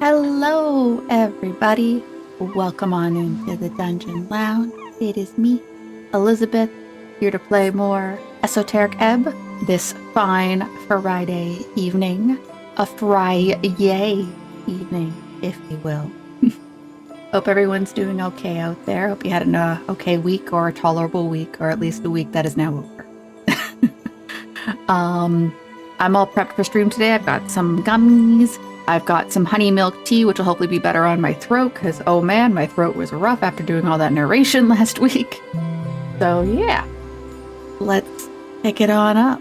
Hello, everybody. Welcome on into the Dungeon Lounge. It is me, Elizabeth, here to play more Esoteric Ebb this fine Friday evening. A Friday evening, if you will. Hope everyone's doing okay out there. Hope you had an okay week or a tolerable week, or at least a week that is now over. I'm all prepped for stream today. I've got some gummies. I've got some honey milk tea, which will hopefully be better on my throat, because, oh man, my throat was rough after doing all that narration last week. So, yeah. Let's pick it on up.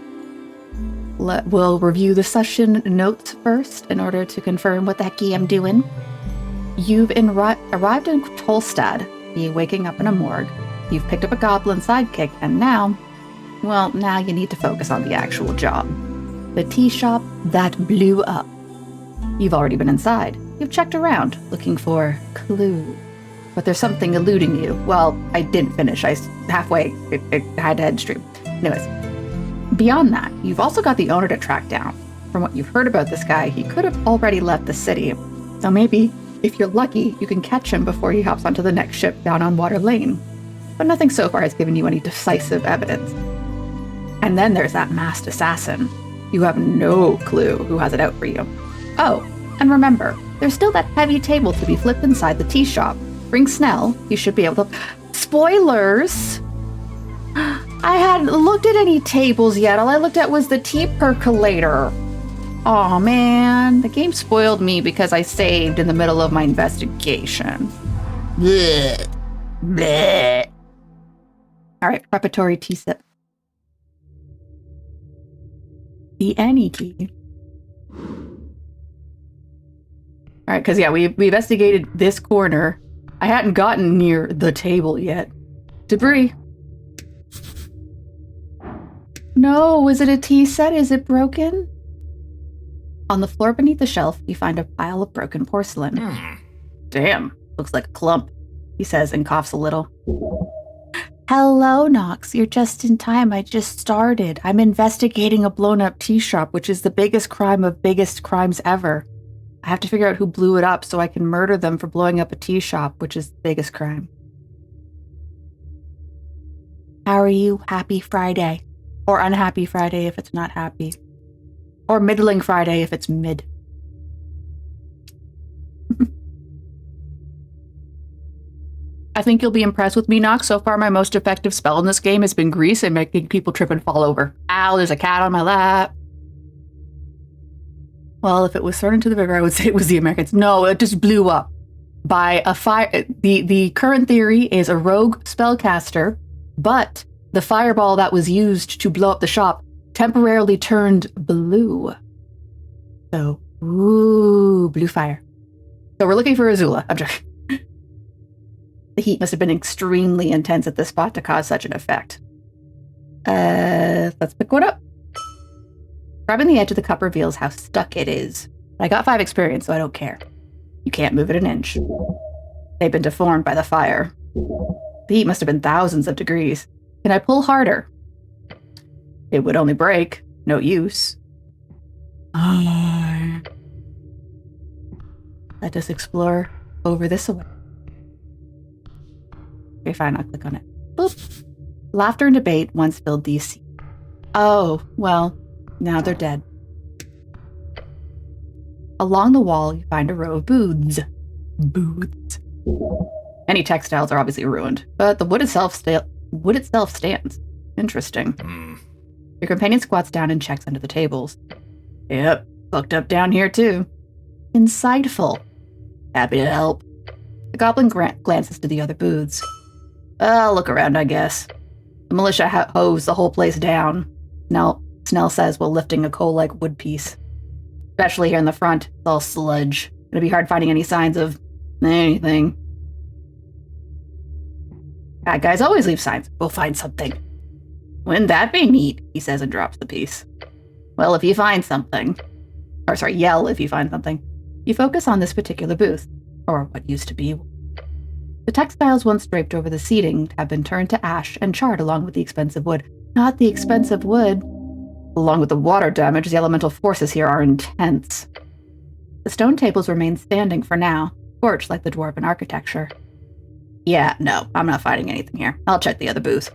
We'll review the session notes first in order to confirm what the heck I'm doing. You've arrived in Tolstad, you waking up in a morgue. You've picked up a goblin sidekick, and now you need to focus on the actual job. The tea shop that blew up. You've already been inside. You've checked around, looking for clues. But there's something eluding you. Well, I didn't finish. I halfway, it had to end stream. Anyways, beyond that, you've also got the owner to track down. From what you've heard about this guy, he could have already left the city. So maybe, if you're lucky, you can catch him before he hops onto the next ship down on Water Lane. But nothing so far has given you any decisive evidence. And then there's that masked assassin. You have no clue who has it out for you. Oh, and remember, there's still that heavy table to be flipped inside the tea shop. Bring Snell, you should be able to... Spoilers! I hadn't looked at any tables yet. All I looked at was the tea percolator. Aw, man. The game spoiled me because I saved in the middle of my investigation. Blech. Blech. All right, preparatory tea sip. The any key. All right, because, yeah, we investigated this corner. I hadn't gotten near the table yet. Debris. No, is it a tea set? Is it broken? On the floor beneath the shelf, you find a pile of broken porcelain. Damn, looks like a clump, he says and coughs a little. Hello, Nox. You're just in time. I just started. I'm investigating a blown-up tea shop, which is the biggest crime of biggest crimes ever. I have to figure out who blew it up so I can murder them for blowing up a tea shop, which is the biggest crime. How are you? Happy Friday. Or unhappy Friday if it's not happy. Or middling Friday if it's mid. I think you'll be impressed with me, Nox. So far, my most effective spell in this game has been grease and making people trip and fall over. Ow, there's a cat on my lap. Well, if it was thrown into the river, I would say it was the Americans. No, it just blew up by a fire. The current theory is a rogue spellcaster, but the fireball that was used to blow up the shop temporarily turned blue. So, ooh, blue fire. So we're looking for Azula. I'm joking. The heat must have been extremely intense at this spot to cause such an effect. Let's pick one up. Grabbing the edge of the cup reveals how stuck it is. I got 5 experience, so I don't care. You can't move it an inch. They've been deformed by the fire. The heat must have been thousands of degrees. Can I pull harder? It would only break. No use. Let us explore over this way. Okay, fine, I'll click on it. Boop. Laughter and debate once filled these seats. Oh, well, now they're dead. Along the wall, you find a row of booths. Booths. Any textiles are obviously ruined, but the wood itself stands. Interesting. Your companion squats down and checks under the tables. Yep, fucked up down here too. Insightful. Happy to help. The goblin glances to the other booths. I'll look around, I guess. The militia hose the whole place down. Snell says while lifting a coal-like wood piece. Especially here in the front, it's all sludge. It'll be hard finding any signs of anything. Bad guys always leave signs. We'll find something. Wouldn't that be neat? He says and drops the piece. Well, if you find something. Or sorry, yell if you find something. You focus on this particular booth. Or what used to be. The textiles once draped over the seating have been turned to ash and charred along with the expensive wood. Not the expensive wood. Along with the water damage, the elemental forces here are intense. The stone tables remain standing for now, scorched like the dwarven architecture. Yeah, no, I'm not finding anything here. I'll check the other booth.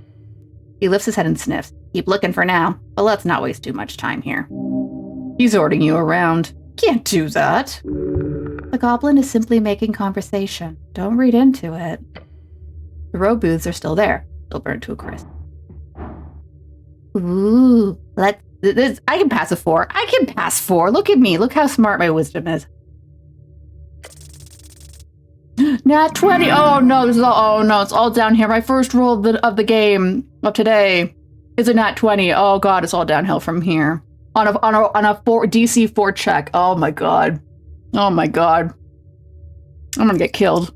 He lifts his head and sniffs. Keep looking for now, but let's not waste too much time here. He's ordering you around. Can't do that. The goblin is simply making conversation. Don't read into it. The row booths are still there, still burnt to a crisp. Ooh, I can pass a 4. I can pass 4. Look at me. Look how smart my wisdom is. Nat 20. Oh no, this is all. Oh no, it's all down here. My first roll of the game of today is a nat 20. Oh god, it's all downhill from here. On a DC 4 check. Oh my god. Oh my god. I'm gonna get killed.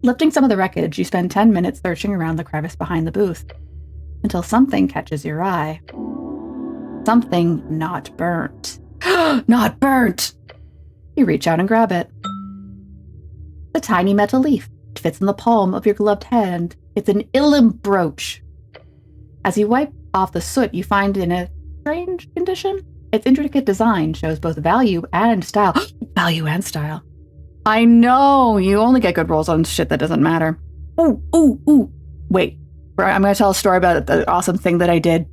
Lifting some of the wreckage, you spend 10 minutes searching around the crevice behind the booth until something catches your eye. Something not burnt. Not burnt! You reach out and grab it. The tiny metal leaf. It fits in the palm of your gloved hand. It's an Illim brooch. As you wipe off the soot, you find it in a strange condition. Its intricate design shows both value and style. Value and style. I know! You only get good rolls on shit that doesn't matter. Ooh. Wait. I'm going to tell a story about the awesome thing that I did.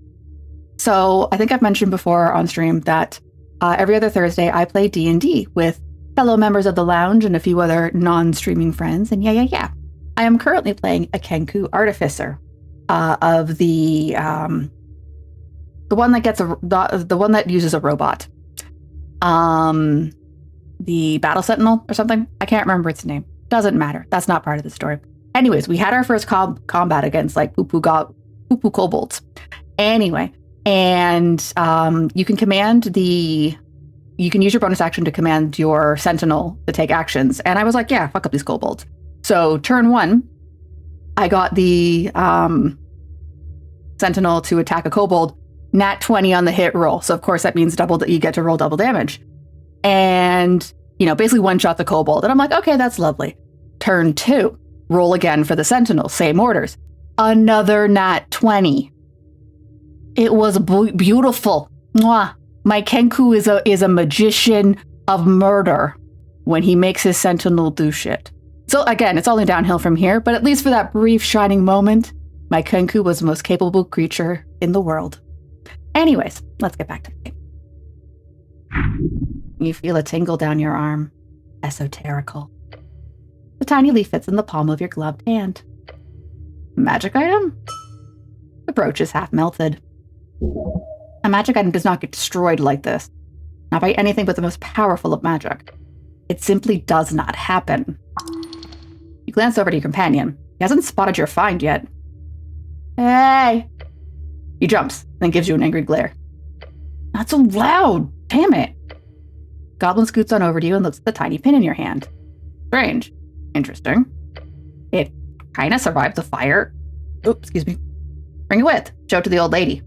So, I think I've mentioned before on stream that every other Thursday, I play D&D with fellow members of the lounge and a few other non-streaming friends. And yeah. I am currently playing a Kenku Artificer of the one that gets the one that uses a robot. The Battle Sentinel or something. I can't remember its name. Doesn't matter. That's not part of the story. Anyways, we had our first combat against like poo-poo kobolds. Anyway. And you can use your bonus action to command your sentinel to take actions. And I was like, yeah, fuck up these kobolds. So turn 1, I got the sentinel to attack a kobold, nat 20 on the hit roll. So of course that means you get to roll double damage. And, basically one-shot the kobold. And I'm like, okay, that's lovely. Turn 2, roll again for the sentinel, same orders. Another nat 20. It was beautiful. Mwah. My Kenku is a magician of murder when he makes his sentinel do shit. So again, it's only downhill from here, but at least for that brief shining moment, my Kenku was the most capable creature in the world. Anyways, let's get back to the game. You feel a tingle down your arm. Esoterical. The tiny leaf fits in the palm of your gloved hand. Magic item? The brooch is half melted. A magic item does not get destroyed like this. Not by anything but the most powerful of magic. It simply does not happen. You glance over to your companion. He hasn't spotted your find yet. Hey! He jumps, then gives you an angry glare. Not so loud! Damn it! Goblin scoots on over to you and looks at the tiny pin in your hand. Strange. Interesting. It kinda survived the fire. Oops, excuse me. Bring it with. Show it to the old lady.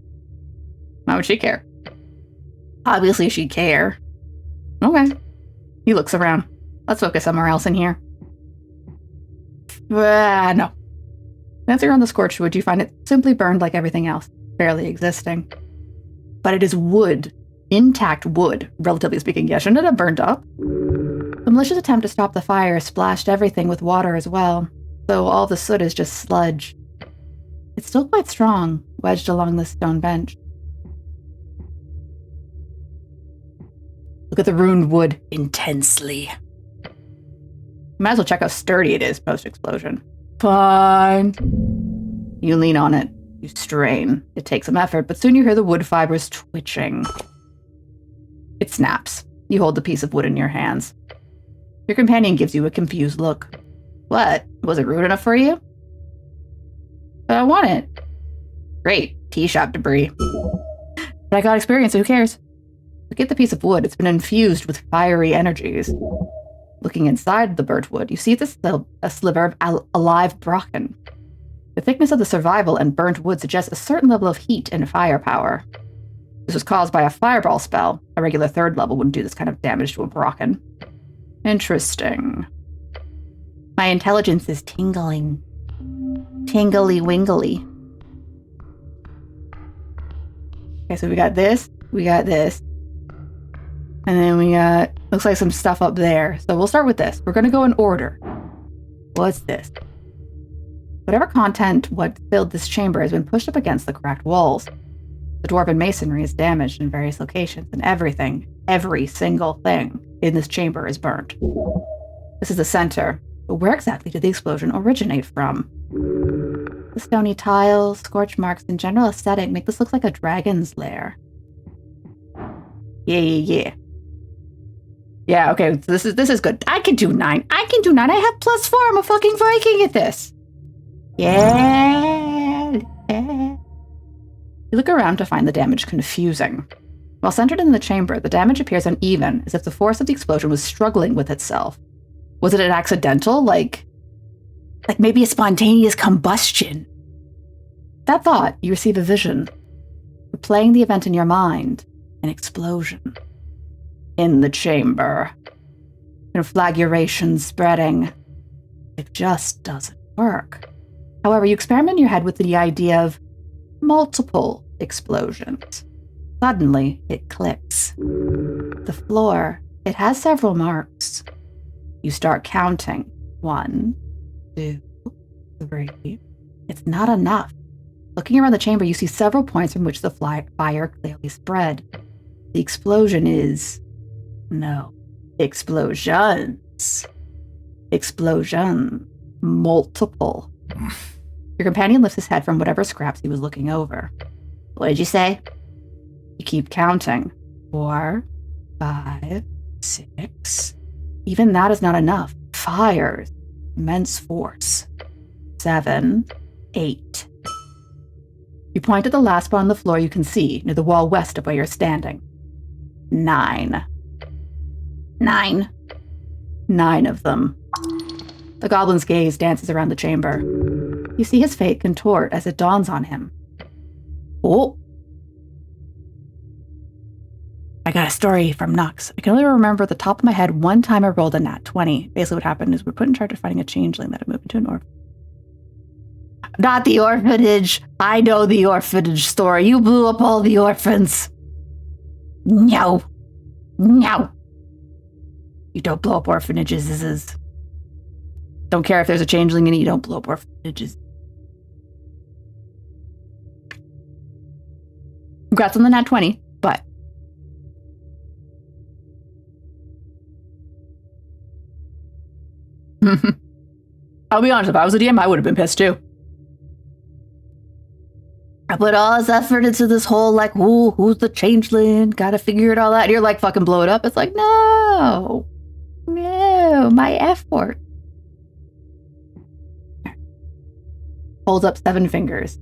Why would she care? Obviously she'd care. Okay. He looks around. Let's focus somewhere else in here. No. Once you're on the scorched wood, you find it simply burned like everything else, barely existing. But it is wood. Intact wood, relatively speaking. Yeah, shouldn't it have burned up? The malicious attempt to stop the fire splashed everything with water as well, so all the soot is just sludge. It's still quite strong, wedged along the stone bench. Look at the ruined wood intensely. Might as well check how sturdy it is post-explosion. Fine. You lean on it. You strain. It takes some effort, but soon you hear the wood fibers twitching. It snaps. You hold the piece of wood in your hands. Your companion gives you a confused look. What? Was it rude enough for you? But I want it. Great. Tea shop debris. But I got experience, so who cares? Look at the piece of wood. It's been infused with fiery energies. Looking inside the burnt wood, you see a sliver of alive bracken. The thickness of the survival and burnt wood suggests a certain level of heat and firepower. This was caused by a fireball spell. A regular 3rd level wouldn't do this kind of damage to a bracken. Interesting. My intelligence is tingling. Tingly wingly. Okay, so we got this. We got this. And then we got, looks like some stuff up there. So we'll start with this. We're going to go in order. What's this? Whatever content what filled this chamber has been pushed up against the cracked walls. The dwarven masonry is damaged in various locations, and everything, every single thing in this chamber is burnt. This is the center, but where exactly did the explosion originate from? The stony tiles, scorch marks, and general aesthetic make this look like a dragon's lair. Yeah. Yeah, okay, so this is good. I can do 9. I have +4. I'm a fucking Viking at this. Yeah. You look around to find the damage confusing. While centered in the chamber, the damage appears uneven, as if the force of the explosion was struggling with itself. Was it an accidental, like maybe a spontaneous combustion? That thought, you receive a vision. Replaying the event in your mind, an explosion. In the chamber. Conflagration spreading. It just doesn't work. However, you experiment in your head with the idea of multiple explosions. Suddenly, it clicks. The floor, it has several marks. You start counting. 1, 2, 3. It's not enough. Looking around the chamber, you see several points from which the fire clearly spread. The explosion is... No. Explosions. Explosion. Multiple. Your companion lifts his head from whatever scraps he was looking over. What did you say? You keep counting. 4, 5, 6. Even that is not enough. Fires. Immense force. 7, 8. You point at the last spot on the floor you can see, near the wall west of where you're standing. 9. 9. 9 of them. The goblin's gaze dances around the chamber. You see his fate contort as it dawns on him. Oh. I got a story from Nux. I can only remember at the top of my head one time I rolled a nat 20. Basically what happened is we're put in charge of finding a changeling that had moved into an orphanage. Not the orphanage. I know the orphanage story. You blew up all the orphans. No. No. You don't blow up orphanages. Don't care if there's a changeling in it. You don't blow up orphanages. Congrats on the nat 20, but... I'll be honest, if I was a DM, I would have been pissed too. I put all this effort into this whole, like, ooh, who's the changeling? Gotta figure it all out. And you're like, fucking blow it up. It's like, no, my effort. Holds up 7 fingers.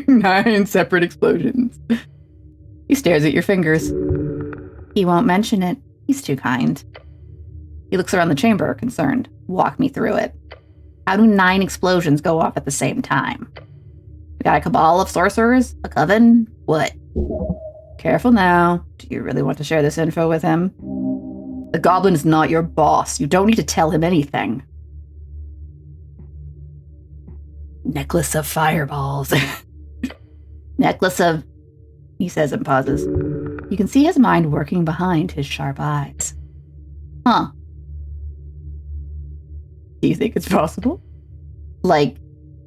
9 separate explosions. He stares at your fingers. He won't mention it. He's too kind. He looks around the chamber, concerned. Walk me through it. How do 9 explosions go off at the same time? We got a cabal of sorcerers? A coven? What? Careful now. Do you really want to share this info with him? The goblin is not your boss. You don't need to tell him anything. Necklace of fireballs. Necklace of... He says and pauses. You can see his mind working behind his sharp eyes. Huh. Do you think it's possible? Like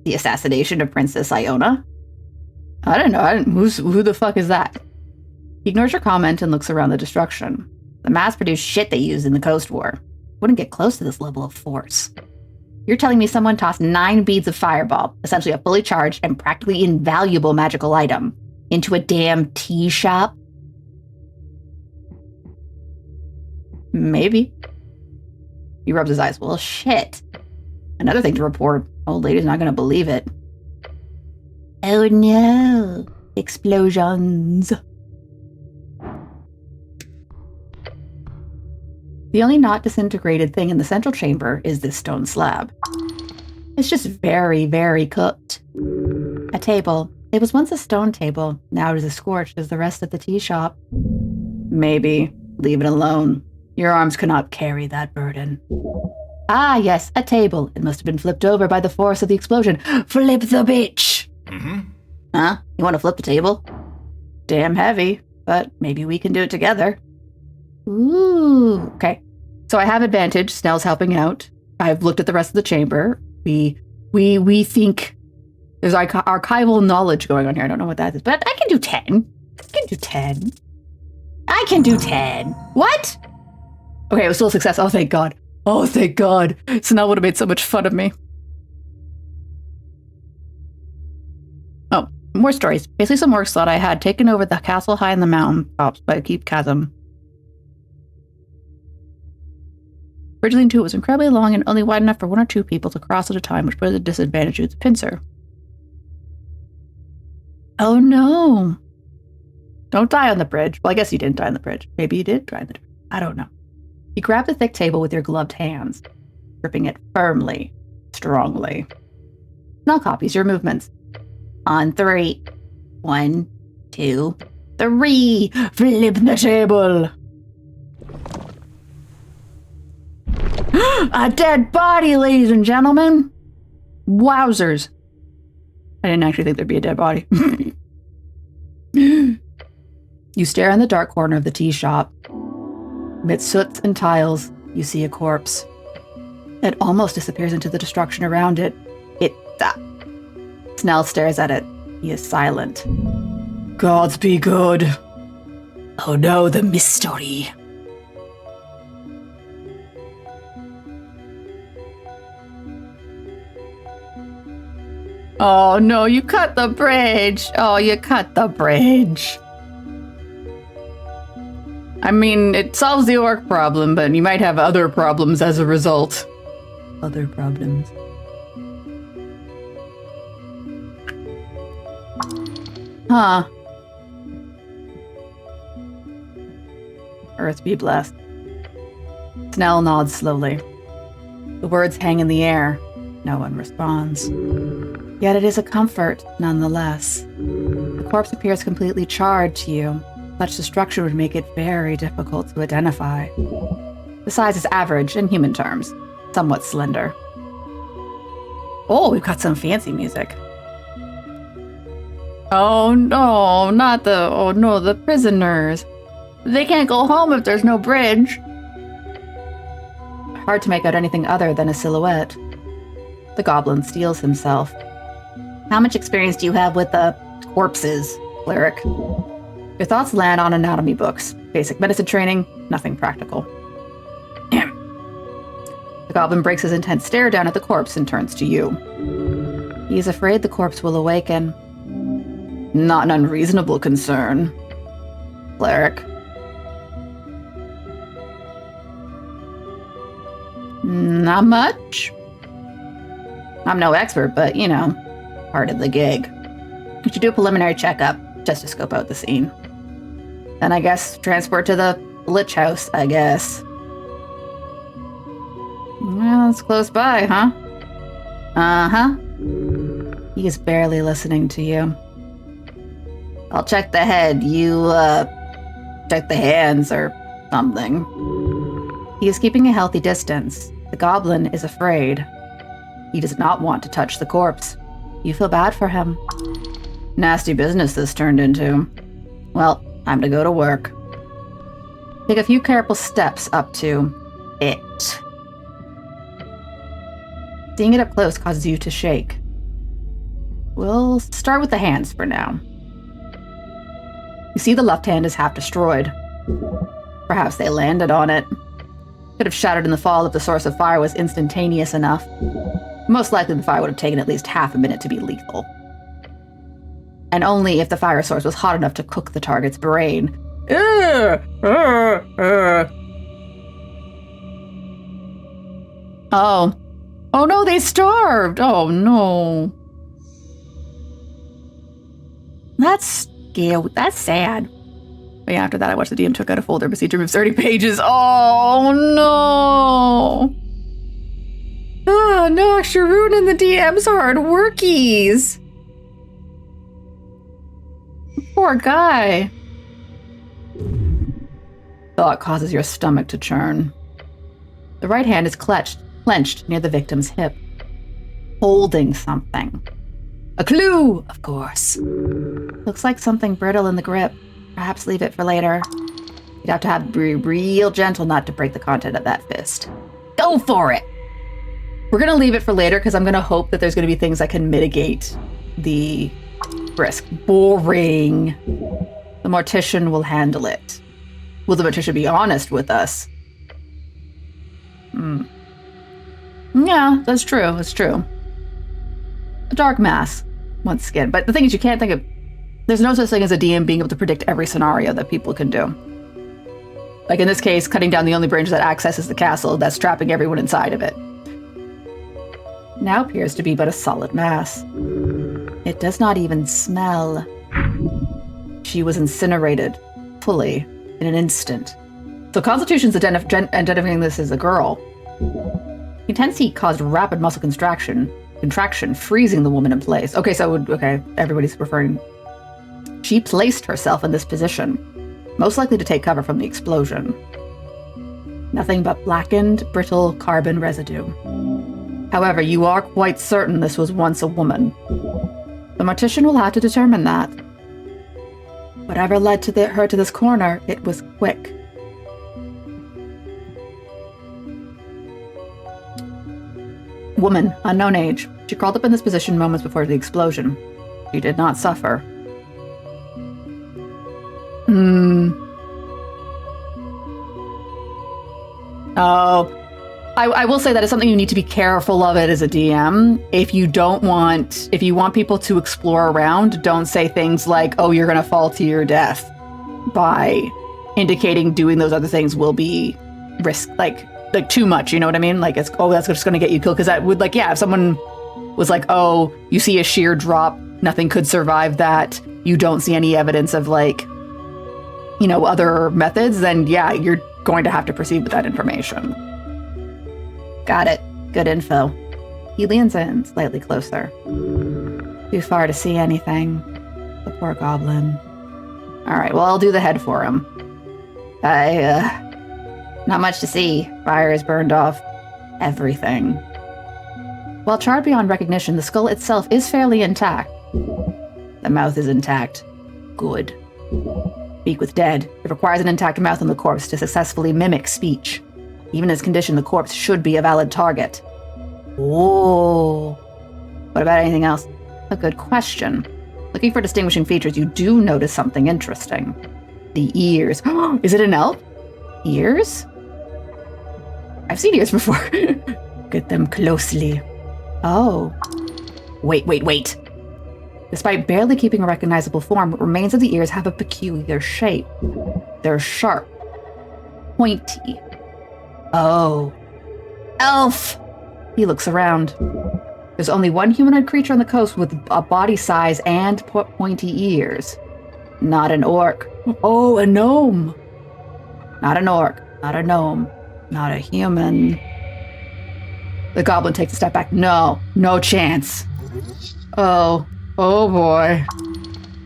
the assassination of Princess Iona? I don't know. Who the fuck is that? He ignores your comment and looks around the destruction. The mass-produced shit they used in the Coast War. Wouldn't get close to this level of force. You're telling me someone tossed 9 beads of fireball, essentially a fully charged and practically invaluable magical item, into a damn tea shop? Maybe. He rubs his eyes. Well, shit. Another thing to report. Old lady's not going to believe it. Oh no. Explosions. The only not disintegrated thing in the central chamber is this stone slab. It's just very, very cooked. A table. It was once a stone table. Now it is as scorched as the rest of the tea shop. Maybe. Leave it alone. Your arms could not carry that burden. Ah, yes, a table. It must have been flipped over by the force of the explosion. Flip the bitch! Mm-hmm. Huh? You want to flip the table? damn heavy, but maybe we can do it together. Ooh, okay. So I have advantage. Snell's helping out. I've looked at the rest of the chamber. We think there's archival knowledge going on here. I don't know what that is, but I can do 10. I can do 10. What? Okay, it was still a success. Oh, thank God. Oh, thank God. Snell would have made so much fun of me. Oh, more stories. Basically some orcs thought I had taken over the castle high in the mountain tops by a deep chasm. Bridge leading to it was incredibly long and only wide enough for 1 or 2 people to cross at a time, which put at a disadvantage to the pincer. Oh no. Don't die on the bridge. Well, I guess you didn't die on the bridge. Maybe you did die on the bridge. I don't know. You grab the thick table with your gloved hands, gripping it firmly, strongly. Snell copies your movements. On 3. 1, 2, 3. Flip the table. A dead body, ladies and gentlemen. Wowzers. I didn't actually think there'd be a dead body. You stare in the dark corner of the tea shop. Amidst soot and tiles, you see a corpse. It almost disappears into the destruction around it. Snell stares at it. He is silent. Gods be good. Oh no, the mystery. Oh no, you cut the bridge. Oh, you cut the bridge. I mean, it solves the orc problem, but you might have other problems as a result. Other problems. Huh. Earth be blessed. Snell nods slowly. The words hang in the air. No one responds. Yet it is a comfort, nonetheless. The corpse appears completely charred to you. Such destruction would make it very difficult to identify. The size is average in human terms, somewhat slender. Oh, we've got some fancy music. Oh no, the prisoners. They can't go home if there's no bridge. Hard to make out anything other than a silhouette. The goblin steels himself. How much experience do you have with corpses, cleric? Your thoughts land on anatomy books. Basic medicine training, nothing practical. The goblin breaks his intense stare down at the corpse and turns to you. He is afraid the corpse will awaken. Not an unreasonable concern, cleric. Not much. I'm no expert, but, you know, part of the gig. You should do a preliminary checkup just to scope out the scene. Then I guess transport to the Lich House, I guess. Well, it's close by, huh? Uh-huh. He is barely listening to you. I'll check the head. You, check the hands or something. He is keeping a healthy distance. The goblin is afraid. He does not want to touch the corpse. You feel bad for him. Nasty business this turned into. Well, time to go to work. Take a few careful steps up to it. Seeing it up close causes you to shake. We'll start with the hands for now. You see the left hand is half destroyed. Perhaps they landed on it. Could have shattered in the fall if the source of fire was instantaneous enough. Most likely the fire would have taken at least half a minute to be lethal. And only if the fire source was hot enough to cook the target's brain. Oh. Oh no, they starved! Oh no. That's scary. That's sad. But yeah, after that I watched the DM took out a folder, procedure moves 30 pages. Oh no! Ah, no, you're ruining the DM's hard workies. Poor guy. Thought causes your stomach to churn. The right hand is clenched near the victim's hip, holding something. A clue, of course. Looks like something brittle in the grip. Perhaps leave it for later. You'd have to be real gentle not to break the content of that fist. Go for it! We're going to leave it for later because I'm going to hope that there's going to be things that can mitigate the risk. Boring. The mortician will handle it. Will the mortician be honest with us? Yeah, that's true. That's true. A dark mass, once again. But the thing is, you can't think of... There's no such thing as a DM being able to predict every scenario that people can do. Like in this case, cutting down the only branch that accesses the castle that's trapping everyone inside of it. Now appears to be but a solid mass. It does not even smell. She was incinerated, fully, in an instant. So Constitution's identifying this as a girl. Intense heat caused rapid muscle contraction, freezing the woman in place. Okay, so everybody's referring. She placed herself in this position, most likely to take cover from the explosion. Nothing but blackened, brittle carbon residue. However, you are quite certain this was once a woman. The mortician will have to determine that. Whatever led to her to this corner, it was quick. Woman, unknown age. She crawled up in this position moments before the explosion. She did not suffer. Oh. I will say that it's something you need to be careful of it as a DM. If you want people to explore around, don't say things like, oh, you're going to fall to your death, by indicating doing those other things will be risk, like too much, you know what I mean? Like, it's, oh, that's just going to get you killed. Because that would, like, yeah, if someone was like, oh, you see a sheer drop, nothing could survive that, you don't see any evidence of, like, you know, other methods, then yeah, you're going to have to proceed with that information. Got it. Good info. He leans in slightly closer. Too far to see anything. The poor goblin. Alright, well, I'll do the head for him. Not much to see. Fire has burned off everything. While charred beyond recognition, the skull itself is fairly intact. The mouth is intact. Good. Speak with dead. It requires an intact mouth on the corpse to successfully mimic speech. Even in this condition, the corpse should be a valid target. Oh. What about anything else? A good question. Looking for distinguishing features, you do notice something interesting. The ears. Is it an elf? Ears? I've seen ears before. Look at them closely. Oh. Wait. Despite barely keeping a recognizable form, what remains of the ears have a peculiar shape. They're sharp. Pointy. Oh. Elf! He looks around. There's only one humanoid creature on the coast with a body size and pointy ears. Not an orc. Oh, a gnome. Not an orc. Not a gnome. Not a human. The goblin takes a step back. No chance. Oh boy.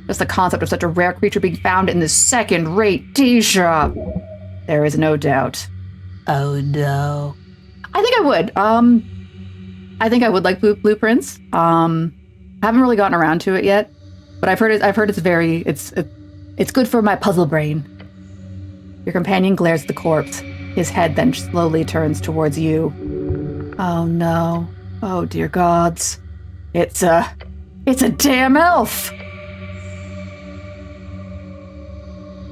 Just the concept of such a rare creature being found in this second-rate tea shop. There is no doubt. Oh no. I think I would. I think I would like blueprints. Haven't really gotten around to it yet, but I've heard it's good for my puzzle brain. Your companion glares at the corpse. His head then slowly turns towards you. Oh no. Oh dear gods. It's a damn elf.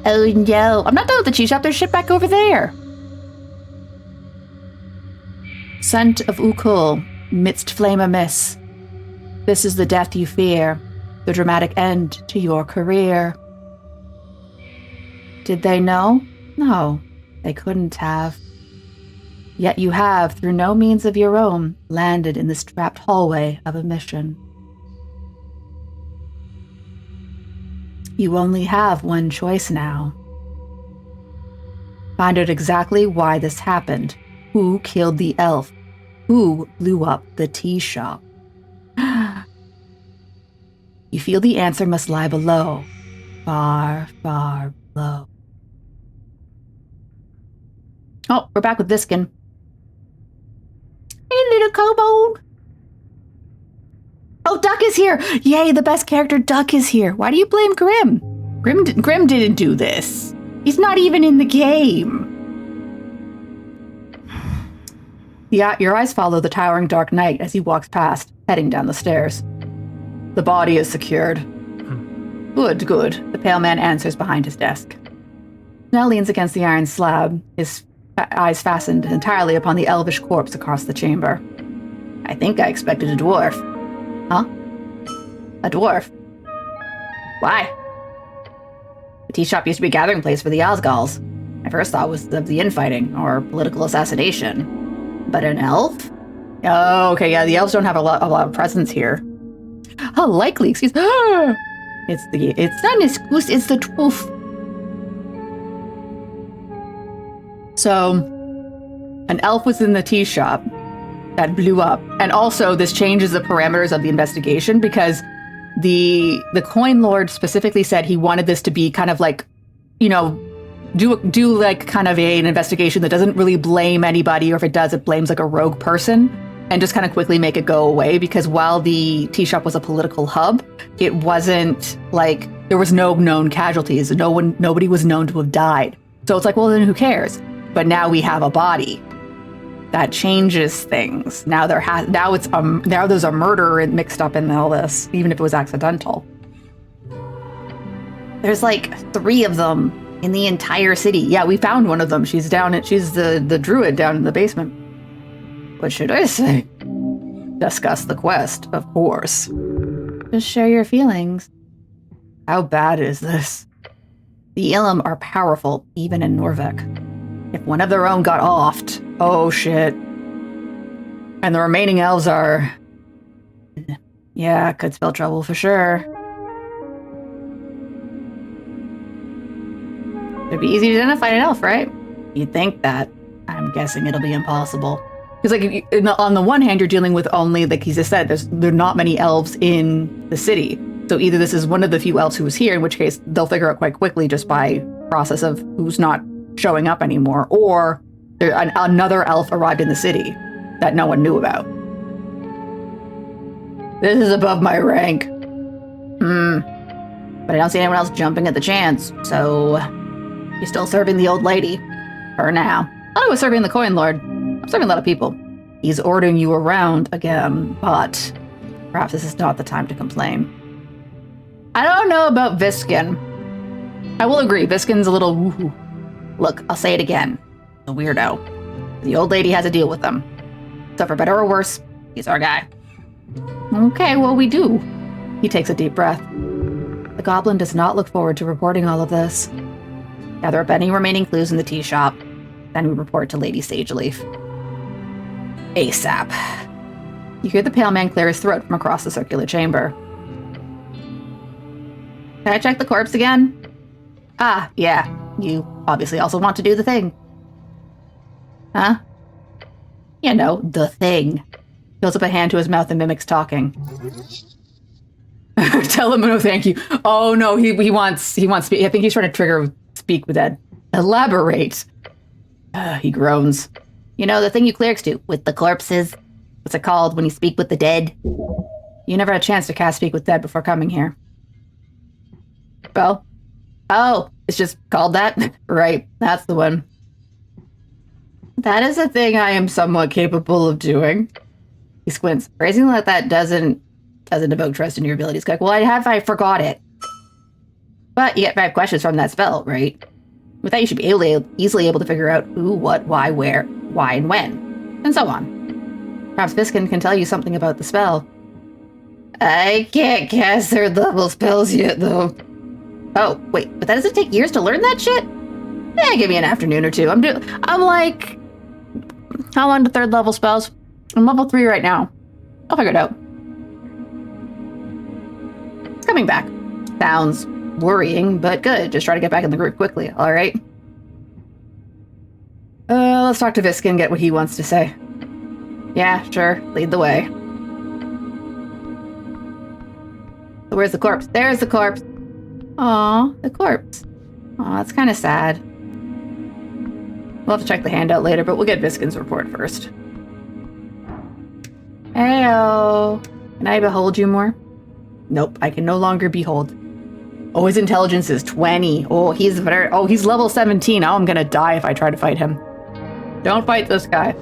Oh no. I'm not done with the cheese shop. There's shit back over there. Scent of Ukul, midst flame amiss. This is the death you fear, the dramatic end to your career. Did they know? No, they couldn't have. Yet you have, through no means of your own, landed in this trapped hallway of a mission. You only have one choice now. Find out exactly why this happened. Who killed the elf? Who blew up the tea shop? You feel the answer must lie below. Far, far below. Oh, we're back with Viskin. Hey, little kobold. Oh, Duck is here! Yay, the best character, Duck, is here. Why do you blame Grim? Grim didn't do this. He's not even in the game. Yeah, your eyes follow the towering dark knight as he walks past, heading down the stairs. The body is secured. Good, good, the pale man answers behind his desk. Now leans against the iron slab, his eyes fastened entirely upon the elvish corpse across the chamber. I think I expected a dwarf. Huh? A dwarf? Why? The tea shop used to be a gathering place for the Osgals. My first thought was of the infighting, or political assassination. But an elf? Oh, okay, yeah, the elves don't have a lot of presence here. How likely, excuse me. It's not an excuse, it's the truth. So, an elf was in the tea shop that blew up. And also, this changes the parameters of the investigation because the coin lord specifically said he wanted this to be kind of like, you know, do like kind of an investigation that doesn't really blame anybody, or if it does, it blames like a rogue person, and just kind of quickly make it go away. Because while the tea shop was a political hub, it wasn't like there was no known casualties. Nobody was known to have died. So it's like, well, then who cares? But now we have a body. That changes things. Now there's a murder mixed up in all this, even if it was accidental. There's like 3 of them in the entire city. Yeah, we found one of them. She's the druid down in the basement. What should I say? Discuss the quest, of course. Just share your feelings. How bad is this? The Ilum are powerful, even in Norvik. If one of their own got offed, oh shit. And the remaining elves are... Yeah, could spell trouble for sure. It'd be easy to identify an elf, right? You'd think that. I'm guessing it'll be impossible. Because, like, on the one hand, you're dealing with only, like he just said, there are not many elves in the city. So either this is one of the few elves who was here, in which case they'll figure out quite quickly just by process of who's not showing up anymore, or another elf arrived in the city that no one knew about. This is above my rank. But I don't see anyone else jumping at the chance, so you're still serving the old lady. For now. I was serving the coin lord. I'm serving a lot of people. He's ordering you around again, but perhaps this is not the time to complain. I don't know about Viskin. I will agree, Viskin's a little woohoo. Look, I'll say it again. A weirdo. The old lady has to deal with them. So for better or worse, he's our guy. Okay, well, we do. He takes a deep breath. The goblin does not look forward to reporting all of this. Gather up any remaining clues in the tea shop. Then we report to Lady Sageleaf. ASAP. You hear the pale man clear his throat from across the circular chamber. Can I check the corpse again? Ah, yeah. You obviously also want to do the thing. Huh? You know, the thing. Fills up a hand to his mouth and mimics talking. Tell him no thank you. Oh no, he wants I think he's trying to trigger speak with Ed. Elaborate. He groans. You know, the thing you clerics do with the corpses? What's it called when you speak with the dead? You never had a chance to cast Speak with Dead before coming here. Well? Oh, it's just called that? Right, that's the one. That is a thing I am somewhat capable of doing. He squints. Phrasing like that doesn't evoke trust in your abilities. Like, well, I forgot it. But you get 5 questions from that spell, right? With that, you should be easily able to figure out who, what, why, where, why, and when, and so on. Perhaps Viskin can tell you something about the spell. I can't cast 3rd level spells yet, though. Oh, wait, but that doesn't take years to learn that shit? Give me an afternoon or two. I'm like... How on to 3rd level spells? I'm level 3 right now. I'll figure it out. It's coming back. Sounds worrying, but good. Just try to get back in the group quickly, alright? Let's talk to Viskin, get what he wants to say. Yeah, sure. Lead the way. So where's the corpse? There's the corpse. Aw, the corpse. Aw, that's kind of sad. We'll have to check the handout later, but we'll get Viskin's report first. Heyo. Can I behold you more? Nope, I can no longer behold. Oh, his intelligence is 20. Oh, he's level 17. Oh, I'm gonna die if I try to fight him. Don't fight this guy.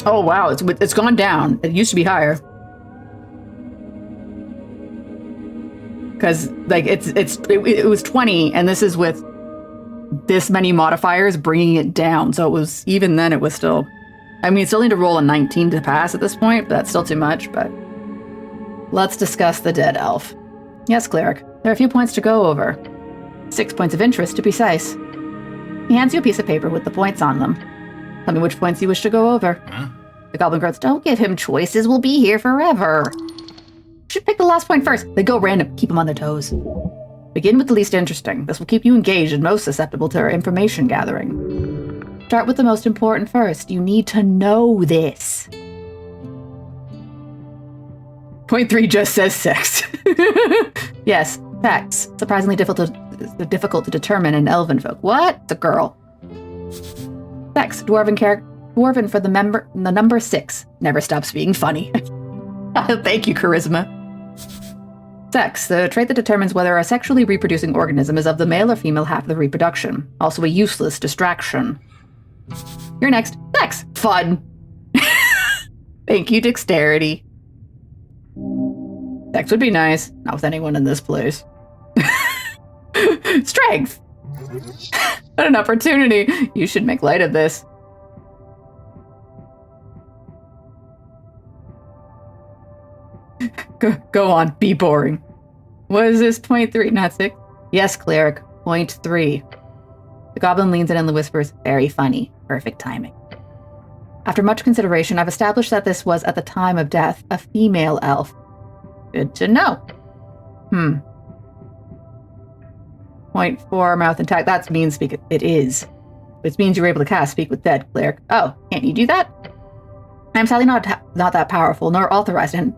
Oh wow, it's gone down. It used to be higher. Because like it was 20, and this is with this many modifiers bringing it down. So it was, even then it was still, I mean, still need to roll a 19 to pass at this point, but that's still too much. But let's discuss the dead elf. Yes, cleric. There are a few points to go over. 6 points of interest, to be precise. He hands you a piece of paper with the points on them. Tell me which points you wish to go over. Huh? The goblin grunts, don't give him choices, we'll be here forever. You should pick the last point first. They go random, keep them on their toes. Begin with the least interesting. This will keep you engaged and most susceptible to our information gathering. Start with the most important first. You need to know this. Point 3 just says sex. Yes, sex. Surprisingly difficult to determine in elven folk. What? It's a girl. Sex. Dwarven for the number 6. Never stops being funny. Thank you, charisma. Sex. The trait that determines whether a sexually reproducing organism is of the male or female half of the reproduction. Also a useless distraction. You're next. Sex. Fun. Thank you, dexterity. Sex would be nice. Not with anyone in this place. Strength. What an opportunity. You should make light of this. Go on, be boring. What is this? Point 3, not 6? Yes, cleric. Point 3. The goblin leans in and whispers, very funny. Perfect timing. After much consideration, I've established that this was, at the time of death, a female elf. Good to know. Point 4, mouth intact. That means speak. It is. It means you're able to cast Speak with Dead, cleric. Oh, can't you do that? I'm sadly not that powerful, nor authorized, and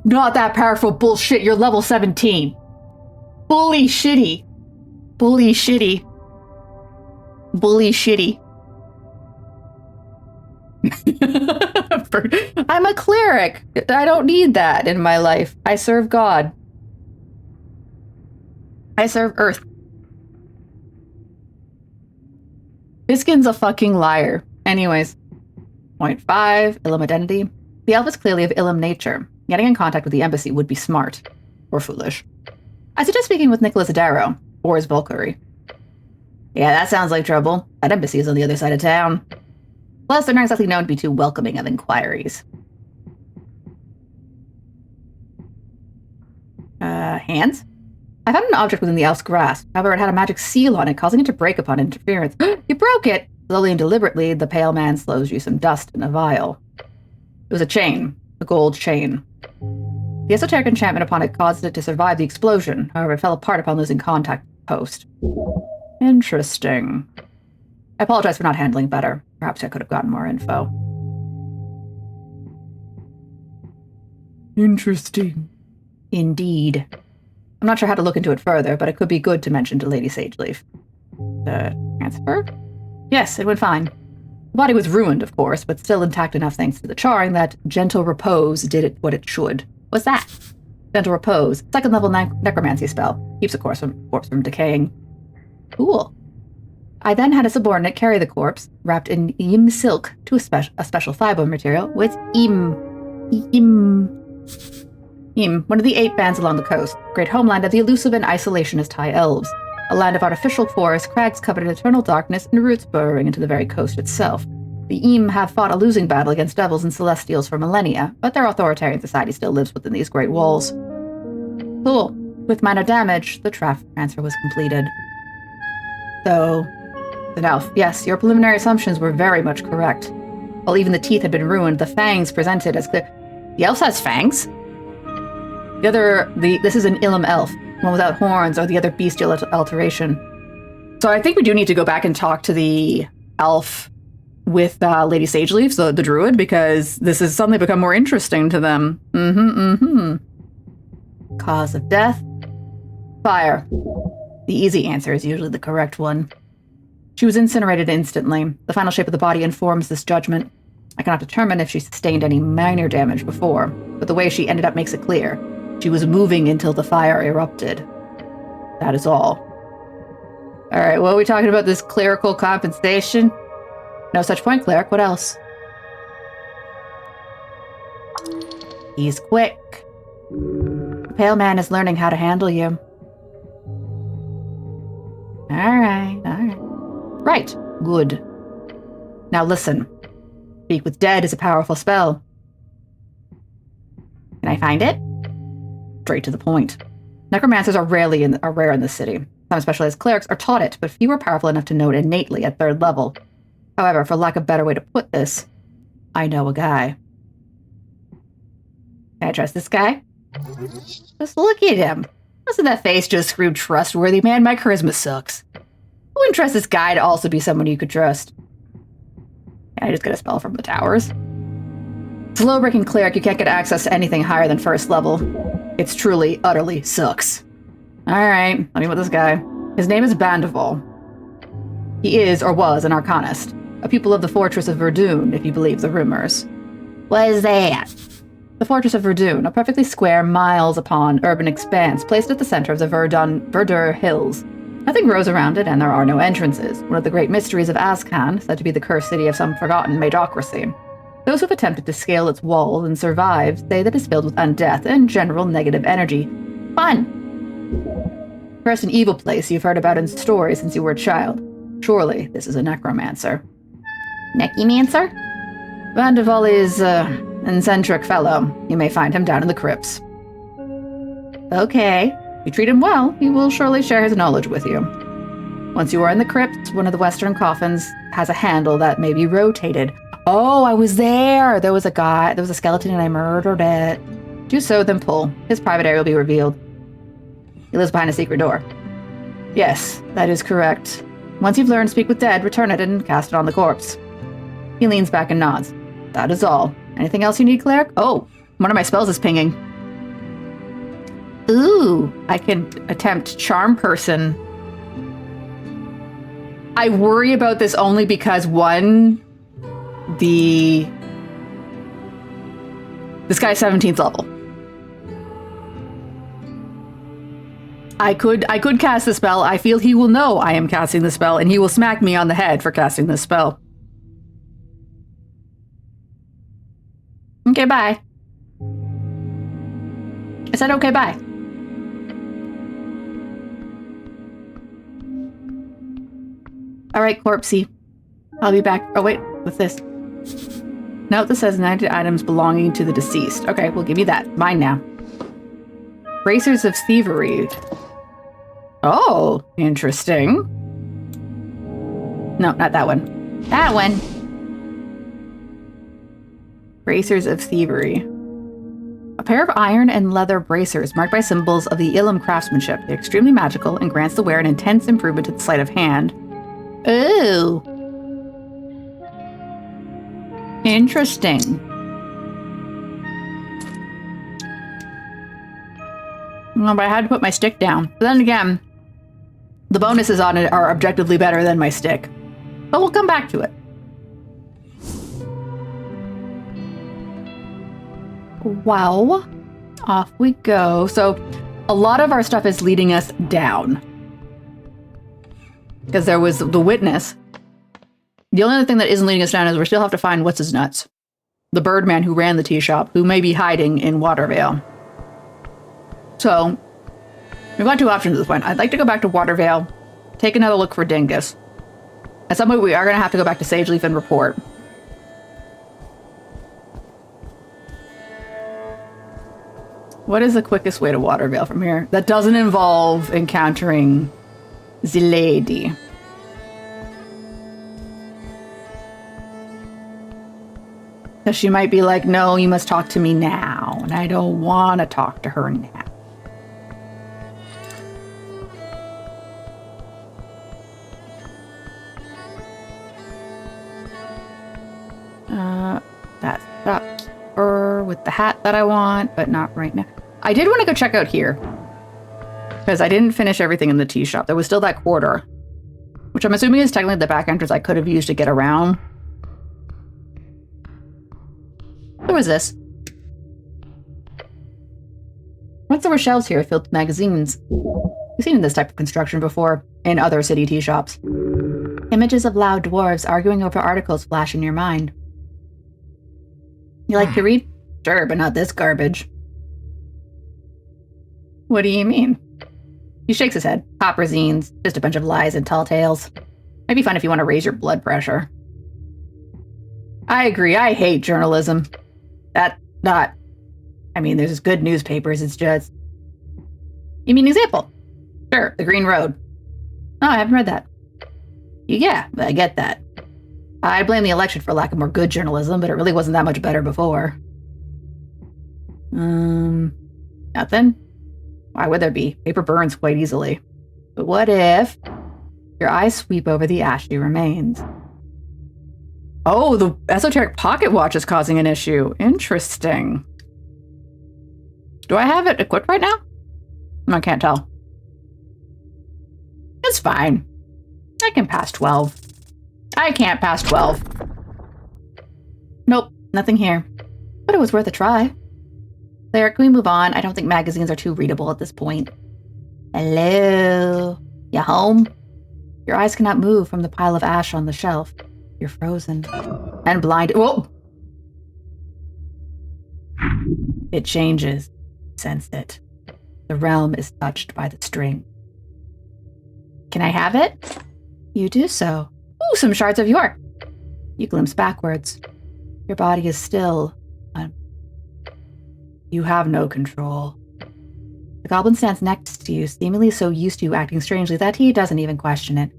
not that powerful bullshit. You're level 17. Bully shitty. Bully shitty. Bully shitty. I'm a cleric. I don't need that in my life. I serve God. I serve Earth. Biskin's a fucking liar. Anyways. Point 5, Ilum identity. The elf is clearly of Ilum nature. Getting in contact with the embassy would be smart. Or foolish. I suggest speaking with Nicholas Darrow, or his Valkyrie. Yeah, that sounds like trouble. That embassy is on the other side of town. Plus, they're not exactly known to be too welcoming of inquiries. Hands? I found an object within the elf's grasp. However, it had a magic seal on it, causing it to break upon interference. You broke it! Slowly and deliberately, the pale man slows you some dust in a vial. It was a chain. A gold chain. The esoteric enchantment upon it caused it to survive the explosion. However, it fell apart upon losing contact with the post. Interesting. I apologize for not handling better. Perhaps I could have gotten more info. Interesting. Indeed. I'm not sure how to look into it further, but it could be good to mention to Lady Sageleaf. Transfer? Yes, it went fine. The body was ruined, of course, but still intact enough thanks to the charring that gentle repose did it what it should. What's that? Gentle repose. Second level necromancy spell. Keeps a corpse from decaying. Cool. I then had a subordinate carry the corpse, wrapped in im silk, to a special fiber material with one of the 8 bands along the coast, great homeland of the elusive and isolationist high elves. A land of artificial forests, crags covered in eternal darkness, and roots burrowing into the very coast itself. The Eam have fought a losing battle against devils and celestials for millennia, but their authoritarian society still lives within these great walls. Cool. With minor damage, the transfer was completed. So, an elf. Yes, your preliminary assumptions were very much correct. While even the teeth had been ruined, the fangs presented as clear. The elf has fangs? This is an Ilum elf. One without horns or the other bestial alteration. So I think we do need to go back and talk to the elf with Lady Sageleaf, so the druid, because this has suddenly become more interesting to them. Cause of death? Fire. The easy answer is usually the correct one. She was incinerated instantly. The final shape of the body informs this judgment. I cannot determine if she sustained any minor damage before, but the way she ended up makes it clear. She was moving until the fire erupted. That is all. Alright, what are we talking about? This clerical compensation? No such point, cleric. What else? He's quick. The pale man is learning how to handle you. Alright. Right. Good. Now listen. Speak with Dead is a powerful spell. Can I find it? Straight to the point. Necromancers are rare in this city. Some specialized clerics are taught it, but few are powerful enough to know it innately at 3rd level. However, for lack of a better way to put this, I know a guy. Can I trust this guy? Just look at him. Doesn't that face just scream trustworthy? Man, my charisma sucks. I wouldn't trust this guy to also be someone you could trust. Can I just get a spell from the towers? Slow-breaking cleric, you can't get access to anything higher than 1st level. It's truly, utterly sucks. Alright, let me with this guy. His name is Bandeval. He is, or was, an arcanist. A pupil of the Fortress of Verdun, if you believe the rumors. What is that? The Fortress of Verdun, a perfectly square, miles-upon urban expanse placed at the center of the Verdun Hills. Nothing grows around it, and there are no entrances. One of the great mysteries of Azcan, said to be the cursed city of some forgotten magocracy. Those who have attempted to scale its walls and survived say that it's filled with undeath and general negative energy. Fun! First an evil place you've heard about in stories since you were a child. Surely this is a necromancer. Necromancer? Vandeval is an eccentric fellow. You may find him down in the crypts. Okay. If you treat him well, he will surely share his knowledge with you. Once you are in the crypt, one of the western coffins has a handle that may be rotated. Oh, I was there! There was a skeleton and I murdered it. Do so, then pull. His private area will be revealed. He lives behind a secret door. Yes, that is correct. Once you've learned Speak with Dead, return it and cast it on the corpse. He leans back and nods. That is all. Anything else you need, cleric? Oh, one of my spells is pinging. Ooh, I can attempt Charm Person. I worry about this only because, one, this guy's 17th level. I could cast the spell. I feel he will know I am casting the spell, and he will smack me on the head for casting this spell. Okay, bye. I said okay, bye. Alright, corpsey. I'll be back. Oh, wait. What's this? Note this says 90 items belonging to the deceased. Okay, we'll give you that. Mine now. Bracers of Thievery. Oh, interesting. No, not that one. That one. Bracers of Thievery. A pair of iron and leather bracers marked by symbols of the Ilum craftsmanship. They're extremely magical and grants the wearer an intense improvement to the sleight of hand. Ooh. Interesting. Well, but I had to put my stick down. But then again, the bonuses on it are objectively better than my stick. But we'll come back to it. Well, off we go. So a lot of our stuff is leading us down. Because there was the witness. The only other thing that isn't leading us down is we still have to find what's his nuts. The Birdman who ran the tea shop, who may be hiding in Watervale. So, we've got two options at this point. I'd like to go back to Watervale, take another look for Dingus. At some point we are going to have to go back to Sageleaf and report. What is the quickest way to Watervale from here? That doesn't involve encountering the lady. Because she might be like, no, you must talk to me now. And I don't want to talk to her now. That's up her with the hat that I want, but not right now. I did want to go check out here. Because Because I didn't finish everything in the tea shop. There was still that quarter, which I'm assuming is technically the back entrance I could have used to get around. What was this? What's over shelves here filled with magazines? We've seen this type of construction before in other city tea shops. Images of loud dwarves arguing over articles flash in your mind. You like to read? Sure, but not this garbage. What do you mean? He shakes his head. Opera zines, just a bunch of lies and tall tales. Might be fun if you want to raise your blood pressure. I agree, I hate journalism. There's good newspapers, it's just... You mean example? Sure, The Green Road. Oh, I haven't read that. Yeah, I get that. I blame the election for lack of more good journalism, but it really wasn't that much better before. Nothing? Why would there be? Paper burns quite easily. But what if your eyes sweep over the ashy remains? Oh, the esoteric pocket watch is causing an issue. Interesting. Do I have it equipped right now? I can't tell. It's fine. I can pass 12. I can't pass 12. Nope, nothing here. But it was worth a try. Claire, can we move on? I don't think magazines are too readable at this point. Hello? You home? Your eyes cannot move from the pile of ash on the shelf. You're frozen. And blinded. Whoa! It changes. Sense it. The realm is touched by the string. Can I have it? You do so. Ooh, some shards of yore. You glimpse backwards. Your body is still. You have no control. The goblin stands next to you, seemingly so used to you acting strangely that he doesn't even question it.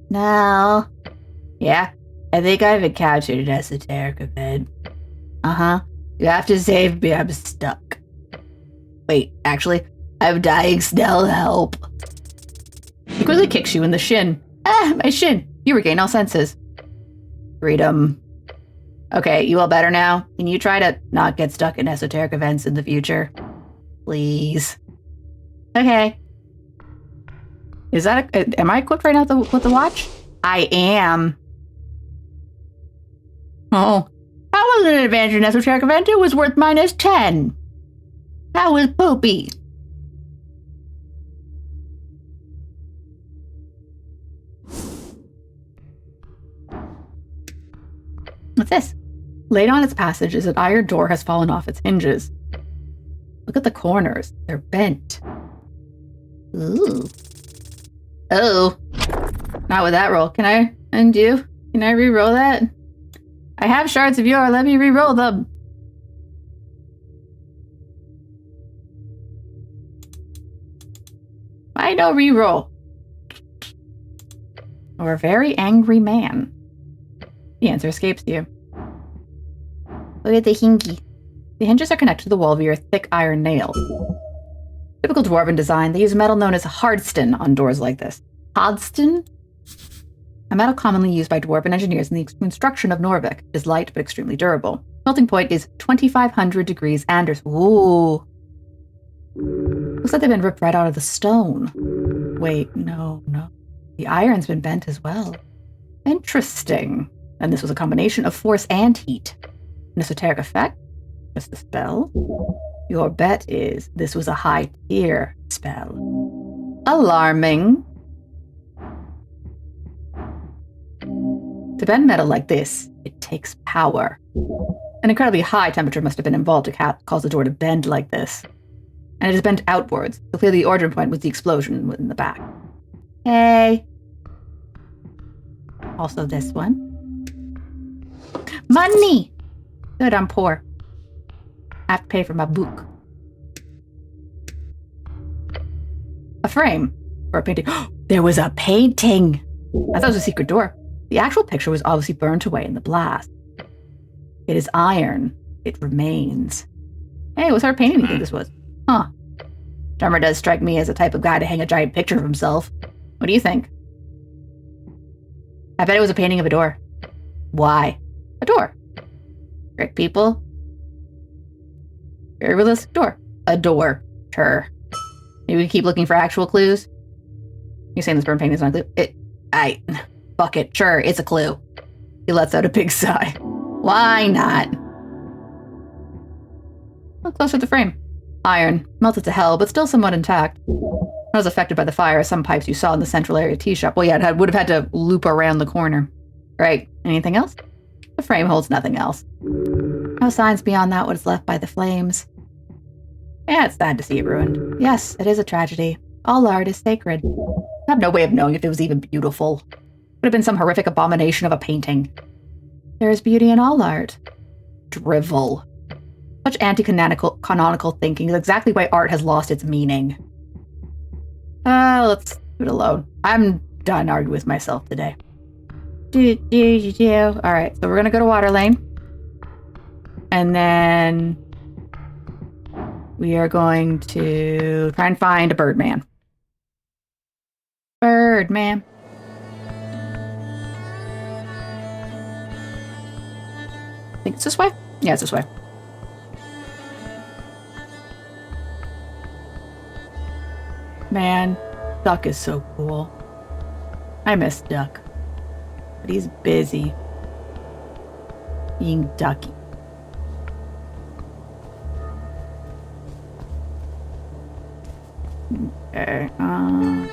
No. Yeah, I think I've encountered an esoteric event. Uh-huh. You have to save me, I'm stuck. Wait, actually, I'm dying still, help. He quickly kicks you in the shin. Ah, my shin. You regain all senses. Freedom. Okay, you all better now? Can you try to not get stuck in esoteric events in the future? Please. Okay. Is that am I equipped right now with the watch? I am. Oh. That wasn't an advantage in esoteric event. It was worth -10. That was poopy. What's this? Laid on its passage is an iron door has fallen off its hinges. Look at the corners. They're bent. Ooh. Oh. Not with that roll. Can I undo? Can I re-roll that? I have shards of yore. Let me re-roll them. Why no re-roll? Or a very angry man. The answer escapes you. Look at the hinky. The hinges are connected to the wall via thick iron nails. Typical dwarven design, they use metal known as hardston on doors like this. Hardston? A metal commonly used by dwarven engineers in the construction of Norvik. It is light but extremely durable. Melting point is 2,500 degrees Anders. Ooh. Looks like they've been ripped right out of the stone. Wait, no. The iron's been bent as well. Interesting. And this was a combination of force and heat. An esoteric effect? Just a spell? Your bet is this was a high-tier spell. Alarming. To bend metal like this, it takes power. An incredibly high temperature must have been involved to cause the door to bend like this. And it is bent outwards, so clearly the origin point was the explosion in the back. Hey. Also this one. Money! Good, I'm poor. I have to pay for my book. A frame for a painting. There was a painting! I thought it was a secret door. The actual picture was obviously burnt away in the blast. It is iron. It remains. Hey, what sort of painting do you think this was? Huh. Drummer does strike me as the type of guy to hang a giant picture of himself. What do you think? I bet it was a painting of a door. Why? A door. Trick people. Very realistic door. A door. Her. Maybe we keep looking for actual clues? You're saying this burn painting is not a clue? Fuck it. Sure, it's a clue. He lets out a big sigh. Why not? Look closer to the frame. Iron. Melted to hell, but still somewhat intact. I was affected by the fire, some pipes you saw in the central area tea shop. Well, yeah, it would have had to loop around the corner. Right. Anything else? The frame holds nothing else. No signs beyond that what is left by the flames. Yeah, it's sad to see it ruined. Yes, it is a tragedy. All art is sacred. I have no way of knowing if it was even beautiful. It would have been some horrific abomination of a painting. There is beauty in all art. Drivel. Such anti-canonical thinking is exactly why art has lost its meaning. Let's leave it alone. I'm done arguing with myself today. Alright, so we're gonna go to Water Lane. And then we are going to try and find a Birdman. Birdman. I think it's this way? Yeah, it's this way. Man, Duck is so cool. I miss Duck. But he's busy being Ducky. Okay, not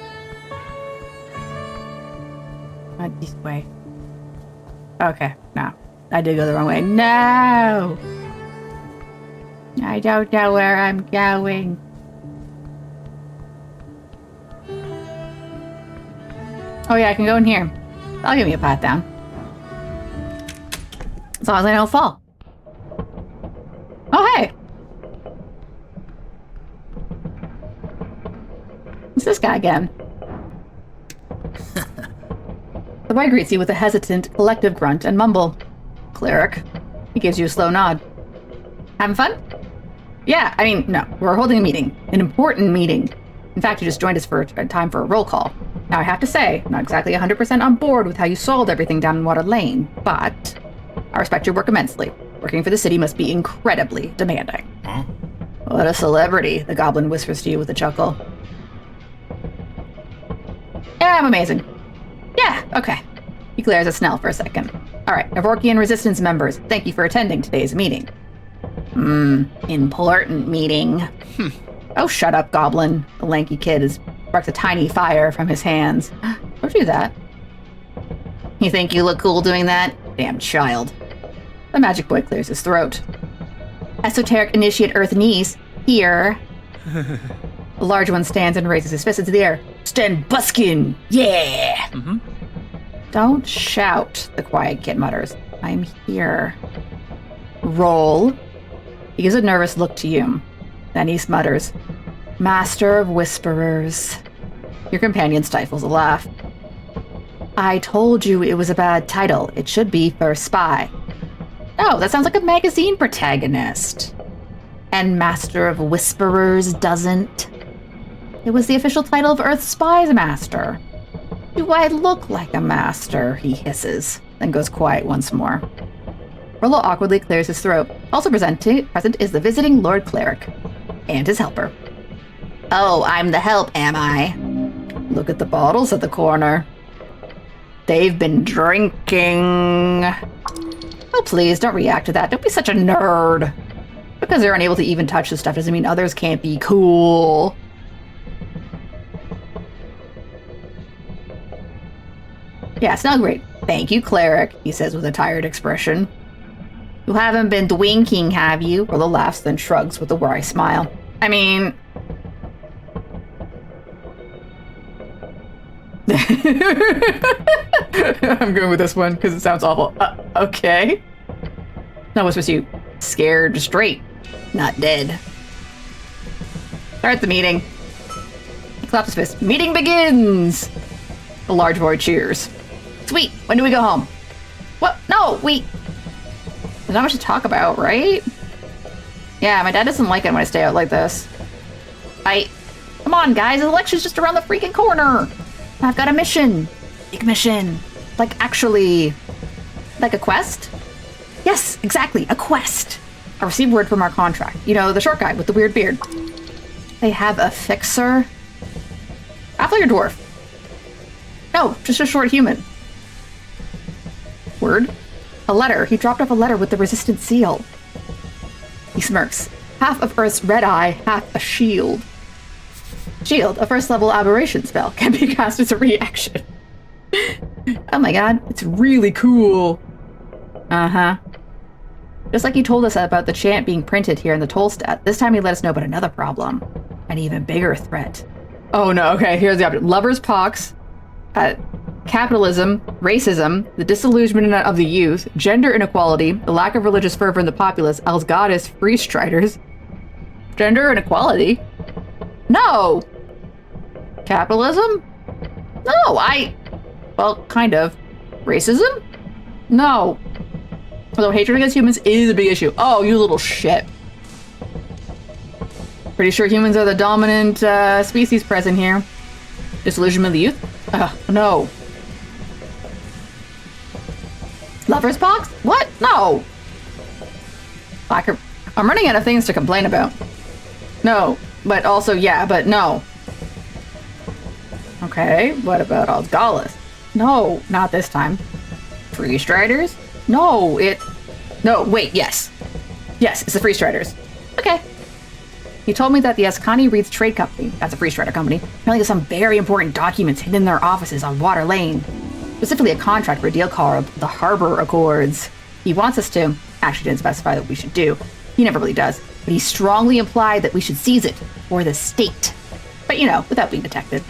this way. Okay, no. I did go the wrong way. No! I don't know where I'm going. Oh yeah, I can go in here. That'll give me a path down. As long as I don't fall. Oh, hey! It's this guy again. The boy greets you with a hesitant, collective grunt and mumble. Cleric. He gives you a slow nod. Having fun? Yeah, I mean, no. We're holding a meeting. An important meeting. In fact, you just joined us for time for a roll call. Now, I have to say, I'm not exactly 100% on board with how you solved everything down in Water Lane, but I respect your work immensely. Working for the city must be incredibly demanding. Huh? What a celebrity, the goblin whispers to you with a chuckle. Yeah, I'm amazing. Yeah, okay. He glares at Snell for a second. All right, Avorkian Resistance members, thank you for attending today's meeting. Important meeting. Oh, shut up, goblin. The lanky kid sparks a tiny fire from his hands. Don't do that. You think you look cool doing that? Damn child. The magic boy clears his throat. Esoteric Initiate Earth Niece, here. The large one stands and raises his fist into the air. Stand buskin! Yeah! Don't shout, the quiet kid mutters. I'm here. Roll. He gives a nervous look to you. Then he mutters, Master of Whisperers. Your companion stifles a laugh. I told you it was a bad title. It should be First Spy. Oh, that sounds like a magazine protagonist. And Master of Whisperers doesn't. It was the official title of Earth Spy's master. Do I look like a master? He hisses, then goes quiet once more. Rollo awkwardly clears his throat. Also present is the visiting Lord Cleric. And his helper. Oh, I'm the help, am I? Look at the bottles at the corner. They've been drinking. Oh, please, don't react to that. Don't be such a nerd. Because they're unable to even touch this stuff doesn't mean others can't be cool. Yeah, smell great. Thank you, Cleric, he says with a tired expression. You haven't been dwinking, have you? Rollo laughs, then shrugs with a wry smile. I mean... I'm going with this one because it sounds awful. Okay. No, whispers you. Scared straight. Not dead. Start the meeting. He claps his fist. Meeting begins! The large boy cheers. Sweet. When do we go home? What? No, wait. There's not much to talk about, right? Yeah, my dad doesn't like it when I stay out like this. Come on, guys. The election's just around the freaking corner. I've got a mission. Big mission. Like, actually... Like a quest? Yes, exactly. A quest. I received word from our contract. You know, the short guy with the weird beard. They have a fixer? Halfling or dwarf? No, just a short human. Word? A letter. He dropped off a letter with the resistant seal. He smirks. Half of Earth's red eye, half a shield. Shield, a first level aberration spell, can be cast as a reaction. Oh my god, it's really cool. Uh-huh. Just like he told us about the chant being printed here in the Tollstadt, this time he let us know about another problem. An even bigger threat. Oh no, okay, here's the option. Lover's pox, capitalism, racism, the disillusionment of the youth, gender inequality, the lack of religious fervor in the populace, als goddess, free striders. Gender inequality? No! Capitalism? No, well, kind of. Racism? No. Although hatred against humans is a big issue. Oh, you little shit. Pretty sure humans are the dominant species present here. Disillusionment of the youth? No. Lover's pox? What? No. I'm running out of things to complain about. No, but also, yeah, but no. Okay, what about Osgalis? No, not this time. Free Striders? No, No, wait, yes. Yes, it's the Free Striders. Okay. He told me that the Ascani Reeds Trade Company, that's a Free Strider company, apparently has some very important documents hidden in their offices on Water Lane. Specifically a contract for a deal called the Harbor Accords. He wants us to, actually didn't specify what we should do. He never really does, but he strongly implied that we should seize it for the state. But you know, without being detected.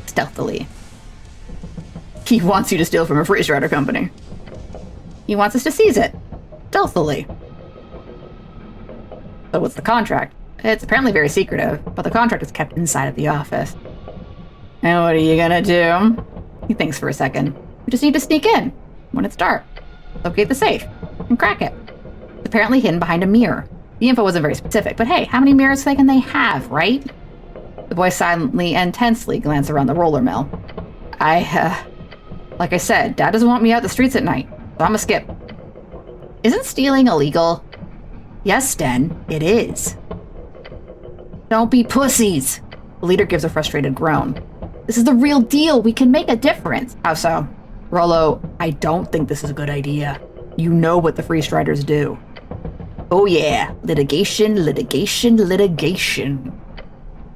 Stealthily. He wants you to steal from a Free Strider company. He wants us to seize it. Stealthily. So what's the contract? It's apparently very secretive, but the contract is kept inside of the office. And what are you gonna do? He thinks for a second. We just need to sneak in when it's dark. Locate the safe and crack it. It's apparently hidden behind a mirror. The info wasn't very specific, but hey, how many mirrors can they have, right? The boy silently and tensely glanced around the roller mill. Like I said, Dad doesn't want me out the streets at night, so I'ma skip. Isn't stealing illegal? Yes, Den, it is. Don't be pussies. The leader gives a frustrated groan. This is the real deal. We can make a difference. How so? Rollo, I don't think this is a good idea. You know what the Free Striders do. Oh yeah, litigation, litigation, litigation.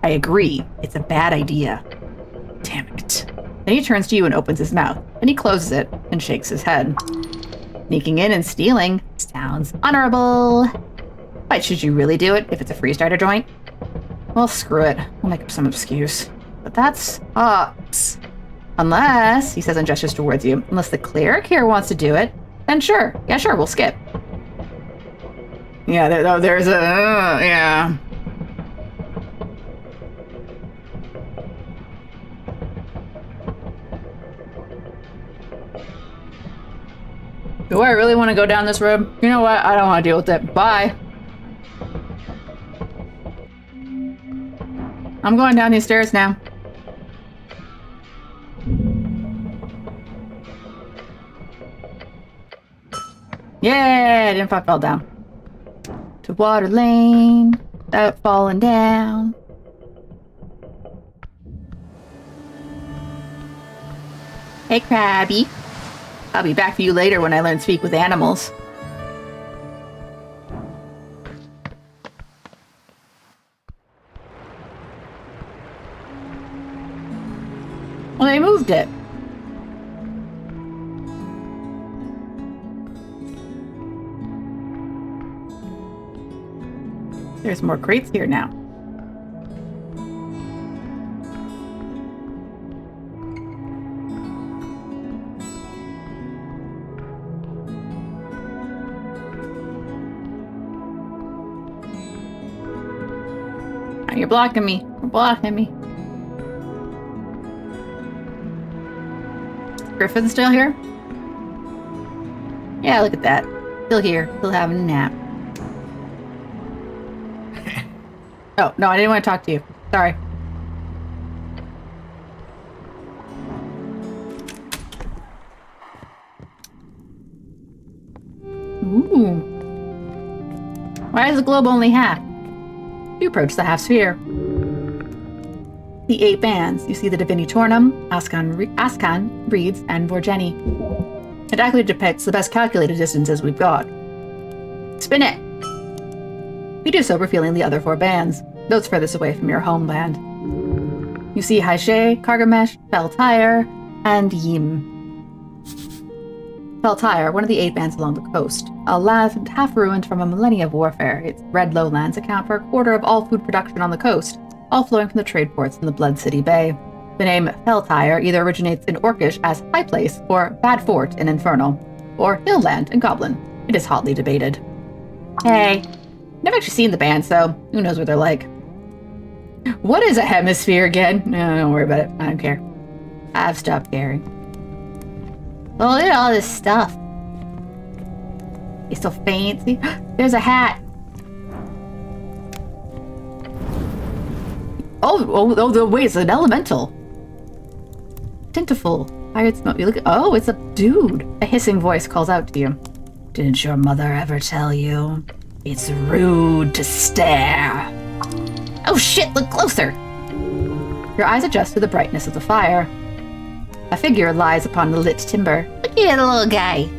I agree. It's a bad idea. Damn it. Then he turns to you and opens his mouth. Then he closes it and shakes his head. Sneaking in and stealing sounds honorable. But should you really do it if it's a Free Strider joint? Well, screw it. I'll make up some excuse. But that's us. Unless, he says and gestures towards you, unless the cleric here wants to do it, then sure. Yeah, sure, we'll skip. Yeah, there's a, yeah. Do I really want to go down this road? You know what? I don't want to deal with it. Bye. I'm going down these stairs now. Yeah, I didn't fall down. To Water Lane, without falling down. Hey, Krabby. I'll be back for you later when I learn to speak with animals. Well, they moved it. There's more crates here now. Oh, you're blocking me. You're blocking me. Griffin's still here? Yeah, look at that. Still here. Still having a nap. Oh, no, I didn't want to talk to you. Sorry. Ooh. Why is the globe only half? You approach the half sphere. The 8 bands. You see the Divinitornum, Ascan, Reeds, and Vorgeni. It accurately depicts the best calculated distances we've got. Spin it! You do so, revealing the other 4 bands, those furthest away from your homeland. You see Haishe, Kargamesh, Beltyre, and Yim. Beltyre, one of the 8 bands along the coast, a land half ruined from a millennia of warfare. Its red lowlands account for a quarter of all food production on the coast, all flowing from the trade ports in the Blood City Bay. The name Beltyre either originates in Orcish as High Place, or Bad Fort in Infernal, or Hill Land in Goblin. It is hotly debated. Hey, never actually seen the band, so who knows what they're like. What is a hemisphere again? No, don't worry about it. I don't care. I've stopped caring. Oh, look at all this stuff. It's so fancy. There's a hat. Oh, wait, it's an elemental. Tintiful. Hired smoke. You look at, oh, it's a dude. A hissing voice calls out to you. Didn't your mother ever tell you? It's rude to stare. Oh shit, look closer. Your eyes adjust to the brightness of the fire. A figure lies upon the lit timber. Look at the little guy.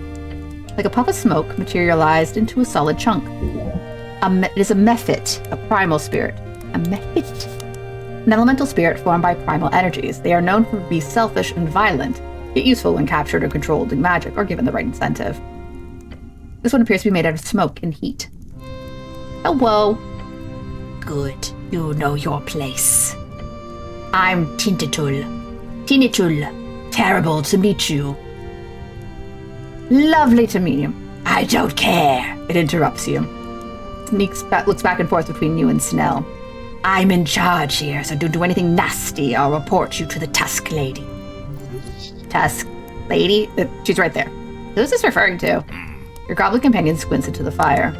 Like a puff of smoke materialized into a solid chunk. It is a mephit, a primal spirit. A mephit? An elemental spirit formed by primal energies. They are known for being selfish and violent, yet useful when captured or controlled in magic or given the right incentive. This one appears to be made out of smoke and heat. Hello. Good. You know your place. I'm Tinitul. Tinitul. Terrible to meet you. Lovely to meet you. I don't care. It interrupts you. Looks back and forth between you and Snell. I'm in charge here, so don't do anything nasty. I'll report you to the Tusk Lady. Tusk Lady? She's right there. Who's this referring to? Your goblin companion squints into the fire.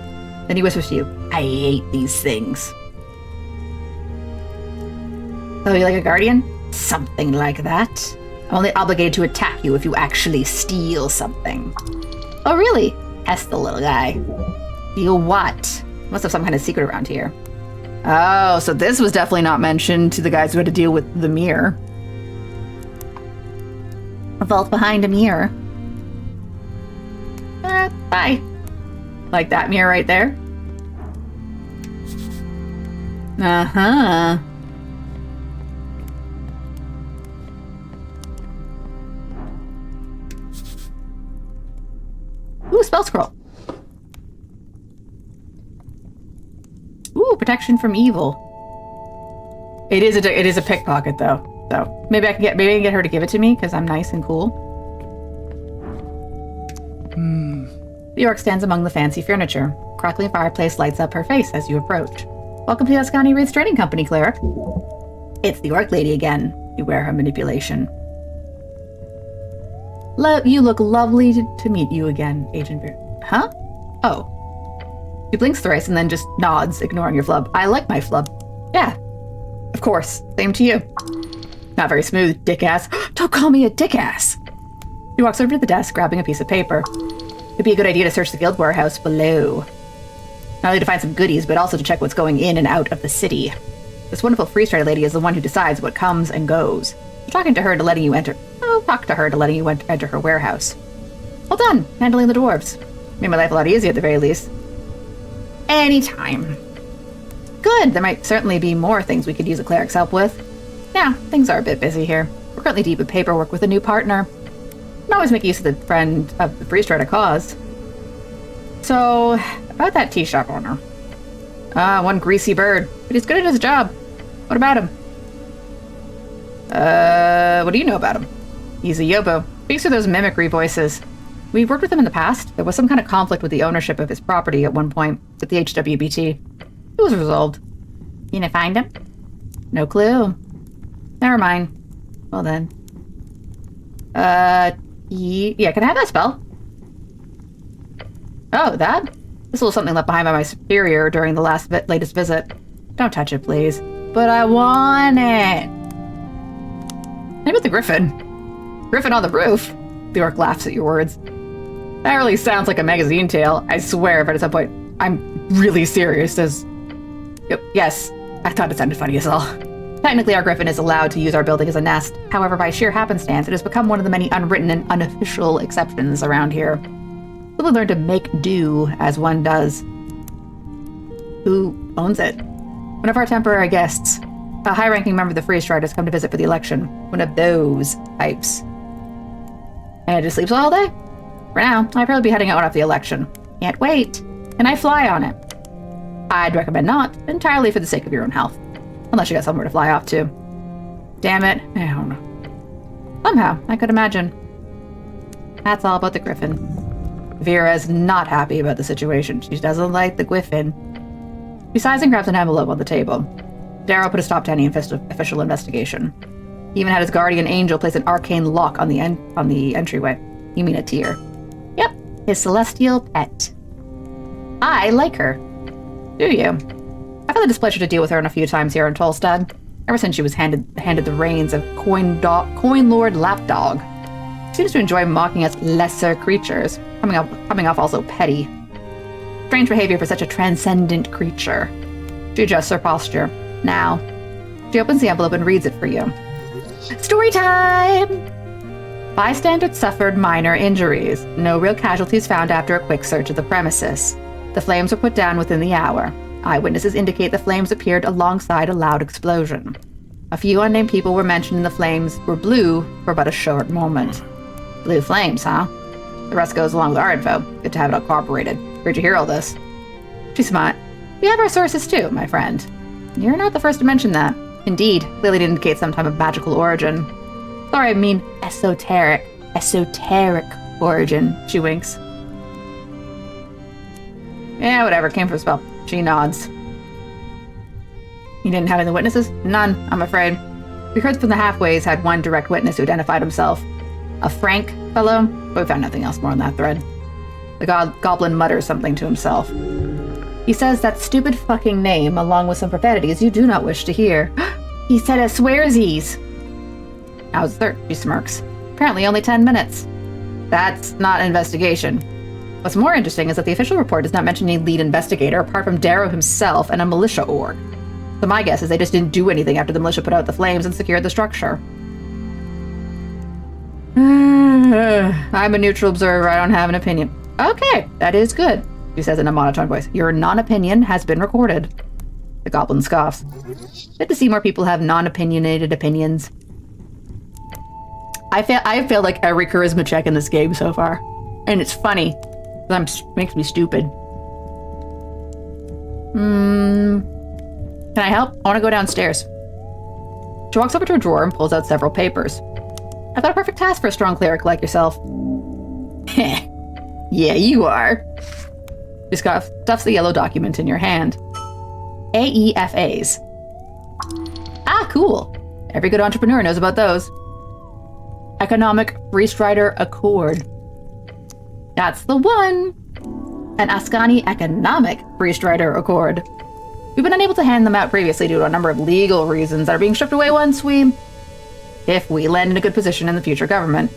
Then he whispers to you, I hate these things. Oh, you like a guardian? Something like that. I'm only obligated to attack you if you actually steal something. Oh, really? Asked the little guy. Steal what? Must have some kind of secret around here. Oh, so this was definitely not mentioned to the guys who had to deal with the mirror. A vault behind a mirror. Bye. Like that mirror right there? Uh-huh. Ooh, spell scroll. Ooh, protection from evil. It is a pickpocket though. So maybe I can get her to give it to me because I'm nice and cool. The orc stands among the fancy furniture. Crackling fireplace lights up her face as you approach. Welcome to the Ascani Reed's Trading Company, cleric. It's the orc lady again. Beware her manipulation. You look lovely to meet you again, Agent Beard. Huh? Oh. She blinks thrice and then just nods, ignoring your flub. I like my flub. Yeah. Of course. Same to you. Not very smooth, dick-ass. Don't call me a dick-ass. She walks over to the desk, grabbing a piece of paper. It'd be a good idea to search the guild warehouse below. Not only to find some goodies, but also to check what's going in and out of the city. This wonderful freeze-trader lady is the one who decides what comes and goes. Talk to her to letting you enter her warehouse. Well done, handling the dwarves. Made my life a lot easier at the very least. Anytime. Good, there might certainly be more things we could use a cleric's help with. Yeah, things are a bit busy here. We're currently deep in paperwork with a new partner. I can always make use of the friend of the freeze-trader cause. So, about that tea shop owner. One greasy bird, but he's good at his job. What about him? What do you know about him? He's a yobo. Speaks with those mimicry voices. We've worked with him in the past. There was some kind of conflict with the ownership of his property at one point with the HWBT. It was resolved. You gonna find him? No clue. Never mind. Well then. Yeah, can I have that spell? Oh, that? This little something left behind by my superior during the latest visit. Don't touch it, please. But I want it. Maybe the griffin. Griffin on the roof. The orc laughs at your words. That really sounds like a magazine tale, I swear, but at some point, I'm really serious as... Yes, I thought it sounded funny as all. Technically, our griffin is allowed to use our building as a nest. However, by sheer happenstance, it has become one of the many unwritten and unofficial exceptions around here. Simply learn to make do as one does. Who owns it? One of our temporary guests. A high-ranking member of the Free Striders come to visit for the election. One of those types. And it just sleeps all day? For now, I'd probably be heading out after the election. Can't wait. Can I fly on it? I'd recommend not, entirely for the sake of your own health. Unless you got somewhere to fly off to. Damn it, I don't know. Somehow, I could imagine. That's all about the griffin. Vera's not happy about the situation. She doesn't like the griffin. She sighs and grabs an envelope on the table. Darrow put a stop to any official investigation. He even had his guardian angel place an arcane lock on the entryway. You mean a tier? Yep, his celestial pet. I like her. Do you? I've had the displeasure to deal with her a few times here in Tolstad, ever since she was handed the reins of Coin Lord Lapdog. She seems to enjoy mocking us lesser creatures, coming off also petty. Strange behavior for such a transcendent creature. She adjusts her posture. Now, she opens the envelope and reads it for you. Story time! Bystanders suffered minor injuries. No real casualties found after a quick search of the premises. The flames were put down within the hour. Eyewitnesses indicate the flames appeared alongside a loud explosion. A few unnamed people were mentioned and the flames were blue for but a short moment. Blue flames, huh? The rest goes along with our info. Good to have it all corroborated. Where'd you hear all this? She smiled. We have our sources too, my friend. You're not the first to mention that. Indeed, clearly it indicates some type of magical origin. Sorry, I mean esoteric origin, she winks. Yeah, whatever, came from a spell. She nods. You didn't have any witnesses? None, I'm afraid. We heard from the Halfways had one direct witness who identified himself. A Frank fellow, but we found nothing else more on that thread. The goblin mutters something to himself. He says that stupid fucking name, along with some profanities you do not wish to hear. He said a swearsies. How's the she smirks. Apparently only 10 minutes. That's not an investigation. What's more interesting is that the official report does not mention any lead investigator apart from Darrow himself and a militia org. So my guess is they just didn't do anything after the militia put out the flames and secured the structure. I'm a neutral observer. I don't have an opinion. Okay, that is good, she says in a monotone voice. Your non-opinion has been recorded. The goblin scoffs. Good to see more people have non-opinionated opinions. I feel like every charisma check in this game so far. And it's funny. Makes me stupid. Can I help? I want to go downstairs. She walks over to a drawer and pulls out several papers. I've got a perfect task for a strong cleric like yourself. Heh. Yeah, you are. She stuffs the yellow document in your hand. AEFAs. Ah, cool. Every good entrepreneur knows about those. Economic Free Strider Accord. That's the one. An Ascani Economic Free Strider Accord. We've been unable to hand them out previously due to a number of legal reasons that are being stripped away if we land in a good position in the future government.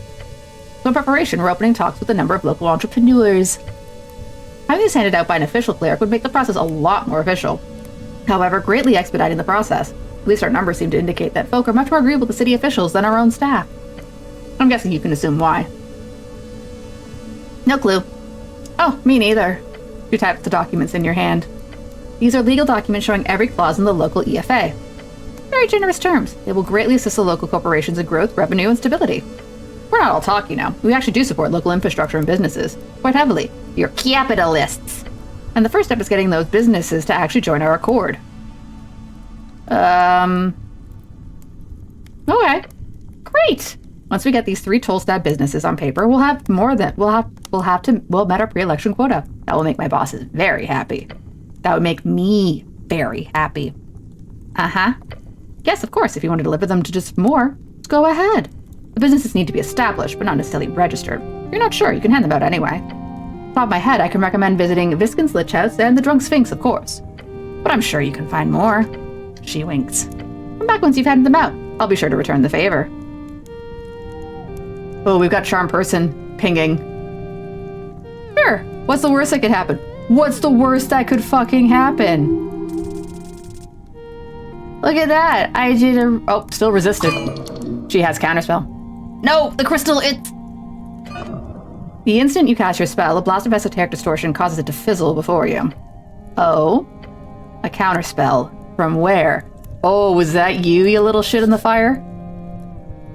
So in preparation, we're opening talks with a number of local entrepreneurs. Having these handed out by an official cleric would make the process a lot more official. However, greatly expediting the process. At least our numbers seem to indicate that folk are much more agreeable to city officials than our own staff. I'm guessing you can assume why. No clue. Oh, me neither. You tap the documents in your hand. These are legal documents showing every clause in the local EFA. Very generous terms. They will greatly assist the local corporations in growth, revenue, and stability. We're not all talk, you know. We actually do support local infrastructure and businesses. Quite heavily. You're capitalists. And the first step is getting those businesses to actually join our accord. Okay. Great. Once we get these 3 Tolstad businesses on paper, we'll have more than we'll met our pre-election quota. That will make my bosses very happy. That would make me very happy. Uh-huh. Yes, of course, if you want to deliver them to just more, go ahead. The businesses need to be established, but not necessarily registered. If you're not sure, you can hand them out anyway. Top of my head, I can recommend visiting Viskin's Lich House and the Drunk Sphinx, of course. But I'm sure you can find more. She winks. Come back once you've handed them out. I'll be sure to return the favor. Oh, we've got Charm Person pinging. Sure. What's the worst that could happen? What's the worst that could fucking happen? Look at that. I did a... Oh, still resisted. She has counterspell. No, the crystal, it's... The instant you cast your spell, a blast of esoteric distortion causes it to fizzle before you. Oh? A counterspell. From where? Oh, was that you little shit in the fire?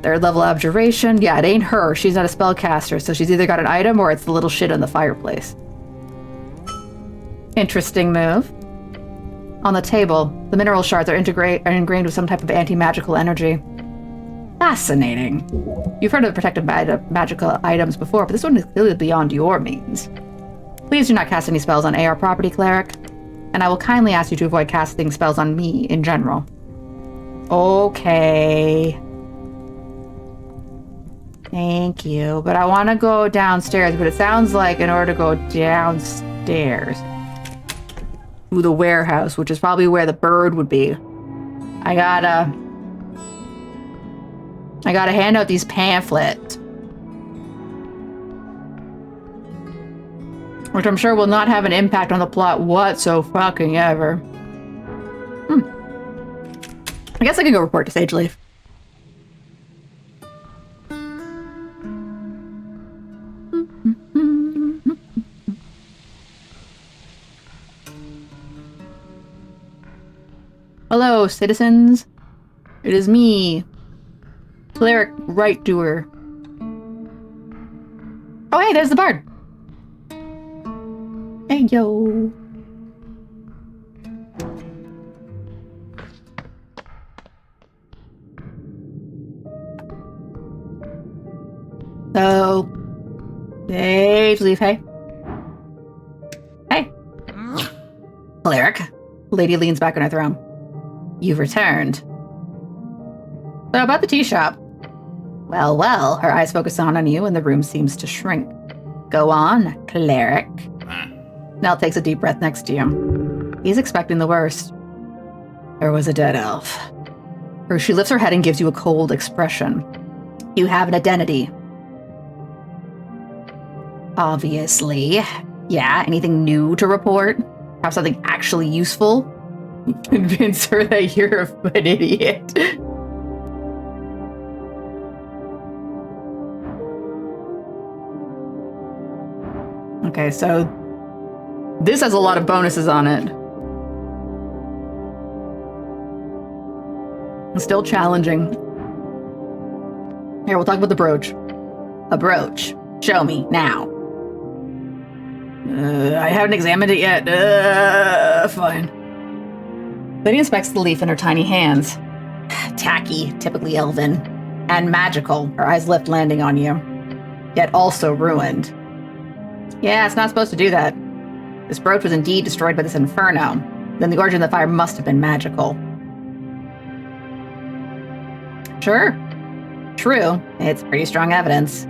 Third level abjuration. Yeah, it ain't her. She's not a spellcaster, so she's either got an item or it's the little shit in the fireplace. Interesting move. On the table, the mineral shards are ingrained with some type of anti-magical energy. Fascinating. You've heard of protective magical items before, but this one is clearly beyond your means. Please do not cast any spells on AR property, cleric, and I will kindly ask you to avoid casting spells on me in general. Okay. Thank you, but I want to go downstairs, but it sounds like in order to go downstairs to the warehouse, which is probably where the bird would be, I gotta hand out these pamphlets, which I'm sure will not have an impact on the plot whatsoever. I guess I can go report to Sage Leaf. Hello, citizens. It is me, Cleric Right Doer. Oh, hey, there's the bard. Hey, yo. So, Sage Leaf, hey. Hey. Cleric. Lady leans back on her throne. You've returned. So about the tea shop. Well, well, her eyes focus on you and the room seems to shrink. Go on, cleric. Nell takes a deep breath next to you. He's expecting the worst. There was a dead elf. She lifts her head and gives you a cold expression. You have an identity. Obviously. Yeah, anything new to report? Perhaps something actually useful? Convince her that you're an idiot. Okay, so this has a lot of bonuses on it. It's still challenging. Here, we'll talk about the brooch. A brooch. Show me, now. I haven't examined it yet. Fine. Lady inspects the leaf in her tiny hands. Tacky, typically elven. And magical, her eyes lift, landing on you. Yet also ruined. Yeah, it's not supposed to do that. This brooch was indeed destroyed by this inferno. Then the origin of the fire must have been magical. Sure. True. It's pretty strong evidence.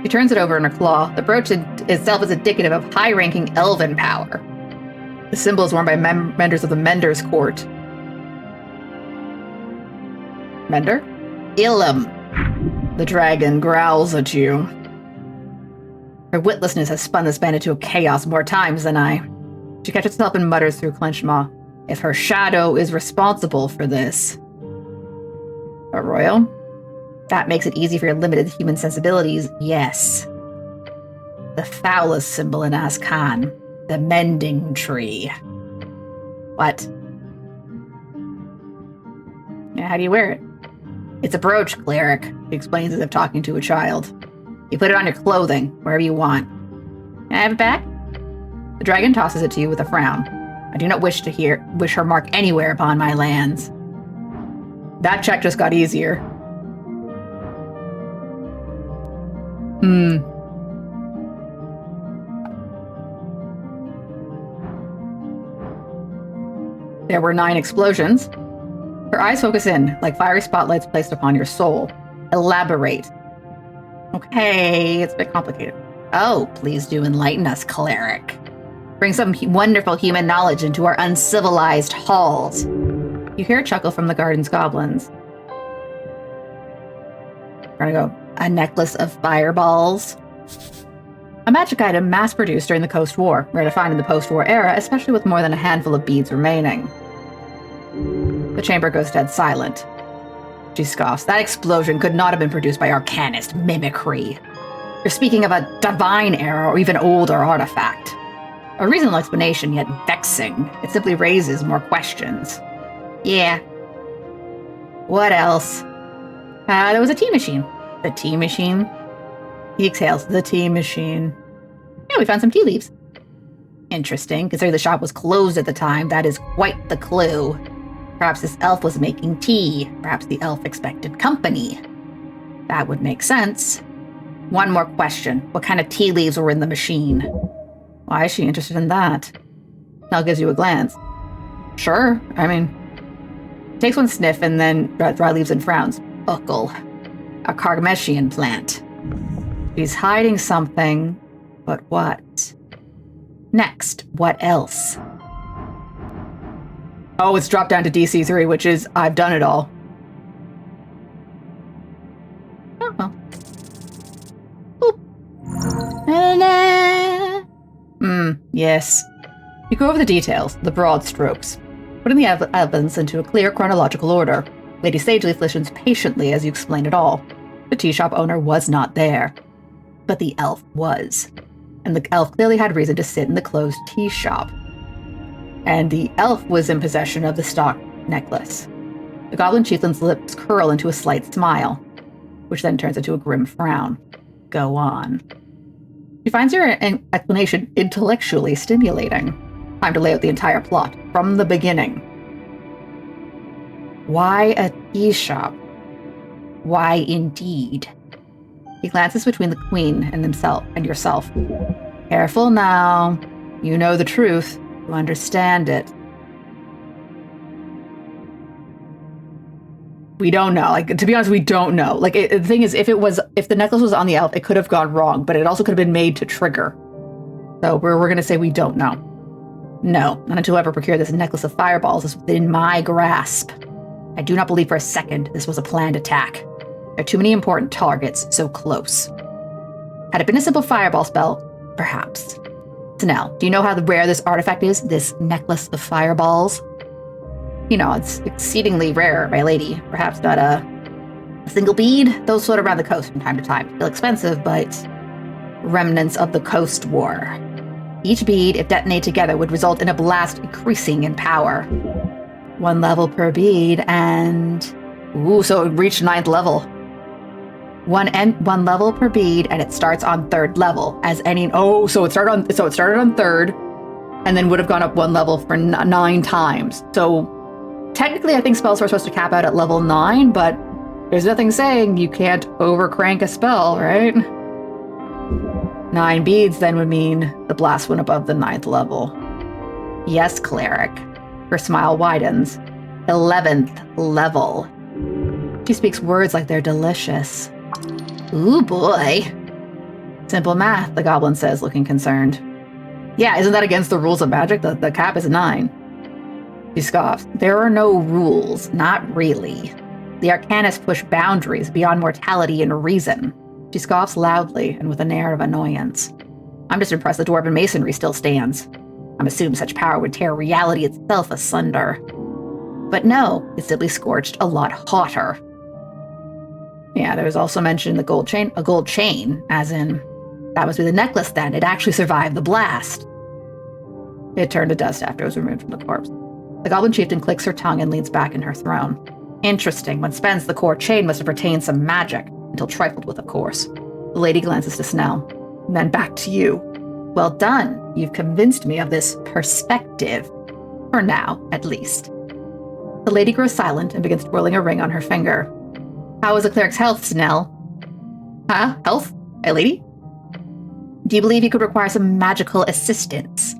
She turns it over in her claw. The brooch itself is indicative of high-ranking elven power. The symbol is worn by members of the Mender's Court. Mender? Ilum. The dragon growls at you. Her witlessness has spun this band into chaos more times than I. She catches herself and mutters through clenched maw. If her shadow is responsible for this. A royal? That makes it easy for your limited human sensibilities, yes. The foulest symbol in Azkan. The mending tree. What? Yeah, how do you wear it? It's a brooch, cleric, he explains as if talking to a child. You put it on your clothing, wherever you want. Can I have it back? The dragon tosses it to you with a frown. I do not wish her mark anywhere upon my lands. That check just got easier. There were 9 explosions. Her eyes focus in, like fiery spotlights placed upon your soul. Elaborate. Okay, it's a bit complicated. Oh, please do enlighten us, cleric. Bring some wonderful human knowledge into our uncivilized halls. You hear a chuckle from the garden's goblins. We're gonna go, a necklace of fireballs. A magic item mass-produced during the Coast War, rare to find in the post-war era, especially with more than a handful of beads remaining. The chamber goes dead silent. She scoffs. That explosion could not have been produced by arcanist mimicry. You're speaking of a divine era or even older artifact. A reasonable explanation, yet vexing. It simply raises more questions. Yeah. What else? There was a tea machine. The tea machine? He exhales. The tea machine. Yeah, we found some tea leaves. Interesting. Considering the shop was closed at the time, that is quite the clue. Perhaps this elf was making tea. Perhaps the elf expected company. That would make sense. One more question. What kind of tea leaves were in the machine? Why is she interested in that? Nell gives you a glance. Sure. I mean, takes one sniff and then dry leaves and frowns. Uckle. A Cargameshian plant. She's hiding something, but what? Next, what else? Oh, it's dropped down to DC 3, which is, I've done it all. Oh, well. Yes. You go over the details, the broad strokes, putting the evidence into a clear chronological order. Lady Sageleaf listens patiently as you explain it all. The tea shop owner was not there, but the elf was. And the elf clearly had reason to sit in the closed tea shop. And the elf was in possession of the stock necklace. The goblin chieftain's lips curl into a slight smile, which then turns into a grim frown. Go on. She finds your explanation intellectually stimulating. Time to lay out the entire plot, from the beginning. Why a tea shop? Why indeed? He glances between the queen and himself and yourself. Careful now. You know the truth. You understand it. We don't know. Like, to be honest, we don't know. Like, the thing is, if the necklace was on the elf, it could have gone wrong, but it also could have been made to trigger. So we're going to say we don't know. No, not until whoever procured this necklace of fireballs is within my grasp. I do not believe for a second this was a planned attack. There are too many important targets so close. Had it been a simple fireball spell, perhaps. So now, do you know how rare this artifact is? This necklace of fireballs? You know, it's exceedingly rare, my lady. Perhaps not a single bead. Those float around the coast from time to time. Still expensive, but remnants of the Coast War. Each bead, if detonated together, would result in a blast increasing in power. 1 level per bead, and... Ooh, so it reached 9th level. One level per bead, and it starts on 3rd level. As any... Oh, so it started on 3rd, and then would have gone up 1 level for 9 times. So... Technically, I think spells are supposed to cap out at level 9, but there's nothing saying you can't overcrank a spell, right? 9 beads then would mean the blast went above the 9th level. Yes, cleric. Her smile widens. 11th level. She speaks words like they're delicious. Ooh, boy. Simple math, the goblin says, looking concerned. Yeah, isn't that against the rules of magic? The cap is 9. She scoffs. There are no rules, not really. The arcanists push boundaries beyond mortality and reason. She scoffs loudly and with an air of annoyance. I'm just impressed the dwarven masonry still stands. I'm assuming such power would tear reality itself asunder. But no, it's simply scorched a lot hotter. Yeah, there was also mentioned a gold chain, as in, that must be the necklace then. It actually survived the blast. It turned to dust after it was removed from the corpse. The goblin chieftain clicks her tongue and leans back in her throne. Interesting. When spent, the core chain must have retained some magic, until trifled with, of course. The lady glances to Snell, and then back to you. Well done. You've convinced me of this perspective. For now, at least. The lady grows silent and begins twirling a ring on her finger. How is the cleric's health, Snell? Huh? Health? My lady? Do you believe you could require some magical assistance?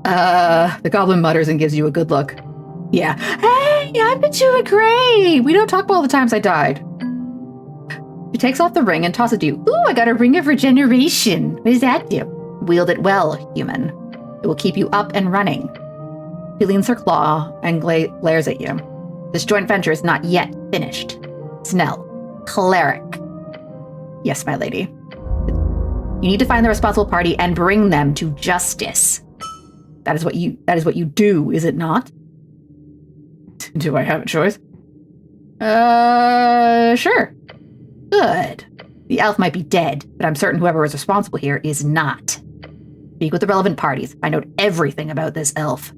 The goblin mutters and gives you a good look. Yeah. Hey, I've been doing great. We don't talk about all the times I died. She takes off the ring and tosses it to you. Ooh, I got a ring of regeneration. What does that do? Wield it well, human. It will keep you up and running. She leans her claw and glares at you. This joint venture is not yet finished. Snell, cleric. Yes, my lady. You need to find the responsible party and bring them to justice. That is what you do, is it not? Do I have a choice? Sure. Good. The elf might be dead, but I'm certain whoever is responsible here is not. Speak with the relevant parties. Find out everything about this elf.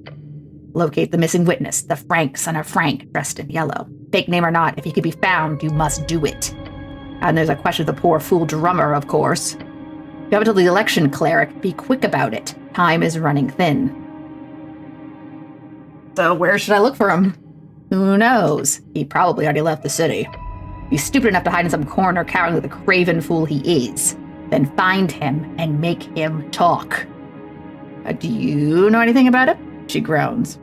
Locate the missing witness, the Frank son of Frank, dressed in yellow. Fake name or not, if he could be found, you must do it. And there's a question of the poor fool drummer, of course. You have until the election, cleric. Be quick about it. Time is running thin. So where should I look for him? Who knows? He probably already left the city. He's stupid enough to hide in some corner cowering like the craven fool he is. Then find him and make him talk. Do you know anything about him? She groans.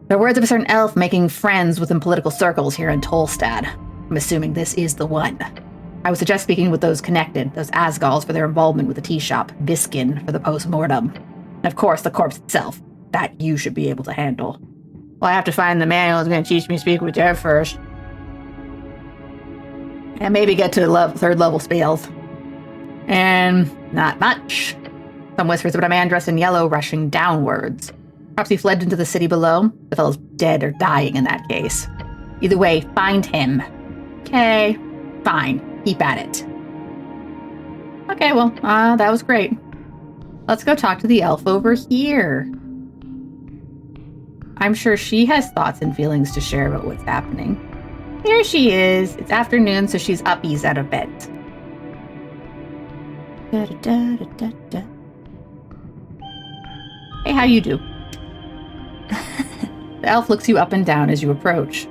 There are words of a certain elf making friends within political circles here in Tolstad. I'm assuming this is the one. I would suggest speaking with those connected, those Asgals for their involvement with the tea shop, Biskin for the post-mortem. And of course, the corpse itself. That you should be able to handle. Well, I have to find the manual that's going to teach me to speak with Dev first. And maybe get to third level spells. And not much. Some whispers about a man dressed in yellow rushing downwards. Perhaps he fled into the city below. The fellow's dead or dying in that case. Either way, find him. Okay, fine. Keep at it. Okay, well, that was great. Let's go talk to the elf over here. I'm sure she has thoughts and feelings to share about what's happening. Here she is. It's afternoon, so she's uppies out of bed. Da, da, da, da, da. Hey, how you do? The elf looks you up and down as you approach.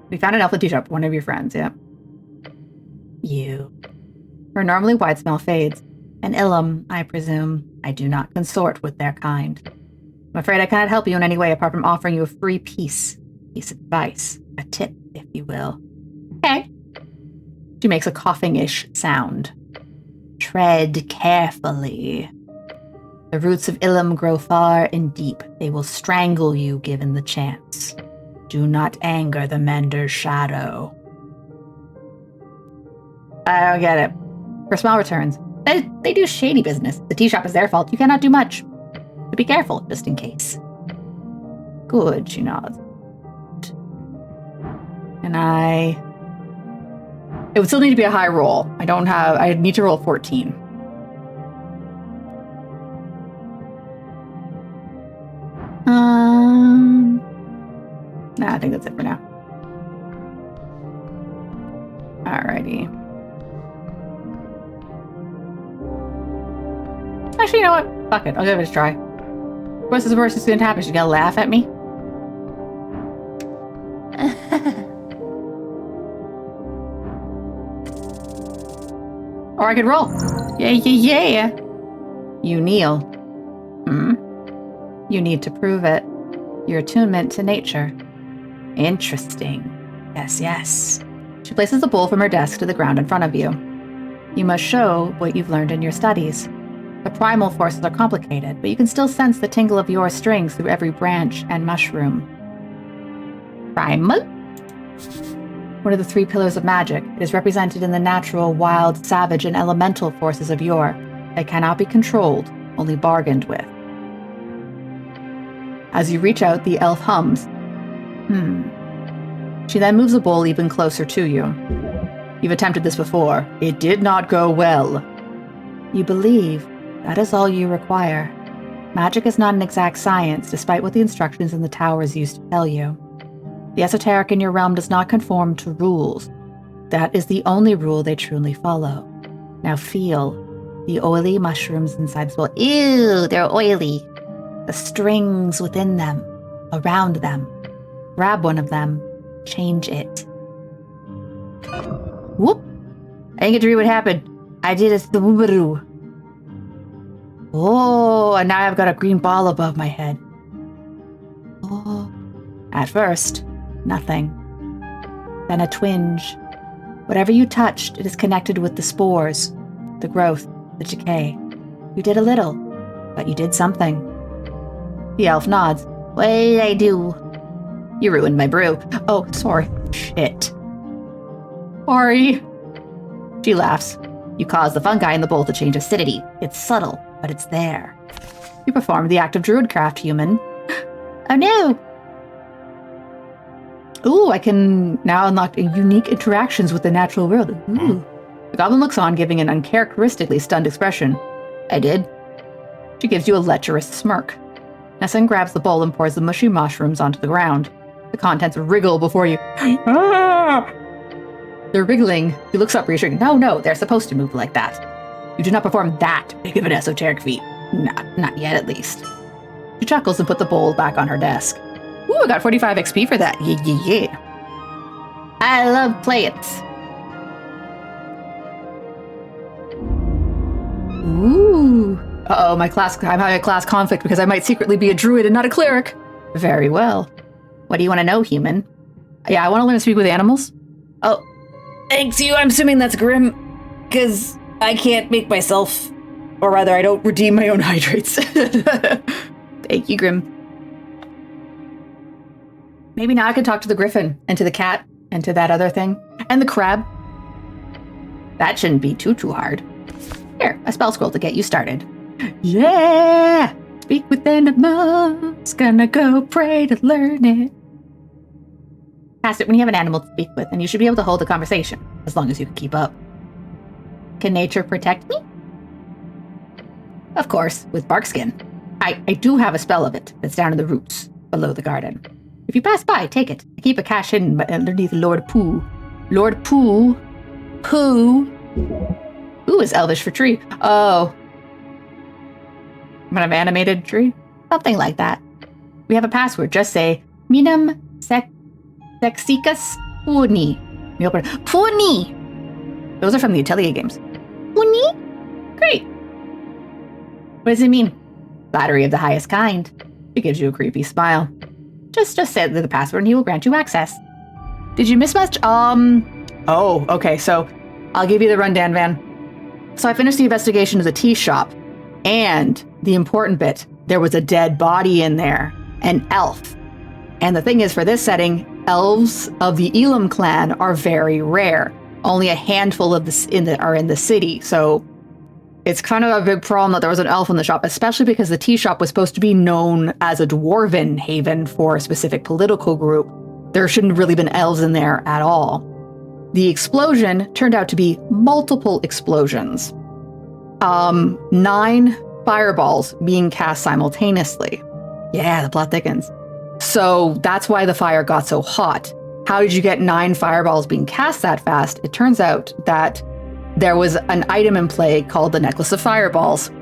We found an elf at tea shop, one of your friends, yeah. You. Her normally wide smile fades. An Ilum, I presume. I do not consort with their kind. I'm afraid I cannot help you in any way apart from offering you a free piece of advice, a tip, if you will. Okay. She makes a coughing-ish sound. Tread carefully. The roots of Ilum grow far and deep. They will strangle you given the chance. Do not anger the Mender's shadow. I don't get it. Her smile returns. They do shady business. The tea shop is their fault. You cannot do much. But be careful, just in case. Good, she nods. And it would still need to be a high roll. I need to roll 14. Nah, I think that's it for now. Alrighty. Actually, you know what? Fuck it. I'll give it a try. What's the worst that's going to happen? She's going to laugh at me? Or I could roll. Yeah. You kneel. You need to prove it. Your attunement to nature. Interesting. Yes. She places the bowl from her desk to the ground in front of you. You must show what you've learned in your studies. The primal forces are complicated, but you can still sense the tingle of your strings through every branch and mushroom. Primal? One of the 3 pillars of magic. It is represented in the natural, wild, savage, and elemental forces of yore. They cannot be controlled, only bargained with. As you reach out, the elf hums. She then moves the bowl even closer to you. You've attempted this before. It did not go well. You believe. That is all you require. Magic is not an exact science, despite what the instructions in the towers used to tell you. The esoteric in your realm does not conform to rules. That is the only rule they truly follow. Now feel the oily mushrooms inside this bowl. Ew, they're oily. The strings within them, around them. Grab one of them, change it. Whoop! I didn't get to read what happened. I did a thwoobaroo. Oh, and now I've got a green ball above my head. Oh. At first, nothing. Then a twinge. Whatever you touched, it is connected with the spores, the growth, the decay. You did a little, but you did something. The elf nods. What did I do? You ruined my brew. Oh, sorry. Shit. Sorry. She laughs. You caused the fungi in the bowl to change acidity. It's subtle, but it's there. You performed the act of druidcraft, human. Oh no! Ooh, I can now unlock unique interactions with the natural world. Ooh. The goblin looks on, giving an uncharacteristically stunned expression. I did. She gives you a lecherous smirk. Nessun grabs the bowl and pours the mushy mushrooms onto the ground. The contents wriggle before you. Ah! They're wriggling. He looks up, reassuring. No, they're supposed to move like that. You do not perform that big of an esoteric feat. Not yet, at least. She chuckles and puts the bowl back on her desk. Ooh, I got 45 XP for that. Yeah. I love plates. Ooh. Uh-oh, I'm having a class conflict because I might secretly be a druid and not a cleric. Very well. What do you want to know, human? Yeah, I want to learn to speak with animals. Oh, thanks you. I'm assuming that's Grim, because I can't make myself, or rather, I don't redeem my own hydrates. Thank you, Grim. Maybe now I can talk to the griffin, and to the cat, and to that other thing, and the crab. That shouldn't be too hard. Here, a spell scroll to get you started. Yeah! Speak with animals, gonna go pray to learn it. Cast it when you have an animal to speak with, and you should be able to hold a conversation, as long as you can keep up. Can nature protect me? Of course, with barkskin. I do have a spell of it that's down in the roots, below the garden. If you pass by, take it. I keep a cache hidden underneath Lord Pooh. Lord Pooh. Ooh is Elvish for tree. Oh. Kind of animated tree? Something like that. We have a password. Just say, Minum Sexicus Puni. Puni! Those are from the Atelier games. Puni? Great. What does it mean? Flattery of the highest kind. It gives you a creepy smile. Just say the password and he will grant you access. Did you miss much? Oh, okay, so I'll give you the rundown, Van. So I finished the investigation of the tea shop, and the important bit, there was a dead body in there, an elf. And the thing is, for this setting, elves of the Elam clan are very rare. Only a handful of are in the city, so it's kind of a big problem that there was an elf in the shop, especially because the tea shop was supposed to be known as a dwarven haven for a specific political group. There shouldn't have really been elves in there at all. The explosion turned out to be multiple explosions. 9 fireballs being cast simultaneously. Yeah, the plot thickens. So that's why the fire got so hot. How did you get 9 fireballs being cast that fast? It turns out that there was an item in play called the Necklace of Fireballs.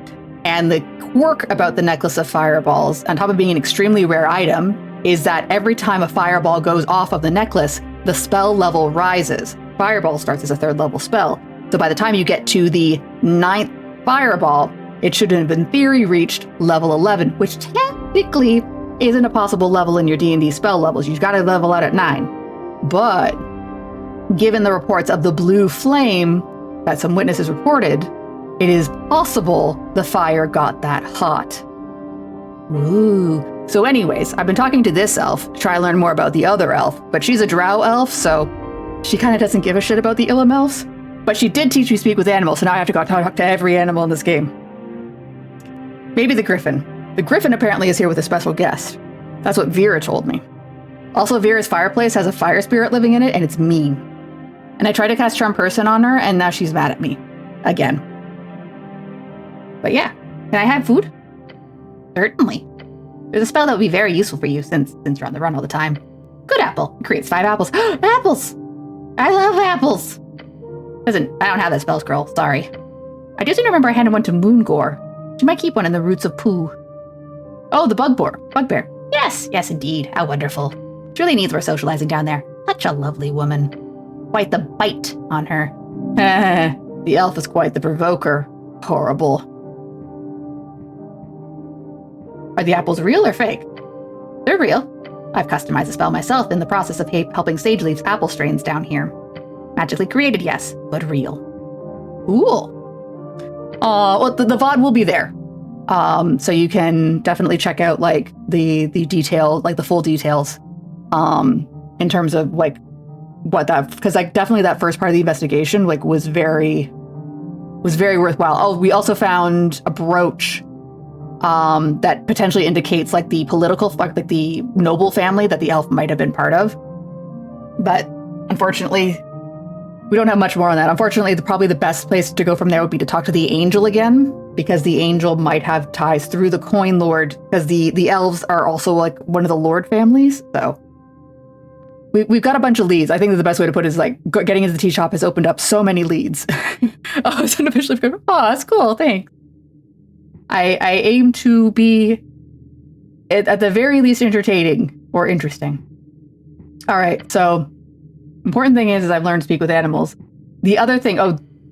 And the quirk about the Necklace of Fireballs, on top of being an extremely rare item, is that every time a fireball goes off of the necklace, the spell level rises. Fireball starts as a 3rd level spell. So by the time you get to the 9th fireball, it should have in theory reached level 11, which technically isn't a possible level in your D&D spell levels. You've got to level out at 9. But given the reports of the blue flame that some witnesses reported, it is possible the fire got that hot. Ooh. So anyways, I've been talking to this elf to try to learn more about the other elf, but she's a drow elf, so she kind of doesn't give a shit about the Ilum elves. But she did teach me to speak with animals, so now I have to go talk to every animal in this game. Maybe the griffin. The griffin apparently is here with a special guest. That's what Vera told me. Also, Vera's fireplace has a fire spirit living in it, and it's mean. And I tried to cast Charm Person on her, and now she's mad at me. Again. But yeah, can I have food? Certainly. There's a spell that would be very useful for you since you're on the run all the time. Good apple. It creates 5 apples. Apples! I love apples! Listen, I don't have that spell scroll. Sorry. I just remember I handed one to Moongore. She might keep one in the roots of Pooh. Oh, the bugbear. Yes, indeed. How wonderful. She really needs more socializing down there. Such a lovely woman. Quite the bite on her. The elf is quite the provoker. Horrible. Are the apples real or fake? They're real. I've customized the spell myself in the process of helping Sage Leaf's apple strains down here. Magically created, yes, but real. Cool. Well, the VOD will be there. So you can definitely check out like the detail, like the full details, in terms of like what that, because like definitely that first part of the investigation like was very worthwhile. Oh, we also found a brooch that potentially indicates like the political, like the noble family that the elf might have been part of. But unfortunately, we don't have much more on that. Unfortunately, probably the best place to go from there would be to talk to the angel again, because the angel might have ties through the coin lord, because the elves are also like one of the lord families. So we've got a bunch of leads. I think that the best way to put it is like getting into the tea shop has opened up so many leads. Oh, it's unofficially. Oh, that's cool. Thanks. I aim to be at the very least entertaining or interesting. All right. So important thing is I've learned to speak with animals. The other thing,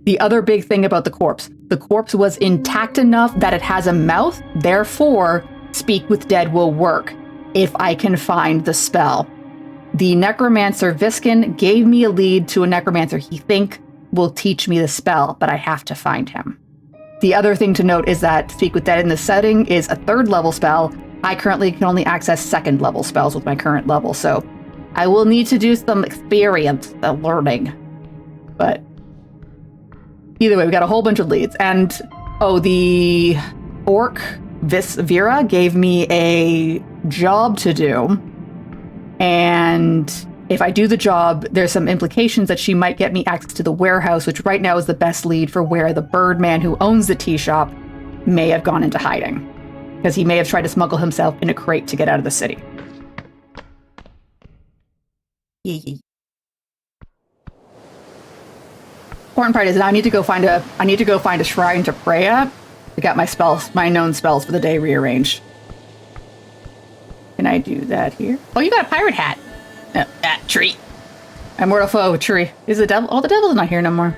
the other big thing about the corpse was intact enough that it has a mouth. Therefore, speak with dead will work if I can find the spell. The necromancer Viskin gave me a lead to a necromancer he think will teach me the spell, but I have to find him. The other thing to note is that speak with dead in this setting is a 3rd level spell. I currently can only access 2nd level spells with my current level, so I will need to do some experience learning. But either way, we got a whole bunch of leads. And, the orc, Vera, gave me a job to do. And if I do the job, there's some implications that she might get me access to the warehouse, which right now is the best lead for where the Birdman who owns the tea shop may have gone into hiding. Because he may have tried to smuggle himself in a crate to get out of the city. Important part is that I need to go find a shrine to pray at to get my known spells for the day rearranged. Can I do that here? Oh, you got a pirate hat. That tree. Immortal foe, tree. Is the devil? Oh, the devil's not here no more.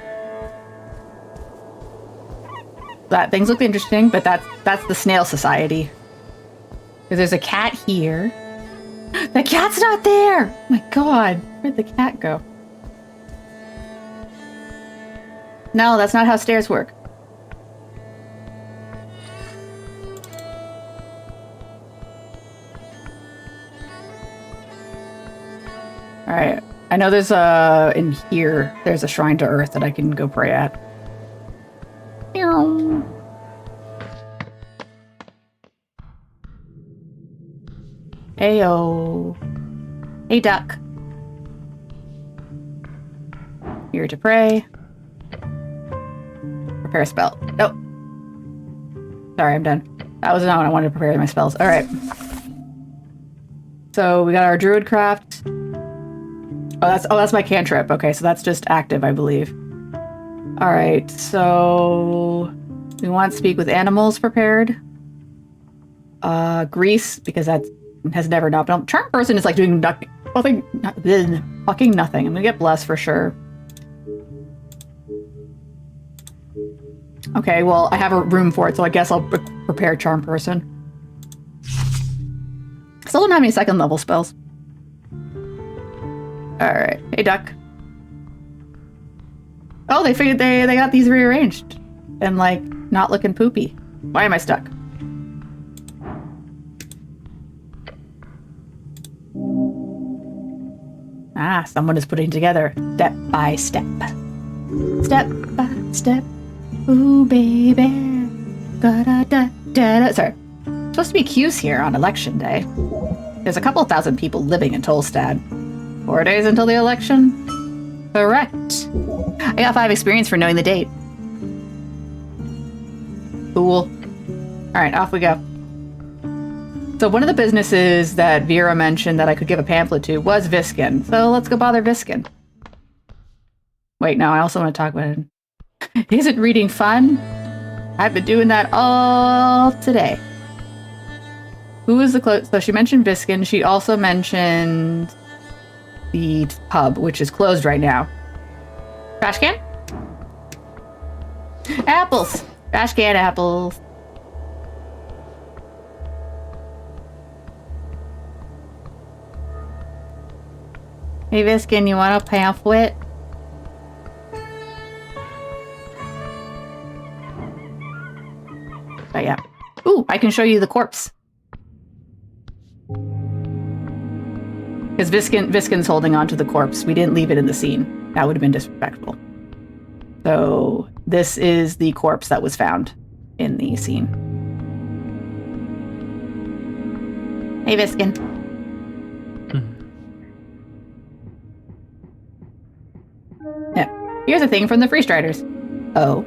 That things look interesting, but that's the snail society. Because there's a cat here. The cat's not there! Oh my god, where'd the cat go? No, that's not how stairs work. Alright, I know there's in here, there's a shrine to Earth that I can go pray at. Heyo. Hey, duck. Here to pray. Prepare a spell. Nope. Sorry, I'm done. That was not what I wanted to prepare my spells. All right. So we got our druid craft. Oh, that's my cantrip. Okay, so that's just active, I believe. All right, so we want to speak with animals prepared. Grease, because that has never not been. Charm person is like doing nothing. Fucking nothing. I'm gonna get blessed for sure. Okay, well, I have a room for it, so I guess I'll prepare charm person. Still don't have any 2nd level spells. Alright. Hey, duck. Oh, they figured they got these rearranged. And, like, not looking poopy. Why am I stuck? Ah, someone is putting together step by step. Step by step. Ooh, baby. Da-da-da-da-da. Sorry. Supposed to be queues here on election day. There's a couple thousand people living in Tolstad. 4 days until the election? Correct. I got 5 experience for knowing the date. Cool. Alright, off we go. So one of the businesses that Vera mentioned that I could give a pamphlet to was Viskin. So let's go bother Viskin. Wait, no, I also want to talk about it. Isn't reading fun? I've been doing that all today. Who is the so she mentioned Viskin. She also mentioned the pub, which is closed right now. Trash can? Apples! Trash can apples. Hey Viskin, you want a pamphlet? Oh yeah. Ooh, I can show you the corpse. Because Viskin's holding on to the corpse. We didn't leave it in the scene. That would have been disrespectful. So this is the corpse that was found in the scene. Hey, Viskin. Yeah. Here's a thing from the Freestriders. Oh.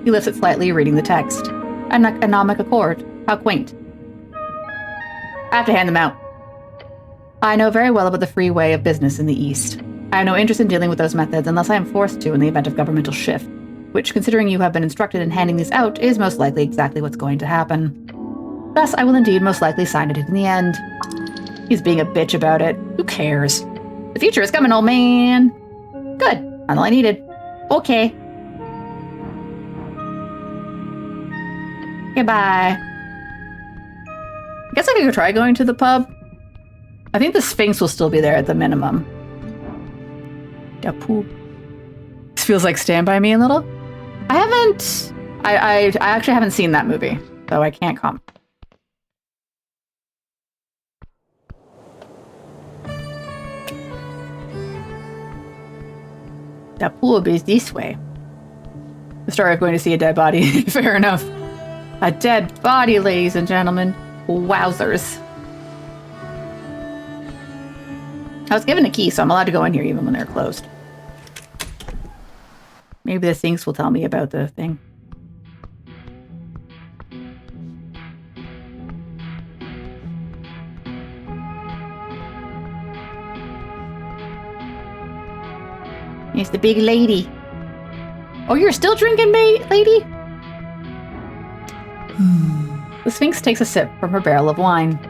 He lifts it slightly, reading the text. An economic accord. How quaint. I have to hand them out. I know very well about the free way of business in the East. I have no interest in dealing with those methods unless I am forced to in the event of governmental shift, which, considering you have been instructed in handing these out, is most likely exactly what's going to happen. Thus, I will indeed most likely sign it in the end. He's being a bitch about it. Who cares? The future is coming, old man. Good. Not all I needed. Okay. Goodbye. I guess I could try going to the pub. I think the Sphinx will still be there at the minimum. This feels like Stand By Me a little. I actually haven't seen that movie, so I can't comment. The pool is this way. The story of going to see a dead body. Fair enough. A dead body, ladies and gentlemen. Wowzers. I was given a key, so I'm allowed to go in here even when they're closed. Maybe the Sphinx will tell me about the thing. It's the big lady. Oh, you're still drinking, lady? The Sphinx takes a sip from her barrel of wine.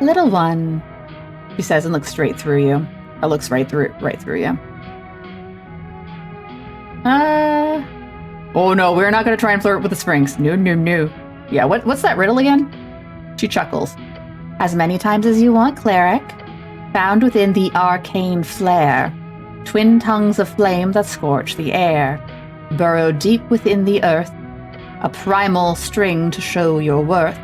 Little one, she says and looks straight through you. Or looks right through you. Oh no, we're not going to try and flirt with the Sphinx. No, no, no. Yeah, what's that riddle again? She chuckles. As many times as you want, cleric. Found within the arcane flare. Twin tongues of flame that scorch the air. Burrow deep within the earth. A primal string to show your worth.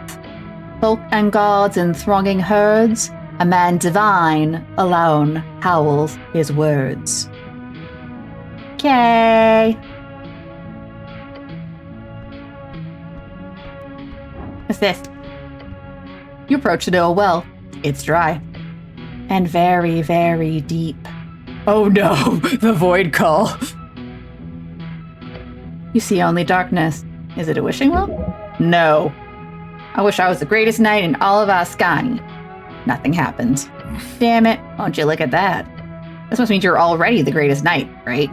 Folk and gods in thronging herds. A man divine alone howls his words. Okay. What's this? You approach the old well. It's dry. And very, very deep. Oh no, the void call. You see only darkness. Is it a wishing well? No. I wish I was the greatest knight in all of Ascani. Nothing happens. Damn it, won't you look at that? This must mean you're already the greatest knight, right?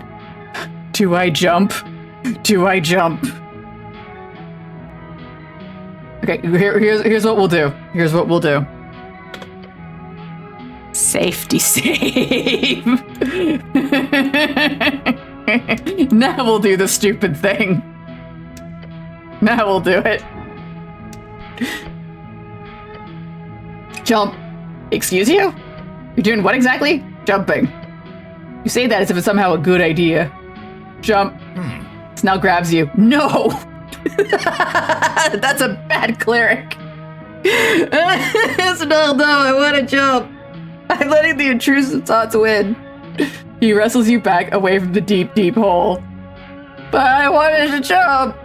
Do I jump? Do I jump? Okay, here's what we'll do. Here's what we'll do. Safety save. Now we'll do the stupid thing. Now we'll do it. Jump. Excuse you? You're doing what exactly? Jumping. You say that as if it's somehow a good idea. Jump. Snell grabs you. No! That's a bad cleric. Snell, no, I want to jump. I'm letting the intrusive thoughts win. He wrestles you back away from the deep, deep hole. But I wanted to jump.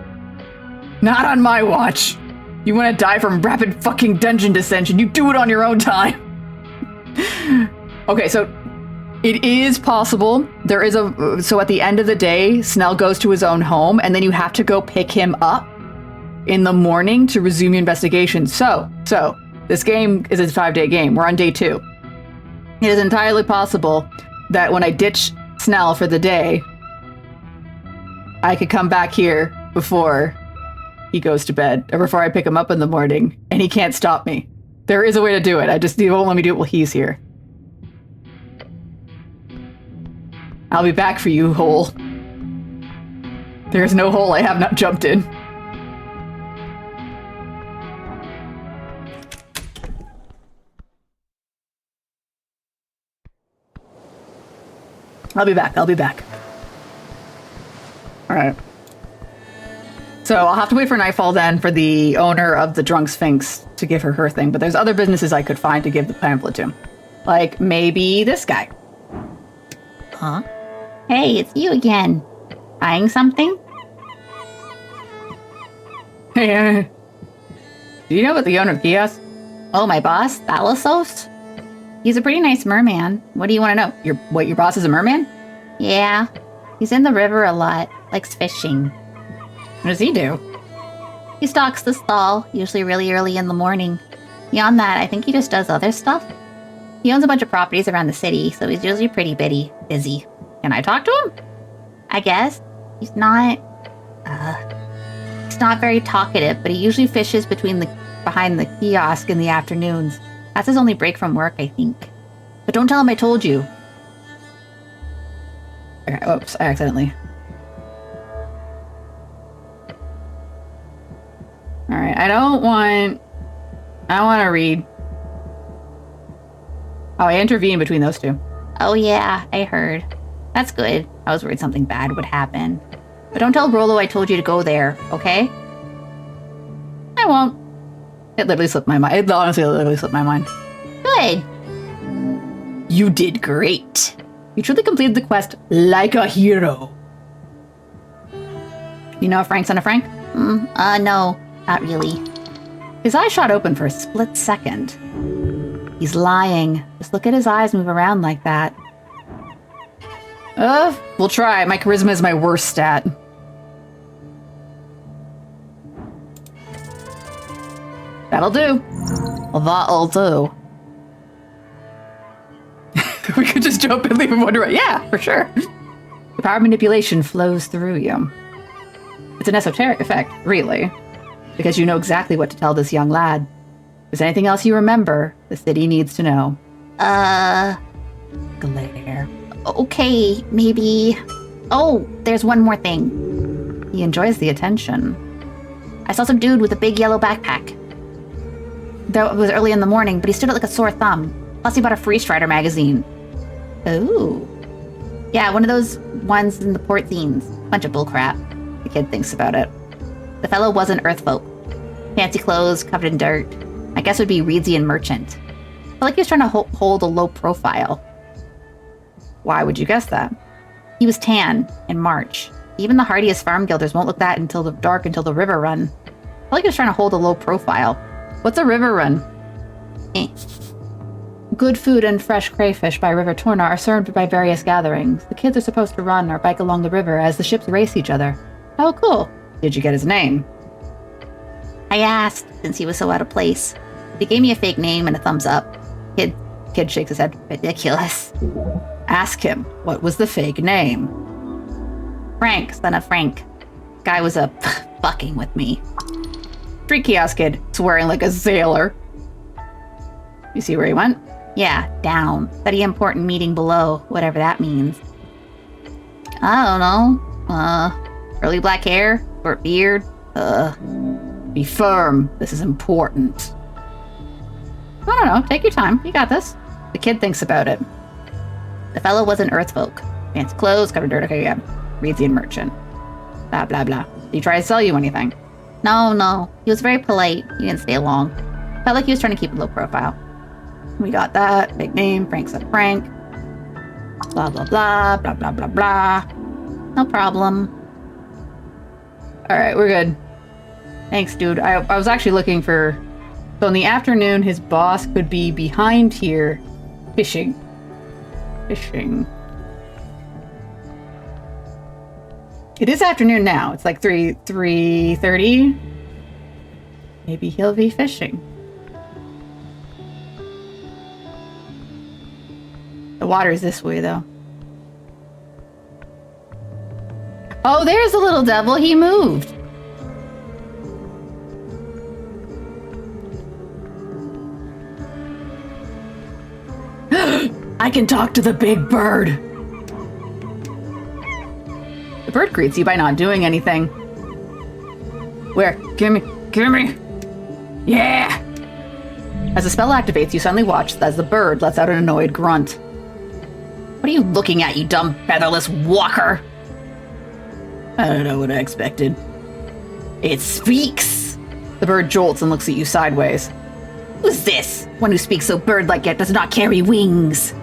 Not on my watch. You want to die from rapid fucking dungeon descension, you do it on your own time. Okay, so it is possible. There is so at the end of the day, Snell goes to his own home, and then you have to go pick him up in the morning to resume your investigation. So this game is a 5-day game. We're on day 2. It is entirely possible that when I ditch Snell for the day, I could come back here before he goes to bed, or before I pick him up in the morning, and he can't stop me. There is a way to do it. He won't let me do it while he's here. I'll be back for you, hole. There is no hole I have not jumped in. I'll be back. Alright. So I'll have to wait for nightfall then for the owner of the Drunk Sphinx to give her thing, but there's other businesses I could find to give the pamphlet to. Like maybe this guy. Huh? Hey, it's you again. Buying something? Hey, do you know about the owner of the kiosk? Oh, my boss, Thalasos? He's a pretty nice merman. What do you want to know? Your boss is a merman? Yeah. He's in the river a lot. Likes fishing. What does he do? He stocks the stall, usually really early in the morning. Beyond that, I think he just does other stuff. He owns a bunch of properties around the city, so he's usually pretty busy. Can I talk to him? I guess. He's not very talkative, but he usually fishes behind the kiosk in the afternoons. That's his only break from work, I think. But don't tell him I told you. Okay, oops, I accidentally. Alright, I want to read. Oh, I intervened between those two. Oh yeah, I heard. That's good. I was worried something bad would happen. But don't tell Rollo I told you to go there, okay? I won't. It literally slipped my mind. It honestly literally slipped my mind. Good. You did great. You truly completed the quest like a hero. You know Frank, son of Frank? No, not really. His eyes shot open for a split second. He's lying. Just look at his eyes move around like that. We'll try. My charisma is my worst stat. That'll do. That'll do. We could just jump and leave him wondering. Yeah, for sure. The power of manipulation flows through you. It's an esoteric effect, really. Because you know exactly what to tell this young lad. If there's anything else you remember, the city needs to know. Glare. Okay, maybe. Oh, there's one more thing. He enjoys the attention. I saw some dude with a big yellow backpack. Though it was early in the morning, but he stood out like a sore thumb. Plus he bought a Free Strider magazine. Oh. Yeah, one of those ones in the port zines. Bunch of bullcrap. The kid thinks about it. The fellow wasn't Earthfolk. Fancy clothes, covered in dirt. I guess it would be Reedsian merchant. I felt like he was trying to hold a low profile. Why would you guess that? He was tan in March. Even the hardiest farm guilders won't look that until the river run. I felt like he was trying to hold a low profile. What's a river run? Good food and fresh crayfish by River Torna are served by various gatherings. The kids are supposed to run or bike along the river as the ships race each other. Oh, cool. Did you get his name? I asked, since he was so out of place. He gave me a fake name and a thumbs up. Kid shakes his head. Ridiculous. Ask him, what was the fake name? Frank, son of Frank. Guy was fucking with me. Street kiosk kid, swearing like a sailor. You see where he went? Yeah, down. Study important meeting below, whatever that means. I don't know. Curly black hair, short beard. Be firm. This is important. I don't know. Take your time. You got this. The kid thinks about it. The fellow wasn't Earthfolk. Fancy clothes, covered in dirt. Okay, yeah. Reedsian merchant. Blah, blah, blah. Did he try to sell you anything? No. He was very polite. He didn't stay long. Felt like he was trying to keep a low profile. We got that. Big name. Frank said Frank. Blah, blah, blah. Blah, blah, blah, blah. No problem. Alright, we're good. Thanks, dude. I was actually looking for... So in the afternoon, his boss could be behind here fishing. It is afternoon now. It's like 3:30. Maybe he'll be fishing. The water's this way, though. Oh, there's the little devil. He moved. I can talk to the big bird. The bird greets you by not doing anything. Where? Give me. Yeah! As the spell activates, you suddenly watch as the bird lets out an annoyed grunt. What are you looking at, you dumb featherless walker? I don't know what I expected. It speaks! The bird jolts and looks at you sideways. Who's this? One who speaks so bird-like yet does not carry wings.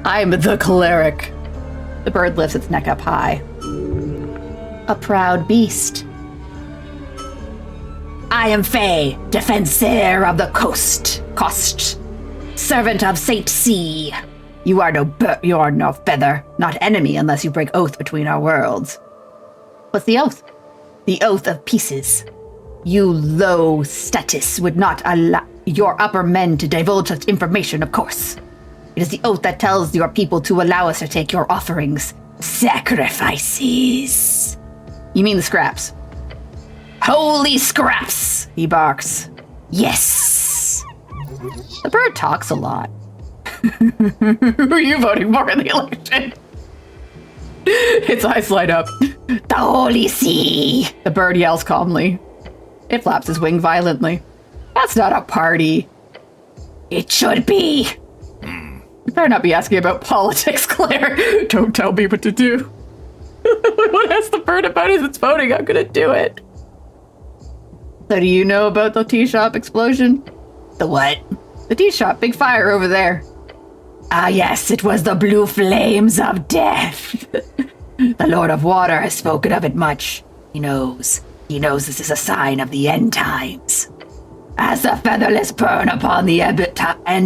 I'm the cleric. The bird lifts its neck up high. A proud beast. I am Faye, defensor of the coast, servant of Saint Sea. You are no feather, not enemy unless you break oath between our worlds. What's the oath? The oath of pieces. You low status would not allow your upper men to divulge such information, of course. It is the oath that tells your people to allow us to take your offerings, sacrifices. You mean the scraps? Holy scraps, he barks. Yes. The bird talks a lot. Who are you voting for in the election? Its eyes light up. The Holy See. The bird yells calmly. It flaps his wing violently. That's not a party. It should be. You better not be asking about politics, Claire. Don't tell me what to do. What has the bird about as it's voting? I'm gonna do it. So do you know about the tea shop explosion? The what? The tea shop, big fire over there. Ah, yes, it was the blue flames of death. The Lord of Water has spoken of it much. He knows. He knows this is a sign of the end times. As the featherless burn upon the end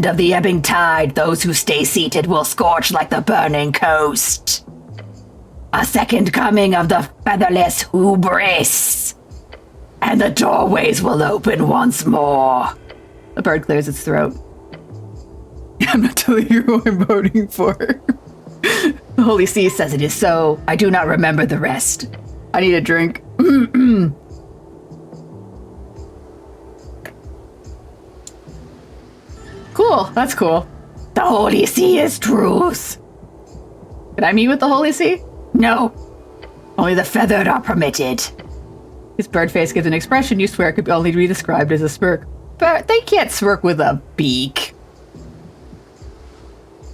of the ebbing tide, those who stay seated will scorch like the burning coast. A second coming of the featherless hubris. And the doorways will open once more. The bird clears its throat. I'm not telling you who I'm voting for. The Holy See says it is so. I do not remember the rest. I need a drink. Cool, that's cool. The Holy See is truth. Can I meet with the Holy See? No. Only the feathered are permitted. His bird face gives an expression you swear could only be described as a smirk. But they can't smirk with a beak.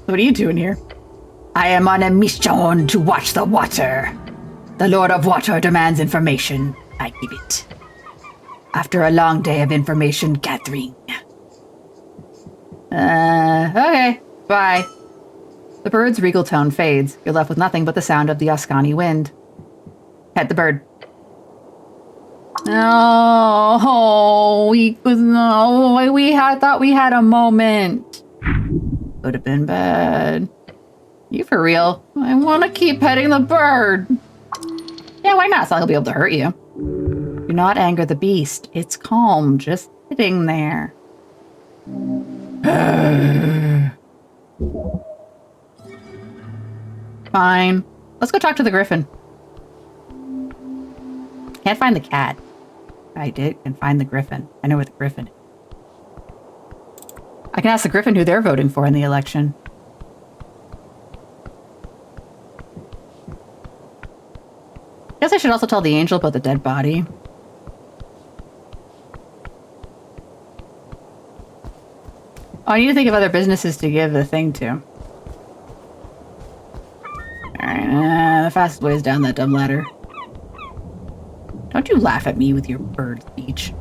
What are you doing here? I am on a mission to watch the water. The Lord of Water demands information. I give it. After a long day of information gathering. Okay. Bye. The bird's regal tone fades. You're left with nothing but the sound of the Ascani wind. Pet the bird. Oh, we thought we had a moment. Would have been bad. You for real? I want to keep petting the bird. Yeah, why not? It's not gonna be able to hurt you. Do not anger the beast. It's calm, just sitting there. Fine. Let's go talk to the griffin. Can't find the cat. I can find the griffin. I know where the griffin is. I can ask the griffin who they're voting for in the election. Guess I should also tell the angel about the dead body. Oh, I need to think of other businesses to give the thing to. Alright, the fastest way is down that dumb ladder. Don't you laugh at me with your bird speech.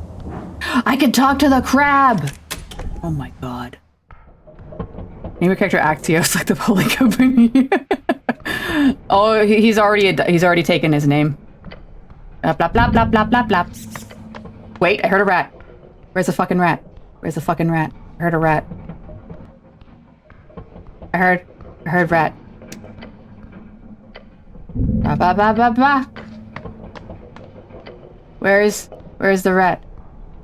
I can talk to the crab! Oh my god. Name your character Axios like the bowling company. Oh, he's already taken his name. Blah blah blah blah blah blah blah. Wait, I heard a rat. Where's the fucking rat? Where's the fucking rat? I heard a rat. I heard rat. Ba ba ba ba ba. Where's the rat?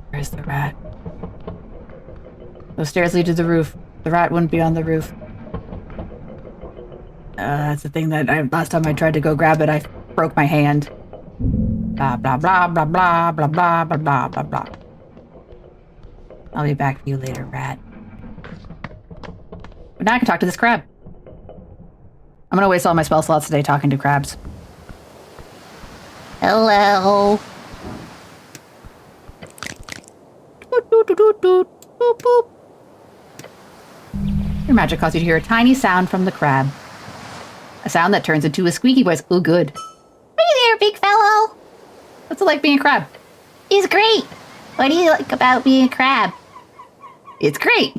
Where's the rat? Those stairs lead to the roof. The rat wouldn't be on the roof. That's the thing that last time I tried to go grab it, I broke my hand. Blah blah blah blah blah blah blah blah blah blah blah. I'll be back for you later, rat. But now I can talk to this crab. I'm gonna waste all my spell slots today talking to crabs. Hello. Doot, doot, doot, doot, doot. Boop, boop. Your magic caused you to hear a tiny sound from the crab. A sound that turns into a squeaky voice. Oh, good. Hey there, big fellow. What's it like being a crab? It's great. What do you like about being a crab? It's great.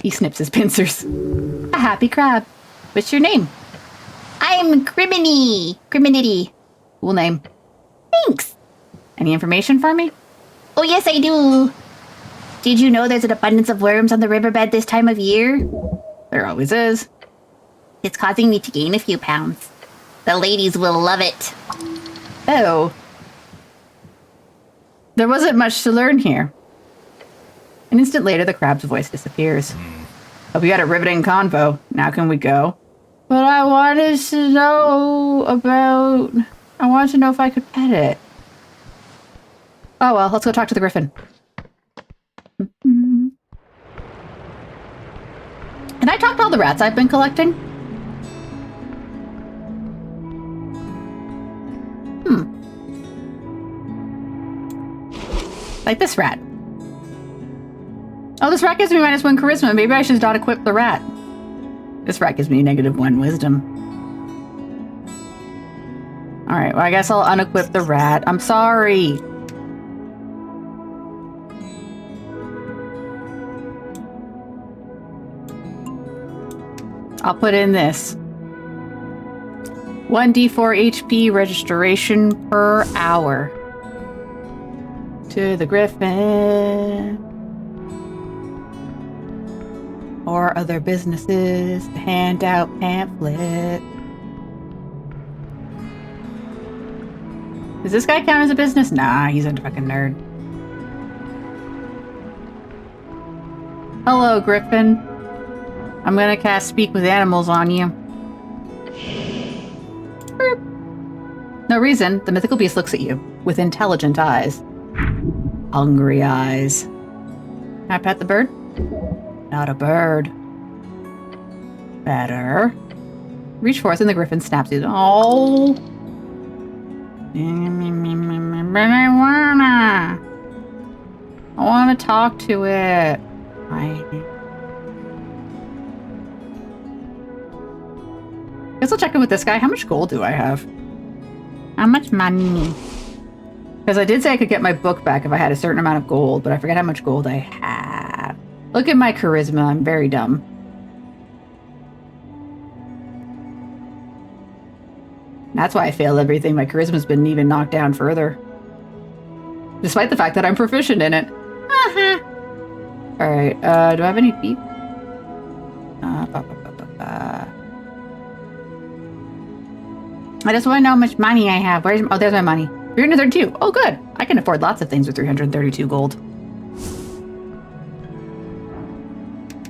He snips his pincers. A happy crab. What's your name? I'm Criminity. Cool name. Thanks. Any information for me? Oh, yes, I do. Did you know there's an abundance of worms on the riverbed this time of year? There always is. It's causing me to gain a few pounds. The ladies will love it. Oh. There wasn't much to learn here. An instant later, the crab's voice disappears. Hope you had a riveting convo. Now can we go? But I wanted to know about... I wanted to know if I could pet it. Oh well, let's go talk to the griffin. Can I talk to all the rats I've been collecting? Like this rat. Oh, this rat gives me -1 charisma. Maybe I should not equip the rat. This rat gives me -1 wisdom. Alright, well I guess I'll unequip the rat. I'm sorry. I'll put in this. 1d4 HP registration per hour. To the griffin. Or other businesses to hand out pamphlet. Does this guy count as a business? Nah, he's a fucking nerd. Hello, Griffin. I'm gonna cast Speak with Animals on you. Burp. No reason, the mythical beast looks at you with intelligent eyes. Hungry eyes. Can I pet the bird? Not a bird. Better. Reach forth and the griffin snaps you. Oh. But I wanna talk to it. Guess I'll check in with this guy. How much gold do I have? How much money? Because I did say I could get my book back if I had a certain amount of gold, but I forget how much gold I have. Look at my charisma. I'm very dumb. That's why I fail everything. My charisma's been even knocked down further. Despite the fact that I'm proficient in it. Alright, do I have any feet? I just want to know how much money I have. Oh, there's my money. 332. Oh, good. I can afford lots of things with 332 gold.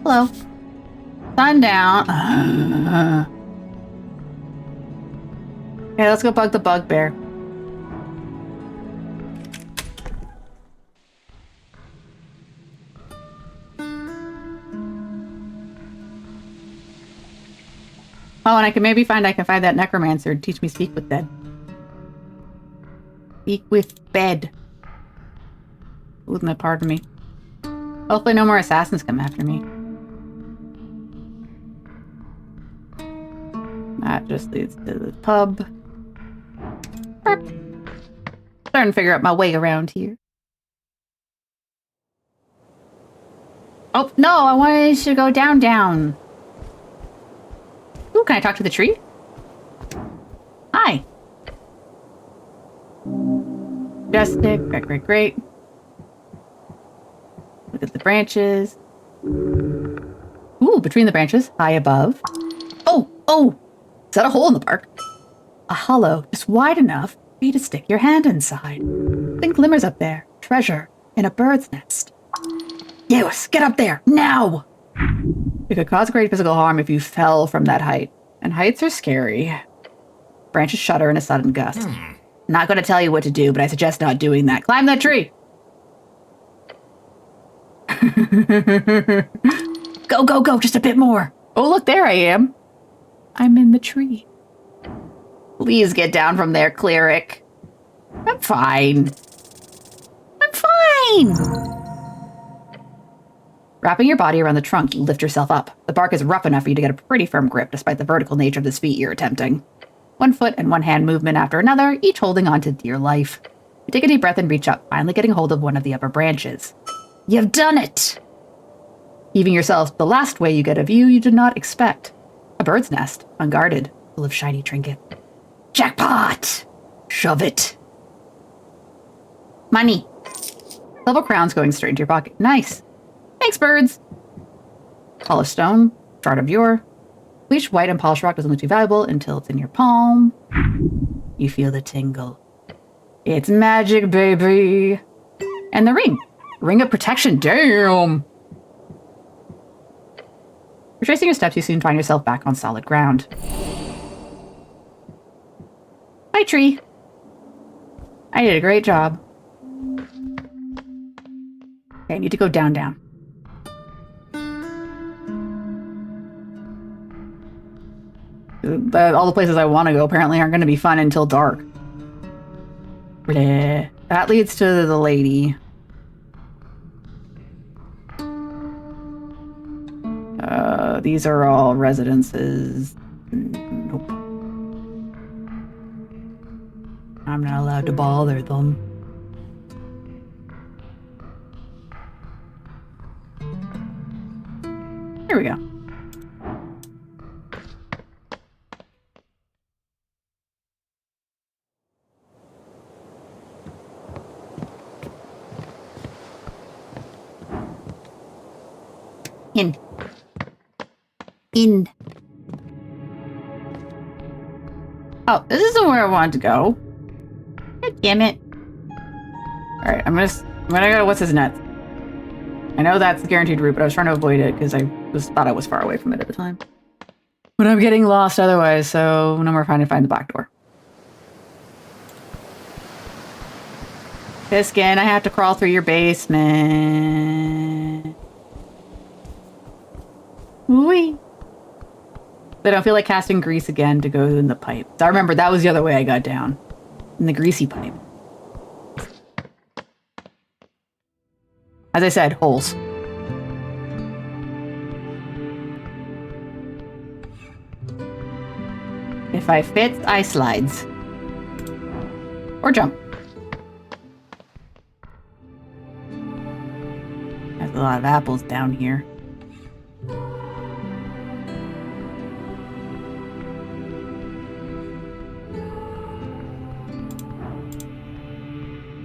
Hello. Sundown. Okay, let's go bug the bugbear. Oh, and I can find that necromancer to teach me speak with dead. Speak with bed. Wouldn't that pardon me? Hopefully no more assassins come after me. That just leads to the pub. Burp. Starting to figure out my way around here. Oh, no, I wanted to go down. Ooh, can I talk to the tree? Hi. Majestic. Great. Look at the branches. Ooh, between the branches. High above. Oh! Is that a hole in the bark? A hollow just wide enough for you to stick your hand inside. Think glimmers up there. Treasure in a bird's nest. Yes, get up there, now! It could cause great physical harm if you fell from that height. And heights are scary. Branches shudder in a sudden gust. Not going to tell you what to do, but I suggest not doing that. Climb that tree! Go, just a bit more. Oh, look, there I am. I'm in the tree. Please get down from there, cleric. I'm fine. Wrapping your body around the trunk, you lift yourself up. The bark is rough enough for you to get a pretty firm grip, despite the vertical nature of this feat you're attempting. 1 foot and 1 hand movement after another, each holding on to dear life. You take a deep breath and reach up, finally getting hold of one of the upper branches. You've done it! Heaving yourself the last way, you get a view you did not expect. A bird's nest, unguarded, full of shiny trinkets. Jackpot! Shove it. Money. Silver crowns going straight into your pocket. Nice. Thanks, birds. Polished stone. Shard of yore. Bleached white and polished rock doesn't look too valuable until it's in your palm. You feel the tingle. It's magic, baby. And the ring. Ring of protection. Damn. Retracing your steps, you soon find yourself back on solid ground. Hi, tree. I did a great job. Okay, I need to go down. All the places I want to go apparently aren't going to be fun until dark. Bleh. That leads to the lady. These are all residences. Nope. I'm not allowed to bother them. Here we go. In. Oh, this isn't where I wanted to go. God damn it. Alright, I'm gonna go, what's his net? I know that's the guaranteed route, but I was trying to avoid it because I thought I was far away from it at the time. But I'm getting lost otherwise, so no more trying to find the back door. Piskin, I have to crawl through your basement. Wee. But I don't feel like casting grease again to go in the pipe. So I remember that was the other way I got down. In the greasy pipe. As I said, holes. If I fit, I slides. Or jump. There's a lot of apples down here.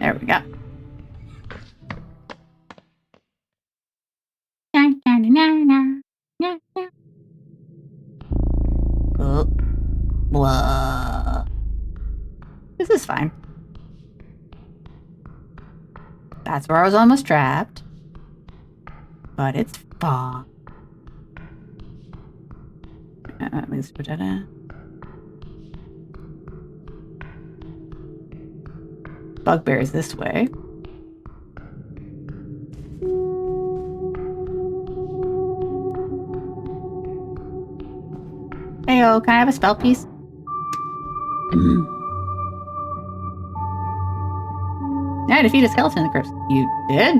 There we go. Oh. Blah. This is fine. That's where I was almost trapped. But it's fine. At least put that in. Bugbear's this way. Heyo, can I have a spell piece? I defeat a skeleton in the crypt. You did?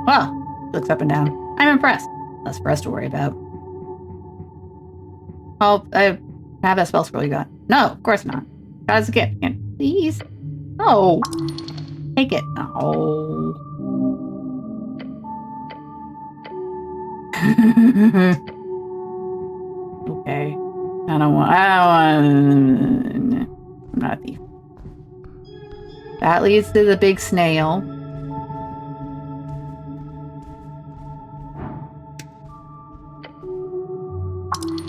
Well, looks up and down. I'm impressed. Less for us to worry about. Oh, I have that spell scroll you got. No, of course not. Got as a gift. Please. No. Take it. No. Okay. I don't want. I'm not a thief. That leads to the big snail.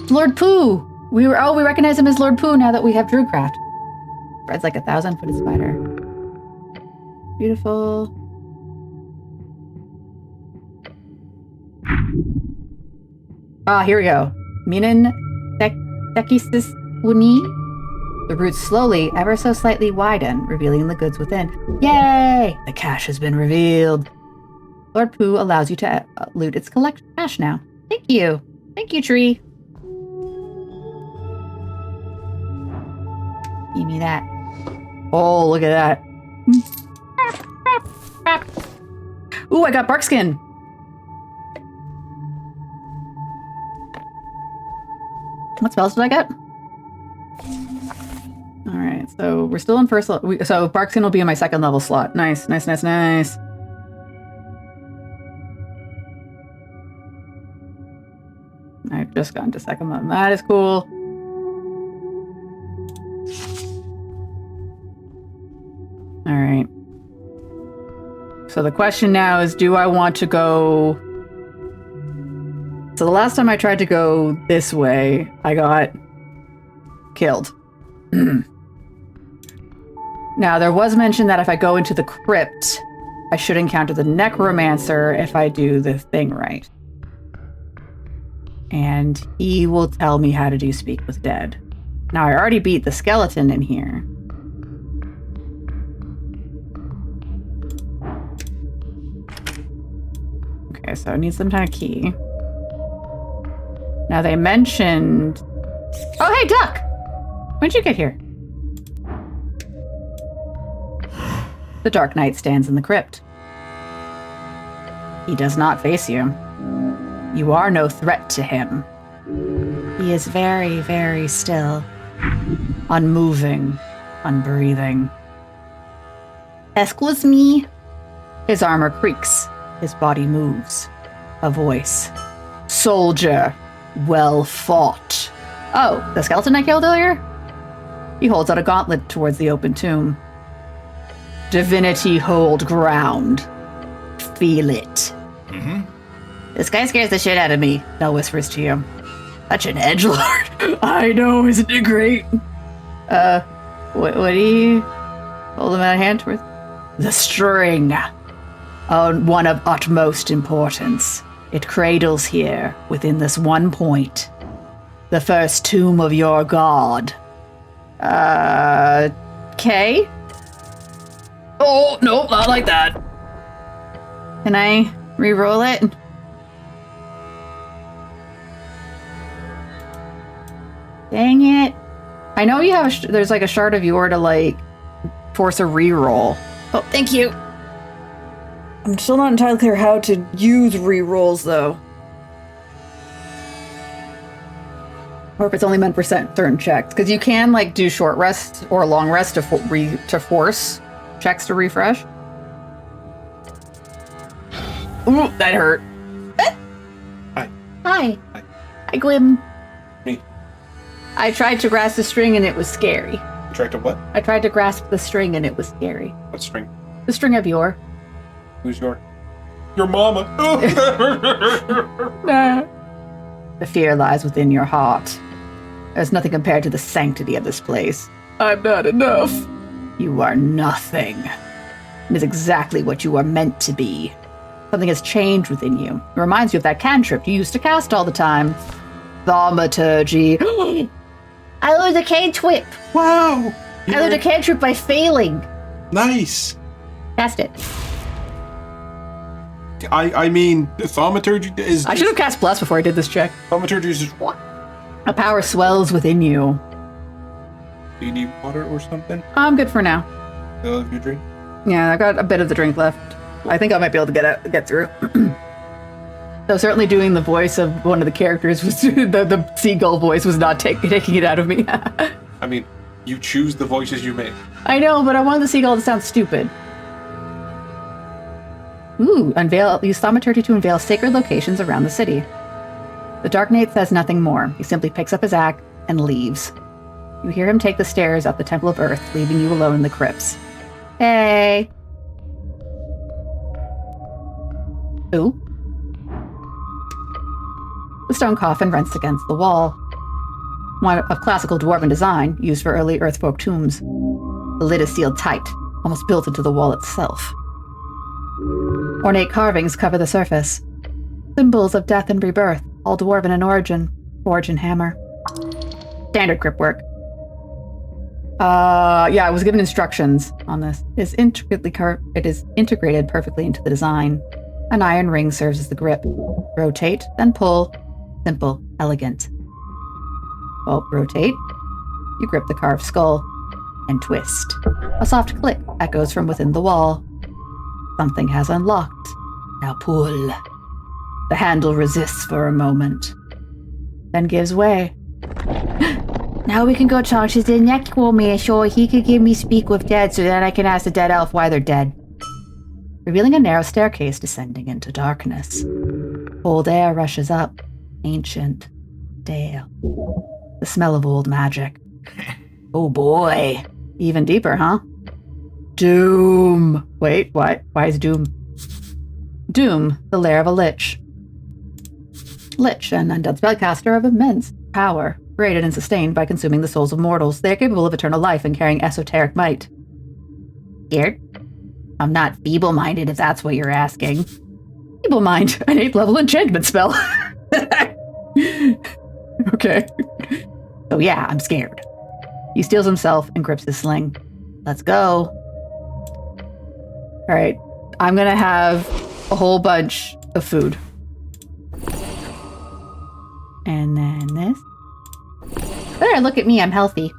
Lord Pooh! We recognize him as Lord Pooh now that we have Druidcraft. Spreads like a 1,000-footed spider. Beautiful. Ah, here we go. Minin Tekisis Wuni. The roots slowly, ever so slightly widen, revealing the goods within. Yay! The cache has been revealed. Lord Pooh allows you to loot its cache now. Thank you. Thank you, tree. Give me that. Oh, look at that. Ooh, I got barkskin. What spells did I get? Alright, so we're still in first level. So barkskin will be in my second level slot. Nice, nice, nice, nice. I've just gotten to second level. That is cool. Alright. So the question now is, do I want to go... So the last time I tried to go this way, I got killed. Now, there was mention that if I go into the crypt, I should encounter the necromancer if I do the thing right. And he will tell me how to do Speak with Dead. Now, I already beat the skeleton in here. Okay, so I need some kind of key. Now, they mentioned... Oh, hey, Duck! When'd you get here? The Dark Knight stands in the crypt. He does not face you. You are no threat to him. He is very, very still. Unmoving. Unbreathing. Excuse me? His armor creaks. His body moves. A voice. Soldier. Well fought. Oh, the skeleton I killed earlier? He holds out a gauntlet towards the open tomb. Divinity hold ground. Feel it. Mm-hmm. This guy scares the shit out of me. Nell whispers to you. Such an edgelord. I know, isn't it great? What do you hold him out a hand towards? The string. One of utmost importance. It cradles here, within this one point. The first tomb of your god. Okay. Oh, no, not like that. Can I re-roll it? Dang it. I know you have there's like a shard of yore to like force a re-roll. Oh, thank you. I'm still not entirely clear how to use re-rolls though. Or if it's only meant for certain checks. Because you can like do short rest or long rest to force checks to refresh. Ooh, that hurt. Hi. Hi. Hi. Hi, Gwyn. Me. I tried to grasp the string and it was scary. You tried to what? I tried to grasp the string and it was scary. What string? The string of yore. Who's your mama? Nah. The fear lies within your heart. There's nothing compared to the sanctity of this place. I'm not enough. You are nothing. It is exactly what you are meant to be. Something has changed within you. It reminds you of that cantrip you used to cast all the time. Thaumaturgy. I learned a cantrip. Wow! I learned a cantrip by failing. Nice! Cast it. I mean, thaumaturgy is... I should have cast Bless before I did this check. Thaumaturgy is just what? A power swells within you. Do you need water or something? I'm good for now. Still have your drink? Yeah, I've got a bit of the drink left. I think I might be able to get through. So certainly doing the voice of one of the characters was the seagull voice was not taking it out of me. I mean, you choose the voices you make. I know, but I wanted the seagull to sound stupid. Ooh, use thaumaturgy to unveil sacred locations around the city. The Dark Knight says nothing more. He simply picks up his axe and leaves. You hear him take the stairs up the Temple of Earth, leaving you alone in the crypts. Hey. Ooh. The stone coffin rests against the wall. One of classical dwarven design, used for early earthfolk tombs. The lid is sealed tight, almost built into the wall itself. Ornate carvings cover the surface. Symbols of death and rebirth, all dwarven in origin, forge and hammer. Standard crypt work. Yeah, I was given instructions on this. It is integrated perfectly into the design. An iron ring serves as the grip. Rotate, then pull. Simple, elegant. Oh, rotate. You grip the carved skull. And twist. A soft click echoes from within the wall. Something has unlocked. Now pull. The handle resists for a moment. Then gives way. Now we can go talk to the necromancer. He could give me Speak with Dead so that I can ask the dead elf why they're dead. Revealing a narrow staircase descending into darkness. Cold air rushes up. Ancient. Stale. The smell of old magic. Oh boy. Even deeper, huh? Doom. Wait, what? Why is Doom Doom, the lair of a lich. Lich, an undead spellcaster of immense power, created and sustained by consuming the souls of mortals. They are capable of eternal life and carrying esoteric might. Scared? I'm not feeble-minded, if that's what you're asking. Feeble-mind, an 8th level enchantment spell. Okay. So yeah, I'm scared. He steals himself and grips his sling. Let's go. All right, I'm gonna have a whole bunch of food. And then this. There, look at me, I'm healthy.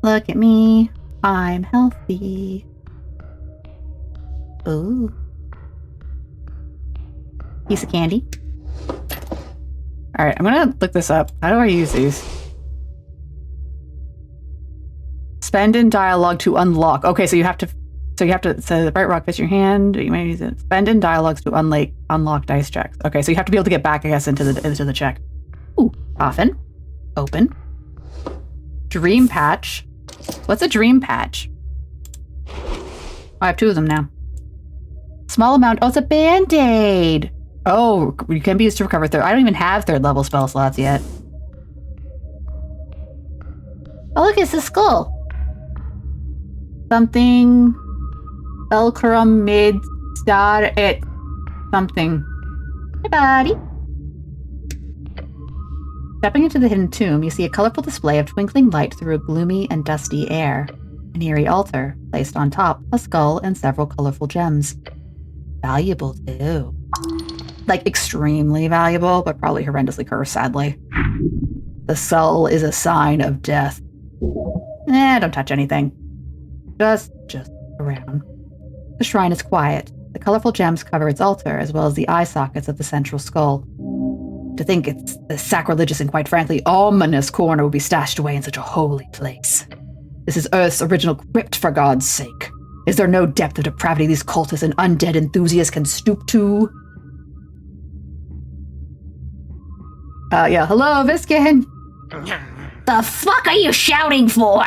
Look at me, I'm healthy. Ooh. Piece of candy. All right, I'm gonna look this up. How do I use these? Spend in dialogue to unlock. Okay, so you have to, so the bright rock fits your hand. You may use it. Spend in dialogues to unlock dice checks. Okay, so you have to be able to get back, I guess, into the check. Ooh, coffin. Open. Dream patch. What's a dream patch? Oh, I have 2 of them now. Small amount. Oh, it's a band-aid. Oh, you can be used to recover third. I don't even have 3rd level spell slots yet. Oh, look, it's a skull. Something. Elkrum mid star it. Something. Hey, buddy. Stepping into the hidden tomb, you see a colorful display of twinkling light through a gloomy and dusty air. An eerie altar, placed on top, a skull and several colorful gems. Valuable, too. Like, extremely valuable, but probably horrendously cursed, sadly. The skull is a sign of death. Don't touch anything. Just around. The shrine is quiet. The colorful gems cover its altar, as well as the eye sockets of the central skull. To think it's a sacrilegious and, quite frankly, ominous corner would be stashed away in such a holy place. This is Earth's original crypt, for God's sake. Is there no depth of depravity these cultists and undead enthusiasts can stoop to? Yeah, hello, Viskin. The fuck are you shouting for?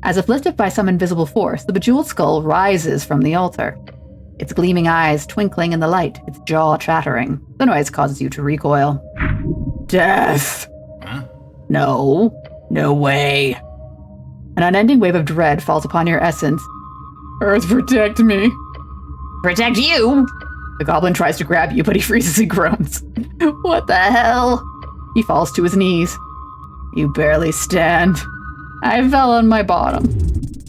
As if lifted by some invisible force, the bejeweled skull rises from the altar. Its gleaming eyes twinkling in the light, its jaw chattering. The noise causes you to recoil. Death! Huh? No way. An unending wave of dread falls upon your essence. Earth, protect me. Protect you? The goblin tries to grab you, but he freezes and groans. What the hell? He falls to his knees. You barely stand. I fell on my bottom.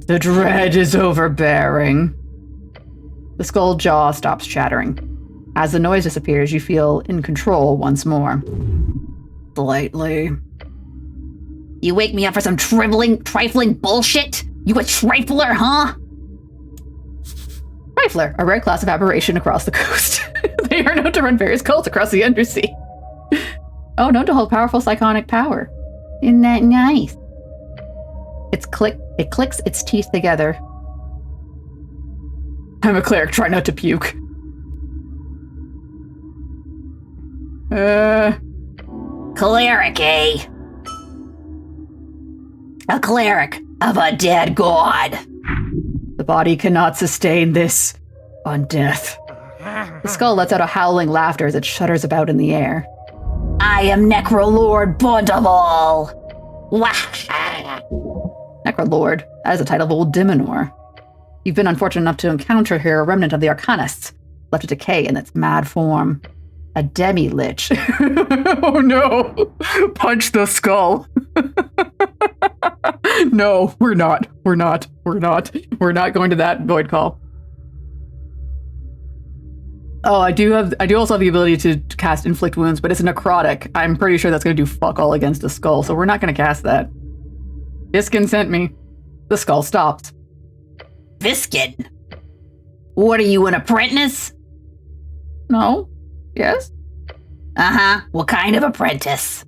The dread is overbearing. The skull jaw stops chattering. As the noise disappears, you feel in control once more. Slightly. You wake me up for some trifling bullshit? You a trifler, huh? Trifler, a rare class of aberration across the coast. They are known to run various cults across the undersea. Oh, known to hold powerful psionic power. Isn't that nice? It clicks its teeth together. I'm a cleric, try not to puke. Cleric, eh? A cleric of a dead god. The body cannot sustain this on death. The skull lets out a howling laughter as it shudders about in the air. I am Necrolord Bondaval. Necrolord, that is a title of old Diminor. You've been unfortunate enough to encounter here a remnant of the Arcanists, left to decay in its mad form. A demi-lich. Oh no! Punch the skull! No, we're not going to that void call. Oh, I do also have the ability to cast Inflict Wounds, but it's a necrotic. I'm pretty sure that's going to do fuck all against a skull, so we're not going to cast that. Viskin sent me. The skull stops. Viskin? What are you, an apprentice? No. Yes? Uh-huh. What kind of apprentice?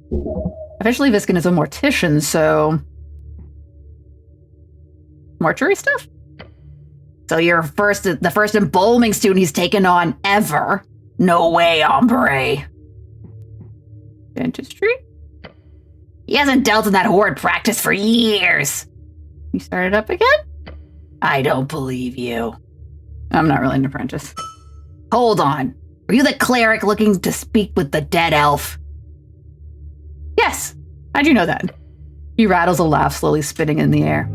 Officially, Viskin is a mortician, so... mortuary stuff? So you're the first embalming student he's taken on ever? No way, hombre. Dentistry? He hasn't dealt in that horrid practice for years. You started up again? I don't believe you. I'm not really an apprentice. Hold on. Are you the cleric looking to speak with the dead elf? Yes. How'd you know that? He rattles a laugh, slowly spinning in the air.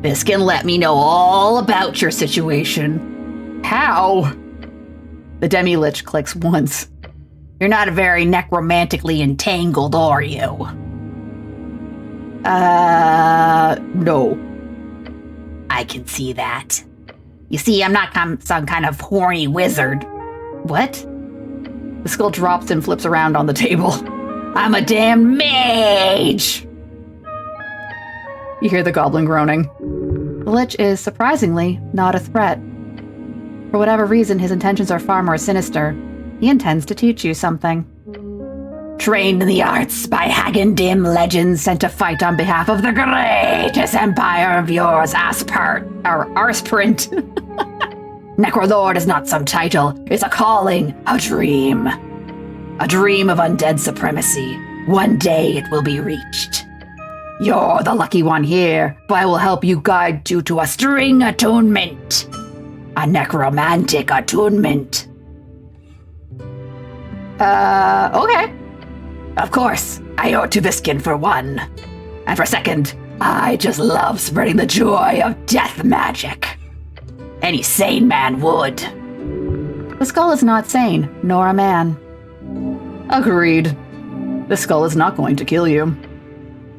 This can let me know all about your situation. How? The demi-lich clicks once. You're not very necromantically entangled, are you? No. I can see that. You see, I'm not some kind of horny wizard. What? The skull drops and flips around on the table. I'm a damn mage! You hear the goblin groaning. The lich is, surprisingly, not a threat. For whatever reason, his intentions are far more sinister. He intends to teach you something. Trained in the arts by hag-and-dim legends sent to fight on behalf of the greatest empire of yours, Arsprint. Necrolord is not some title, it's a calling, a dream. A dream of undead supremacy. One day it will be reached. You're the lucky one here, but I will help you guide you to a string attunement. A necromantic attunement. Okay. Of course, I owe it to Viskin for one. And for second, I just love spreading the joy of death magic. Any sane man would. The skull is not sane, nor a man. Agreed. The skull is not going to kill you.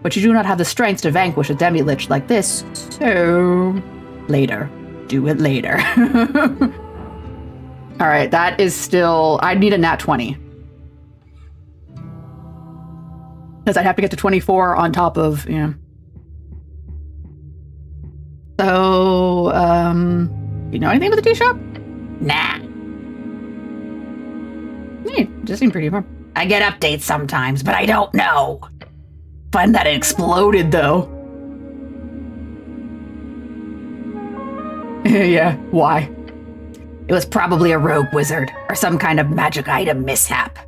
But you do not have the strength to vanquish a demi-lich like this, so... later. Do it later. Alright, that is still... I'd need a nat 20. Because I'd have to get to 24 on top of, you know... So, you know anything about the tea shop? Nah. Yeah, just seemed pretty fun. I get updates sometimes, but I don't know. Fun that it exploded, though. Yeah, why? It was probably a rogue wizard, or some kind of magic item mishap.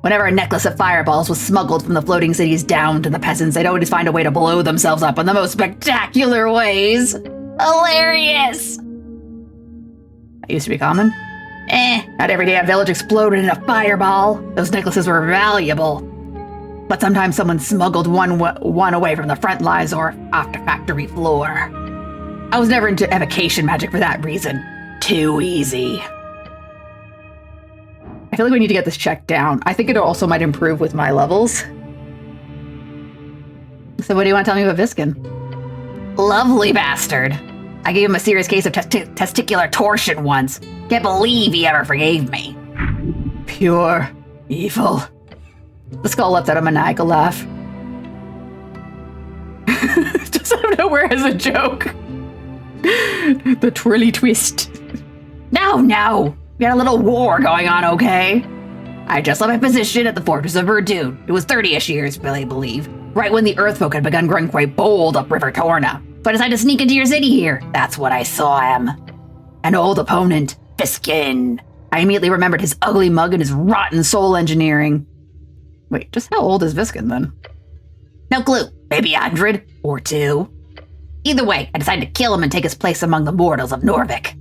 Whenever a necklace of fireballs was smuggled from the floating cities down to the peasants, they'd always find a way to blow themselves up in the most spectacular ways. Hilarious! That used to be common. Not every day a village exploded in a fireball. Those necklaces were valuable. But sometimes someone smuggled one away from the front lines or off the factory floor. I was never into evocation magic for that reason. Too easy. I feel like we need to get this checked down. I think it also might improve with my levels. So what do you want to tell me about Viskin? Lovely bastard. I gave him a serious case of testicular torsion once. Can't believe he ever forgave me. Pure evil. The skull lets out a maniacal laugh. Just out of nowhere as a joke. The twirly twist. No. We had a little war going on, okay? I just left my position at the Fortress of Verdun. It was 30-ish years, I believe. Right when the Earthfolk had begun growing quite bold up River Torna. But I decided to sneak into your city here. That's what I saw him. An old opponent, Viskin. I immediately remembered his ugly mug and his rotten soul engineering. Wait, just how old is Viskin then? No clue. Maybe 100 or 2. Either way, I decided to kill him and take his place among the mortals of Norvik.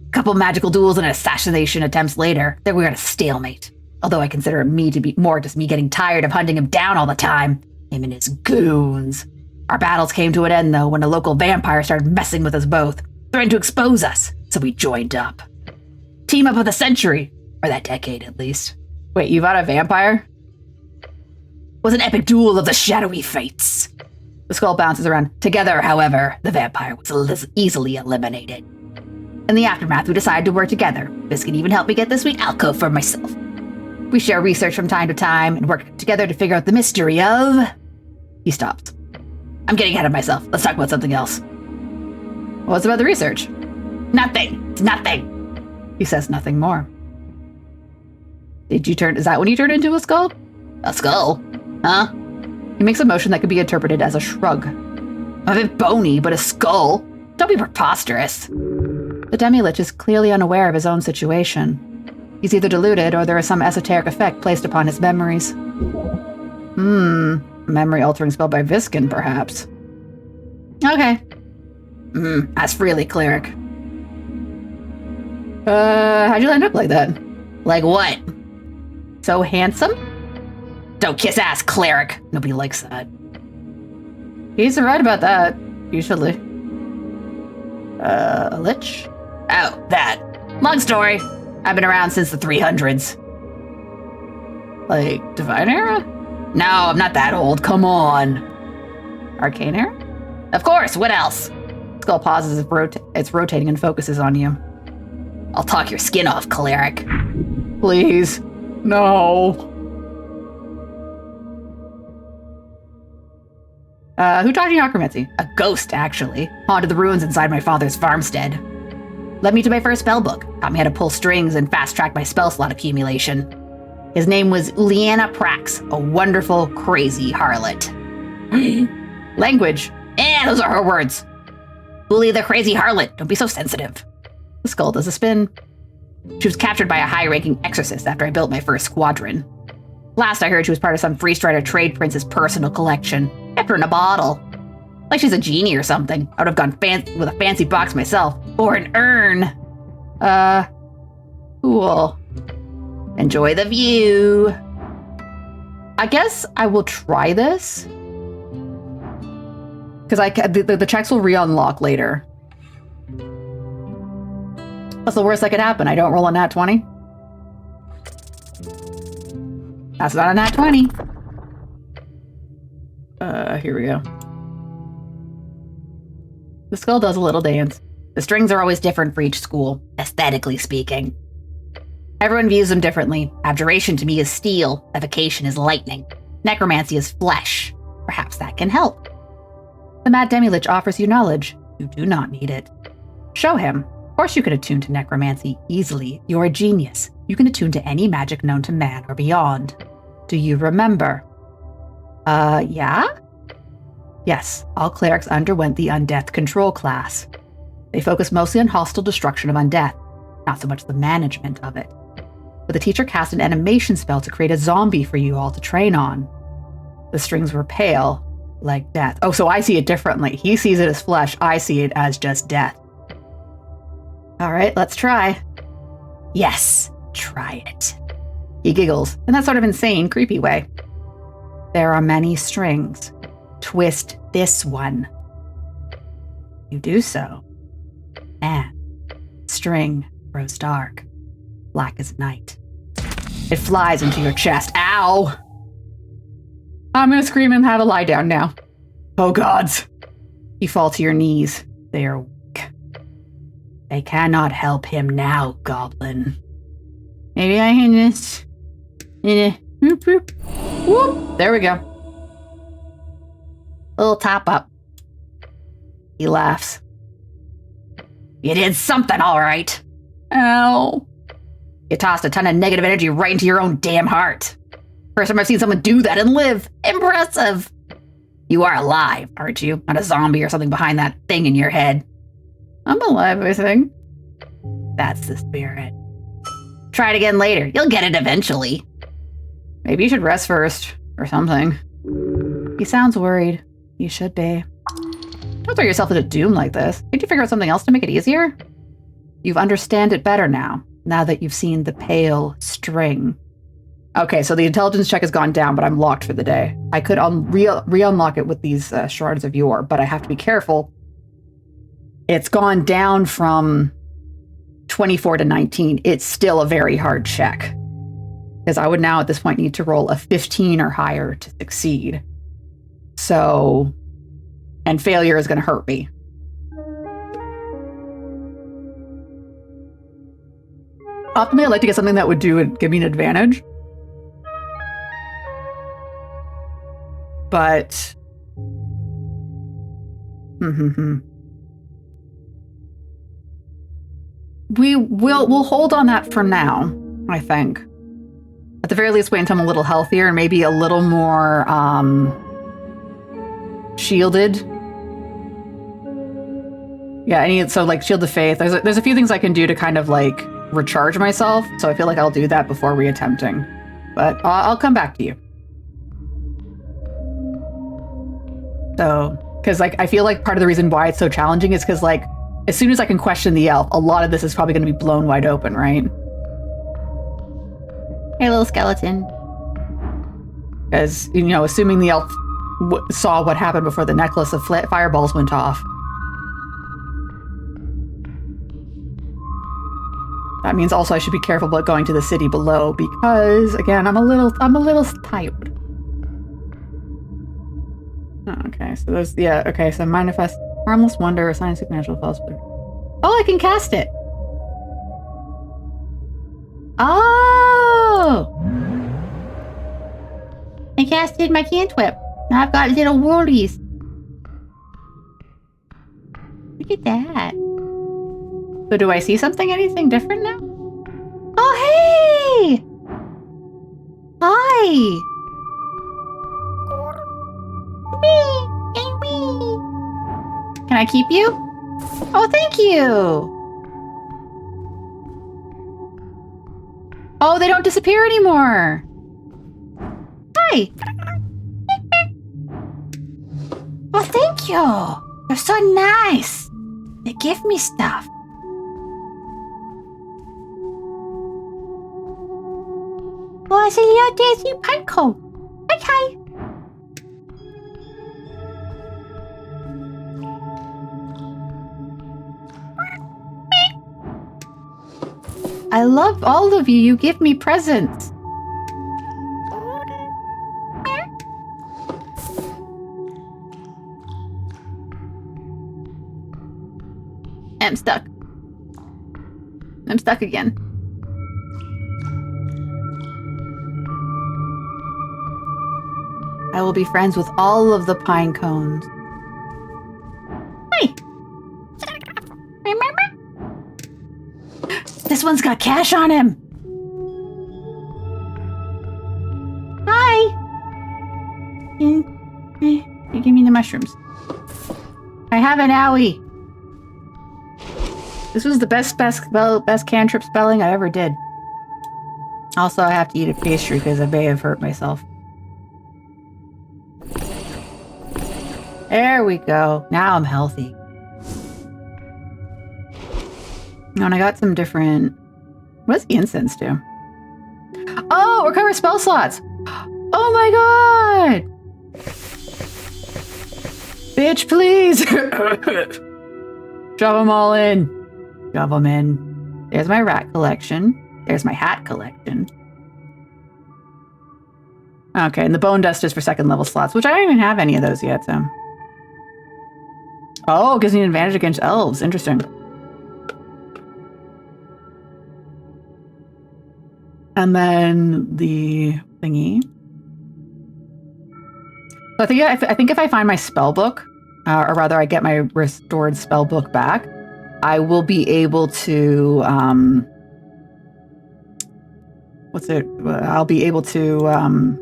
A couple magical duels and assassination attempts later, then we were at a stalemate. Although I consider me to be more just me getting tired of hunting him down all the time. Him and his goons. Our battles came to an end, though, when a local vampire started messing with us both, threatened to expose us, so we joined up. Team up of the century, or that decade at least. Wait, you fought a vampire? Was an epic duel of the shadowy fates. The skull bounces around. Together, however, the vampire was easily eliminated. In the aftermath, we decided to work together. Viskin even helped me get this sweet alcove for myself. We share research from time to time and work together to figure out the mystery of... He stops. I'm getting ahead of myself. Let's talk about something else. What's about the research? Nothing. It's nothing. He says nothing more. Is that when you turned into a skull? A skull? Huh? He makes a motion that could be interpreted as a shrug. I'm a bit bony, but a skull? Don't be preposterous. The demi-lich is clearly unaware of his own situation. He's either deluded or there is some esoteric effect placed upon his memories. A memory-altering spell by Viskin, perhaps. Okay. That's really cleric. How'd you end up like that? Like what? So handsome? Don't kiss ass, cleric. Nobody likes that. He's right about that, usually. A lich? Oh, that. Long story. I've been around since the 300s. Like, Divine Era? No, I'm not that old. Come on. Arcane Era? Of course, what else? Skull pauses, it's rotating and focuses on you. I'll talk your skin off, cleric. Please. No. Who taught you necromancy? A ghost, actually. Haunted the ruins inside my father's farmstead. Led me to my first spellbook. Taught me how to pull strings and fast-track my spell slot accumulation. His name was Uliana Prax, a wonderful, crazy harlot. Language. Those are her words. Uli the crazy harlot. Don't be so sensitive. The skull does a spin. She was captured by a high-ranking exorcist after I built my first squadron. Last I heard she was part of some Freestrider trade prince's personal collection. Kept her in a bottle. Like she's a genie or something. I would have gone with a fancy box myself. Or an urn. Cool. Enjoy the view. I guess I will try this. Because the checks will re-unlock later. What's the worst that could happen? I don't roll a nat 20? That's not a nat 20. Here we go. The skull does a little dance. The strings are always different for each school, aesthetically speaking. Everyone views them differently. Abjuration to me is steel. Evocation is lightning. Necromancy is flesh. Perhaps that can help. The Mad Demi-Lich offers you knowledge. You do not need it. Show him. Of course you can attune to necromancy easily. You're a genius. You can attune to any magic known to man or beyond. Do you remember? Yeah? Yes, all clerics underwent the Undeath Control class. They focus mostly on hostile destruction of undeath, not so much the management of it. But the teacher cast an animation spell to create a zombie for you all to train on. The strings were pale, like death. Oh, so I see it differently. He sees it as flesh. I see it as just death. All right, let's try. Yes, try it. He giggles in that sort of insane, creepy way. There are many strings. Twist this one. You do so, and string grows dark, black as night. It flies into your chest. Ow! I'm gonna scream and have a lie down now. Oh gods! You fall to your knees. They are weak. They cannot help him now, goblin. Maybe I can just... Whoop, whoop. Whoop. There we go. Little top up. He laughs. You did something, all right. Ow. You tossed a ton of negative energy right into your own damn heart. First time I've seen someone do that and live. Impressive. You are alive, aren't you? Not a zombie or something behind that thing in your head. I'm alive, I think. That's the spirit. Try it again later. You'll get it eventually. Maybe you should rest first, or something. He sounds worried. You should be. Don't throw yourself into doom like this. Can't you figure out something else to make it easier? You've understand it better now that you've seen the pale string. Okay, so the intelligence check has gone down, but I'm locked for the day. I could re-unlock it with these shards of yore, but I have to be careful. It's gone down from 24 to 19. It's still a very hard check. Because I would now at this point need to roll a 15 or higher to succeed. So, and failure is going to hurt me. Optimally, I'd like to get something that would give me an advantage. But... We'll hold on that for now, I think. At the very least, wait until I'm a little healthier and maybe a little more shielded. Yeah, so like Shield of Faith. There's a few things I can do to kind of like recharge myself. So I feel like I'll do that before reattempting. But I'll come back to you. So Because like I feel like part of the reason why it's so challenging is because like as soon as I can question the elf, a lot of this is probably going to be blown wide open, right? Hey, little skeleton. As you know, assuming the elf saw what happened before the necklace of fireballs went off. That means also I should be careful about going to the city below because, again, I'm a little tired. Oh, okay, so there's okay, so manifest harmless wonder, assign supernatural false. Oh, I can cast it. Oh! I casted my cantrip. Now I've got little worldies. Look at that. So do I see anything different now? Oh, hey! Hi! Can I keep you? Oh, thank you! Oh, they don't disappear anymore. Hi! Oh, thank you! You're so nice! They give me stuff. Oh, it's a little daisy pine cone. Okay. I love all of you. You give me presents. I'm stuck. I'm stuck again. I will be friends with all of the pine cones. Hi. Remember? This one's got cash on him. Hi. You give me the mushrooms. I have an owie. This was the best cantrip spelling I ever did. Also, I have to eat a pastry because I may have hurt myself. There we go. Now I'm healthy. Oh, and I got some different... What does the incense do? Oh, recover spell slots. Oh my god! Bitch, please! Shove them all in. Shove them in. There's my rat collection. There's my hat collection. Okay, and the bone dust is for second level slots, which I don't even have any of those yet, so... Oh, it gives me an advantage against elves. Interesting. And then the thingy. So I think if I find my spell book, or rather I get my restored spell book back, I will be able to, I'll be able to,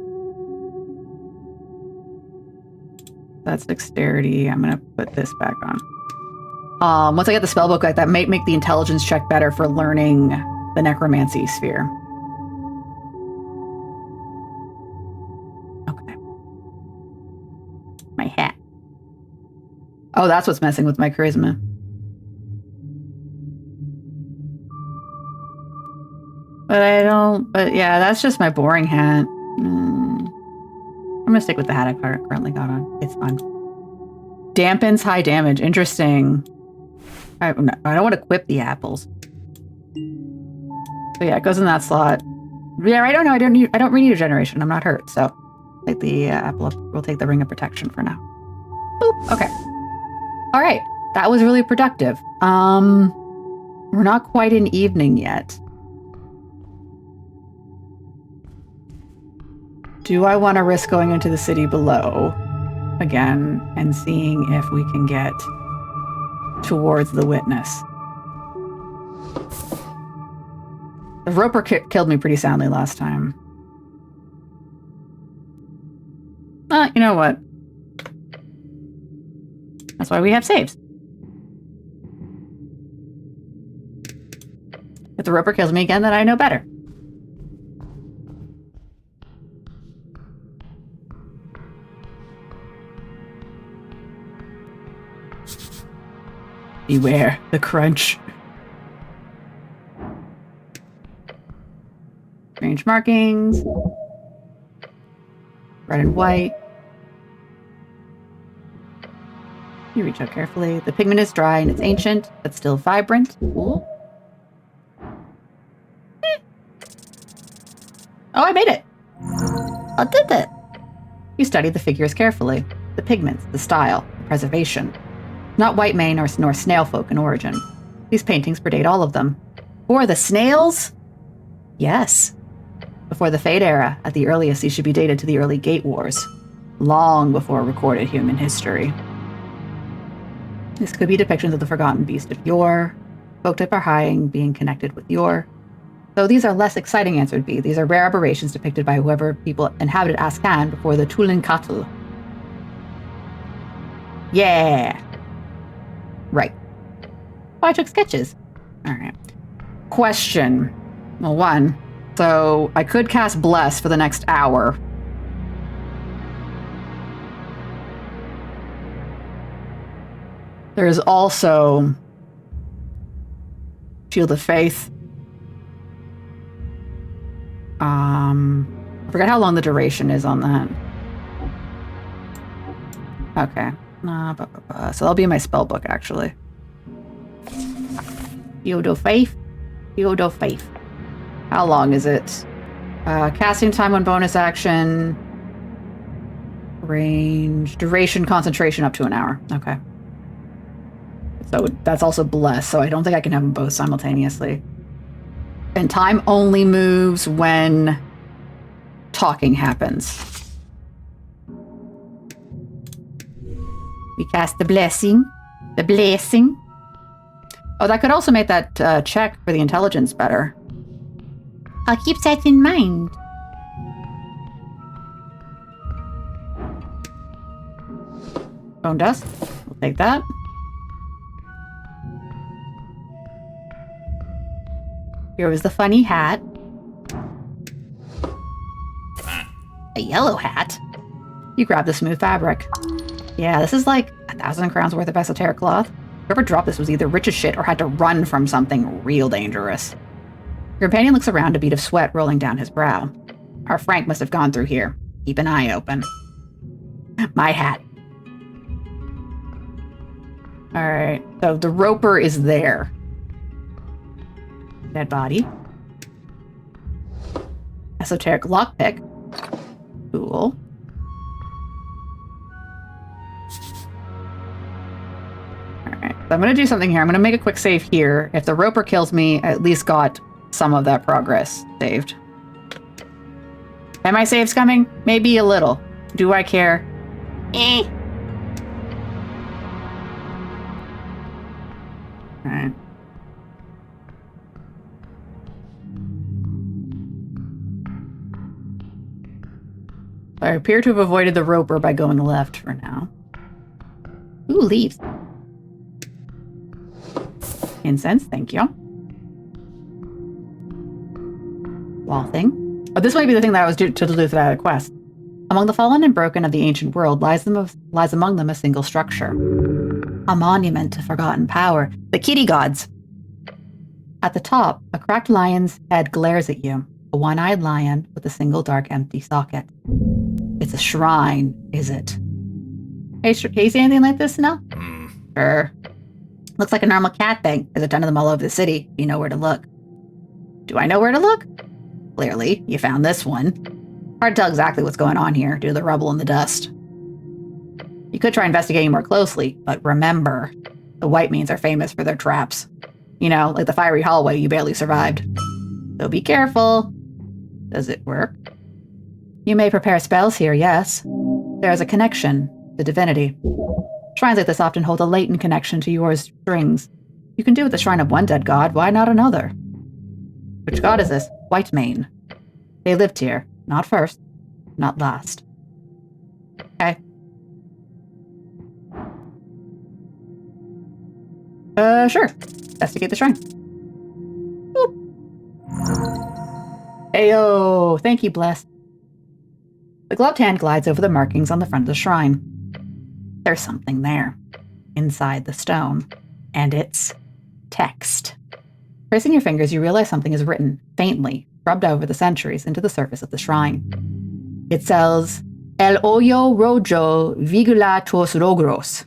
that's dexterity. I'm going to put this back on. Once I get the spell book back, that might make the intelligence check better for learning the necromancy sphere. Okay. My hat. Oh, that's what's messing with my charisma. But yeah, that's just my boring hat. I'm gonna stick with the hat I currently got on. It's fun. Dampens high damage. Interesting. I don't want to equip the apples. So yeah, it goes in that slot. Yeah, I don't know. I don't really need a generation. I'm not hurt, so take the apple up. We'll take the ring of protection for now. Boop. Okay. All right. That was really productive. We're not quite in evening yet. Do I want to risk going into the city below again and seeing if we can get towards the witness? The roper killed me pretty soundly last time. You know what? That's why we have saves. If the roper kills me again, then I know better. Beware the crunch. Strange markings. Red and white. You reach out carefully. The pigment is dry and it's ancient, but still vibrant. Ooh. Oh, I made it! I did it. You study the figures carefully. The pigments, the style, the preservation. Not white mane nor snail folk in origin. These paintings predate all of them. Or the snails? Yes. Before the Fade era, at the earliest, these should be dated to the early Gate Wars. Long before recorded human history. This could be depictions of the forgotten beast of yore. Folk type are hiding, being connected with yore. Though these are less exciting, answered B. These are rare aberrations depicted by whoever people inhabited Ascan before the Tulinkatl. Yeah. Right. Oh, I took sketches. All right. Question. Well, one. So I could cast Bless for the next hour. There is also Shield of Faith. I forgot how long the duration is on that. Okay. So that'll be in my spell book, actually. Shield of Faith. Shield of Faith. How long is it? Casting time on bonus action. Range. Duration, concentration up to an hour. Okay. So that's also Bless, so I don't think I can have them both simultaneously. And time only moves when talking happens. We cast the blessing. The blessing. Oh, that could also make that check for the intelligence better. I'll keep that in mind. Bone dust. We'll take that. Here was the funny hat. A yellow hat? You grab the smooth fabric. Yeah, this is like 1,000 crowns worth of esoteric cloth. Whoever dropped this was either rich as shit or had to run from something real dangerous. Your companion looks around, a bead of sweat rolling down his brow. Our Frank must have gone through here. Keep an eye open. My hat. Alright, so the roper is there. Dead body. Esoteric lockpick. Cool. Alright, so I'm going to do something here. I'm going to make a quick save here. If the roper kills me, I at least got some of that progress saved. Am I saves coming? Maybe a little. Do I care? Eh. Alright. I appear to have avoided the roper by going left for now. Ooh, leaves. Incense, thank you. Wall thing. Oh, this might be the thing that I was to do for that quest. Among the fallen and broken of the ancient world lies among them a single structure. A monument to forgotten power. The kitty gods. At the top, a cracked lion's head glares at you. A one-eyed lion with a single dark empty socket. It's a shrine, is it? Hey, can you see anything like this, Snell? Sure. Looks like a normal cat thing. There's a ton of them all over the city. You know where to look. Do I know where to look? Clearly, you found this one. Hard to tell exactly what's going on here due to the rubble and the dust. You could try investigating more closely, but remember, the white means are famous for their traps. You know, like the fiery hallway you barely survived. So be careful. Does it work? You may prepare spells here, yes. There is a connection to divinity. Shrines like this often hold a latent connection to your strings. You can do with the shrine of one dead god, why not another? Which god is this? Whitemane. They lived here. Not first, not last. Okay. Sure. Investigate the shrine. Boop. Ayo! Thank you, Bless. The gloved hand glides over the markings on the front of the shrine. There's something there. Inside the stone. And it's text. Tracing your fingers, you realize something is written, faintly, rubbed over the centuries into the surface of the shrine. It says, El hoyo rojo vigula tos rogros.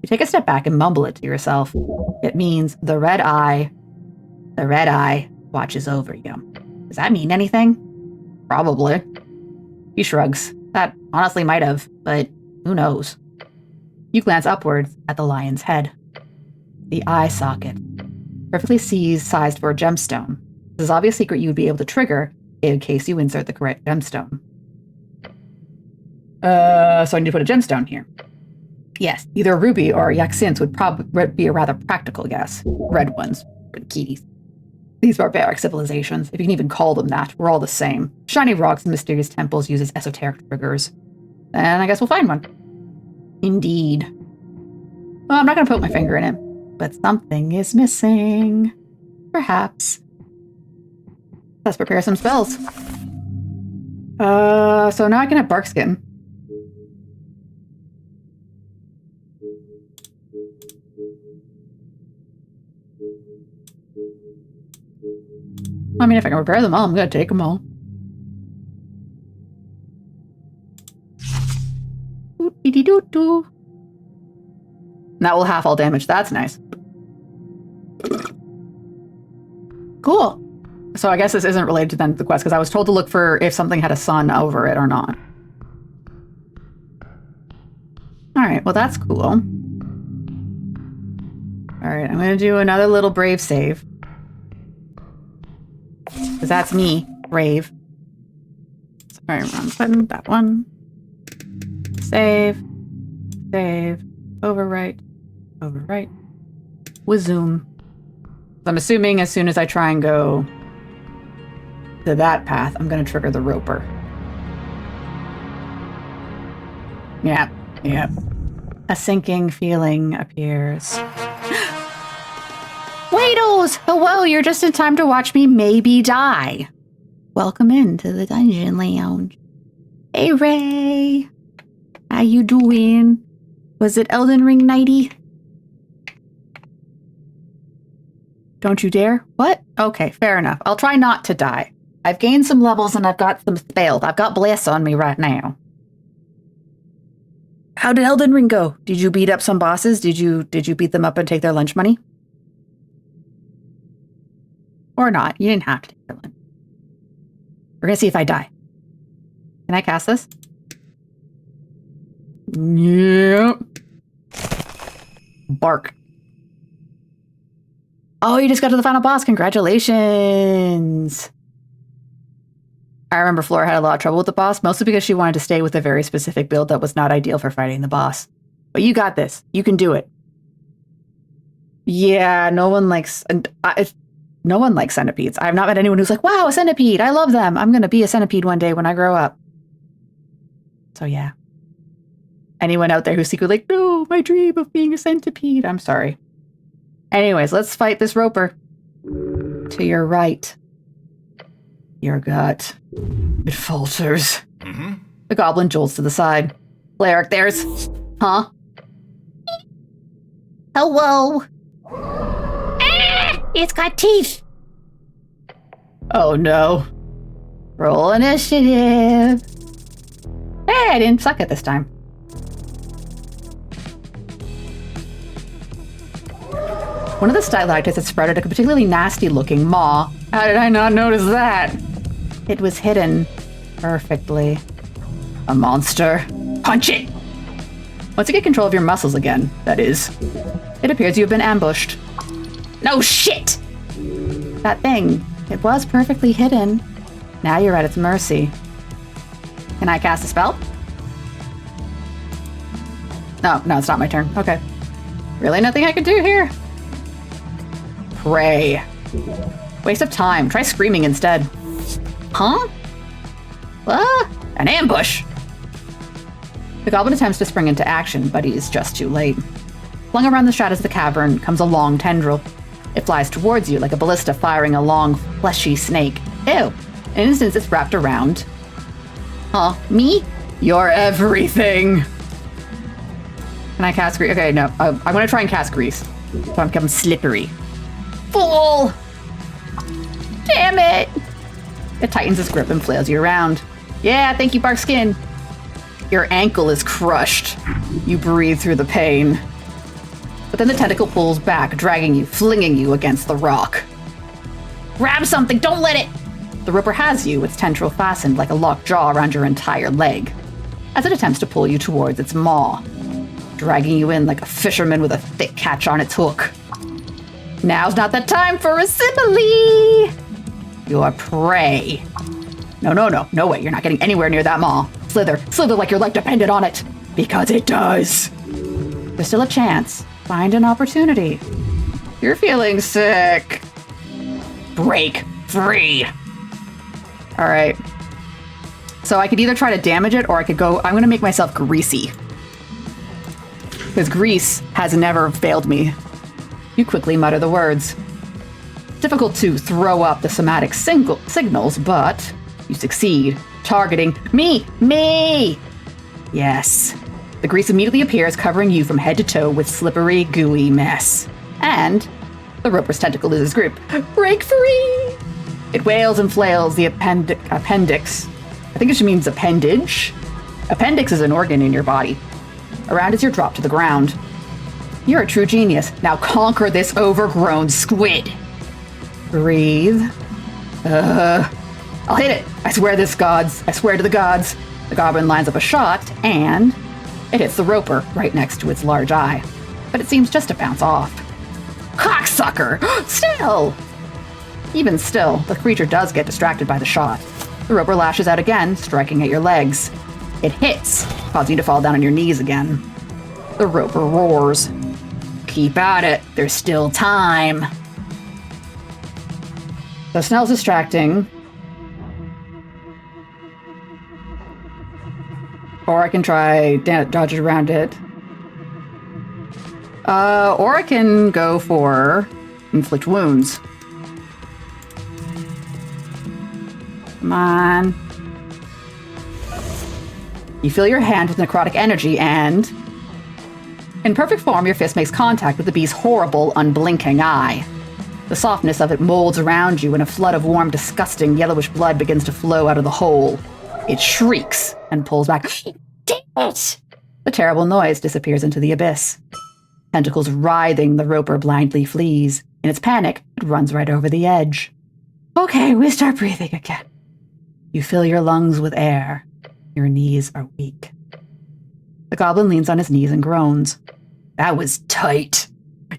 You take a step back and mumble it to yourself. It means the red eye watches over you. Does that mean anything? Probably. He shrugs. That honestly might have, but who knows? You glance upwards at the lion's head. The eye socket. Perfectly sized for a gemstone. This is obvious secret you would be able to trigger in case you insert the correct gemstone. So I need to put a gemstone here. Yes, either a ruby or a yaxinth would probably be a rather practical guess. Red ones for the keys. These barbaric civilizations, if you can even call them that, we're all the same. Shiny rocks and mysterious temples use as esoteric triggers. And I guess we'll find one. Indeed. Well, I'm not going to poke my finger in it, but something is missing. Perhaps. Let's prepare some spells. So now I can have bark skin. I mean, if I can repair them all, I'm going to take them all. Doo-dee-doo-doo. That will half all damage. That's nice. Cool. So I guess this isn't related to the quest, because I was told to look for if something had a sun over it or not. Alright, well that's cool. Alright, I'm going to do another little brave save. Because that's me, brave. Sorry, wrong button. That one. Save. Save. Overwrite. Overwrite. Resume. I'm assuming as soon as I try and go to that path, I'm going to trigger the roper. Yep. Yep. A sinking feeling appears. Wait-os! Hello, you're just in time to watch me maybe die. Welcome into the dungeon lounge. Hey, Ray. How you doing? Was it Elden Ring nighty? Don't you dare? What? Okay, fair enough. I'll try not to die. I've gained some levels and I've got some spells. I've got Bless on me right now. How did Elden Ring go? Did you beat up some bosses? Did you beat them up and take their lunch money? Or not. You didn't have to take their lunch. We're gonna see if I die. Can I cast this? Yep. Bark. Oh, you just got to the final boss. Congratulations. I remember Flora had a lot of trouble with the boss, mostly because she wanted to stay with a very specific build that was not ideal for fighting the boss. But you got this. You can do it. Yeah, no one likes centipedes. I have not met anyone who's like, wow, a centipede. I love them. I'm going to be a centipede one day when I grow up. So yeah. Anyone out there who's secretly like, no, my dream of being a centipede. I'm sorry. Anyways, let's fight this roper. To your right. Your gut. It falters. Mm-hmm. The goblin jolts to the side. Cleric, there's... Huh? Hello? It's got teeth. Oh no. Roll initiative. Hey, I didn't suck it this time. One of the stalactites had sprouted a particularly nasty-looking maw. How did I not notice that? It was hidden perfectly. A monster. Punch it! Once you get control of your muscles again, that is, it appears you have been ambushed. No shit! That thing, it was perfectly hidden. Now you're at its mercy. Can I cast a spell? No, it's not my turn. Okay. Really nothing I can do here? Pray. Waste of time. Try screaming instead. Huh? An ambush! The goblin attempts to spring into action, but he's just too late. Flung around the shadows of the cavern comes a long tendril. It flies towards you like a ballista firing a long, fleshy snake. Ew. In an instant, it's wrapped around. Huh? Me? You're everything. Can I cast grease? Okay, no. I'm going to try and cast grease. So I'm becoming slippery. Fool! Damn it! It tightens its grip and flails you around. Yeah, thank you, Bark Skin. Your ankle is crushed. You breathe through the pain. But then the tentacle pulls back, dragging you, flinging you against the rock. Grab something, don't let it! The roper has you, its tendril fastened like a locked jaw around your entire leg, as it attempts to pull you towards its maw, dragging you in like a fisherman with a thick catch on its hook. Now's not the time for a simile! Your prey. No way, you're not getting anywhere near that maw. Slither like your life depended on it, because it does. There's still a chance. Find an opportunity. You're feeling sick. Break free. All right. So I could either try to damage it or I could go, I'm going to make myself greasy. Because grease has never failed me. You quickly mutter the words. Difficult to throw up the somatic signals, but you succeed. Targeting me! Yes. The grease immediately appears, covering you from head to toe with slippery, gooey mess. And the roper's tentacle loses grip. Break free! It wails and flails the appendix. I think it should means appendage. Appendix is an organ in your body. Around as you're dropped to the ground. You're a true genius. Now conquer this overgrown squid. Breathe. I'll hit it. I swear to the gods. The goblin lines up a shot, and it hits the roper right next to its large eye. But it seems just to bounce off. Cocksucker! Even still, the creature does get distracted by the shot. The roper lashes out again, striking at your legs. It hits, causing you to fall down on your knees again. The roper roars. Keep at it. There's still time. So Snell's distracting. Or I can try dodge it around it. Or I can go for inflict wounds. Come on. You fill your hand with necrotic energy and... in perfect form, your fist makes contact with the beast's horrible, unblinking eye. The softness of it molds around you, and a flood of warm, disgusting, yellowish blood begins to flow out of the hole. It shrieks and pulls back. Damn it! The terrible noise disappears into the abyss. Tentacles writhing, the roper blindly flees. In its panic, it runs right over the edge. Okay, we start breathing again. You fill your lungs with air. Your knees are weak. The goblin leans on his knees and groans. That was tight.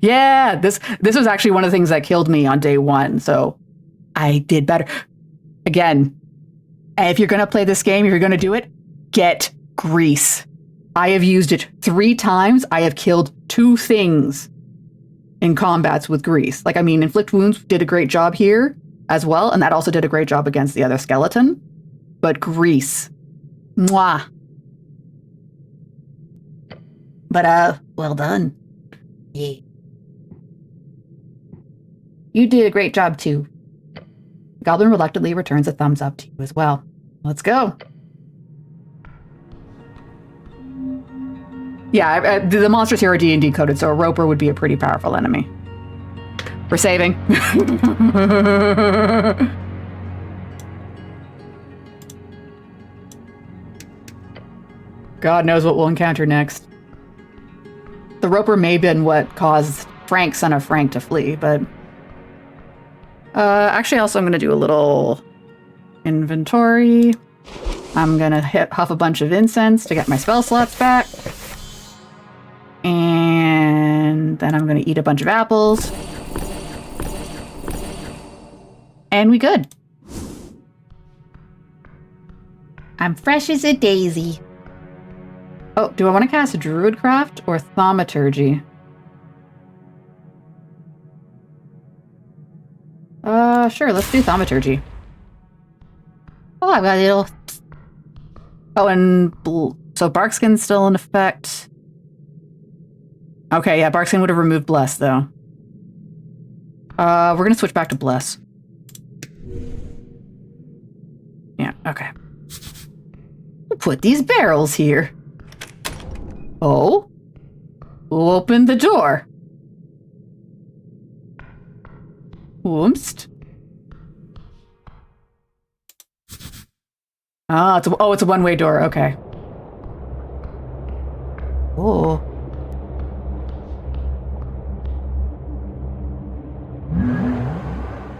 Yeah, this was actually one of the things that killed me on day one, so I did better. Again, if you're going to play this game, if you're going to do it, get grease. I have used it 3 times. I have killed 2 things in combats with grease. Like, I mean, inflict wounds did a great job here as well, and that also did a great job against the other skeleton. But grease. Mwah. But, well done. Yeah. You did a great job, too. The goblin reluctantly returns a thumbs up to you as well. Let's go. Yeah, the monsters here are D&D coded, so a roper would be a pretty powerful enemy. We're saving. God knows what we'll encounter next. The roper may have been what caused Frank, son of Frank, to flee, but... actually, also I'm going to do a little inventory. I'm going to huff a bunch of incense to get my spell slots back. And then I'm going to eat a bunch of apples. And we good. I'm fresh as a daisy. Oh, do I want to cast Druidcraft or Thaumaturgy? Sure, let's do Thaumaturgy. Oh, I've got a little... Oh, and... So Barkskin's still in effect. Okay, yeah, Barkskin would have removed Bless, though. We're gonna switch back to Bless. Yeah, okay. We'll put these barrels here. Oh? Who opened the door? Whoomst. Ah, it's a one-way door. Okay. Oh.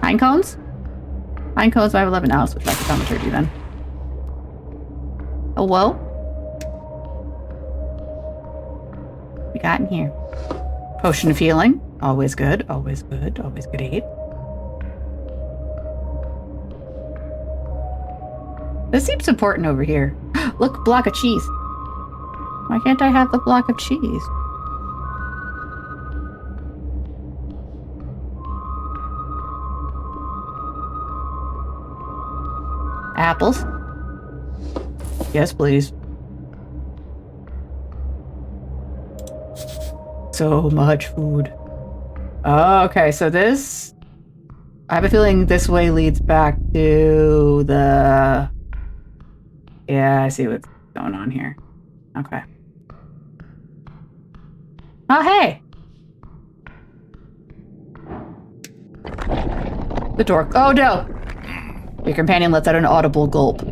Pine cones? Pine cones, I have 11 else, which I could thaumaturgy then. Hello? What we got in here? Potion of healing. Always good, always good, always good aid. This seems important over here. Look, block of cheese. Why can't I have the block of cheese? Apples. Yes, please. So much food. Oh, okay, so this... I have a feeling this way leads back to the... Yeah, I see what's going on here. Okay. Oh, hey! The door. Oh, no! Your companion lets out an audible gulp.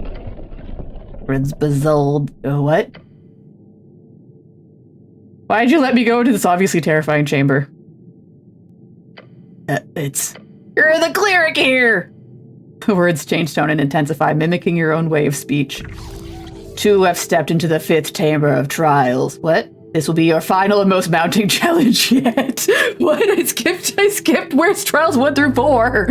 Rin's bezulled. What? Why'd you let me go into this obviously terrifying chamber? You're the cleric here! The words change tone and intensify, mimicking your own way of speech. Two have stepped into the 5th chamber of trials. What? This will be your final and most mounting challenge yet. What? I skipped. Where's trials 1 through 4?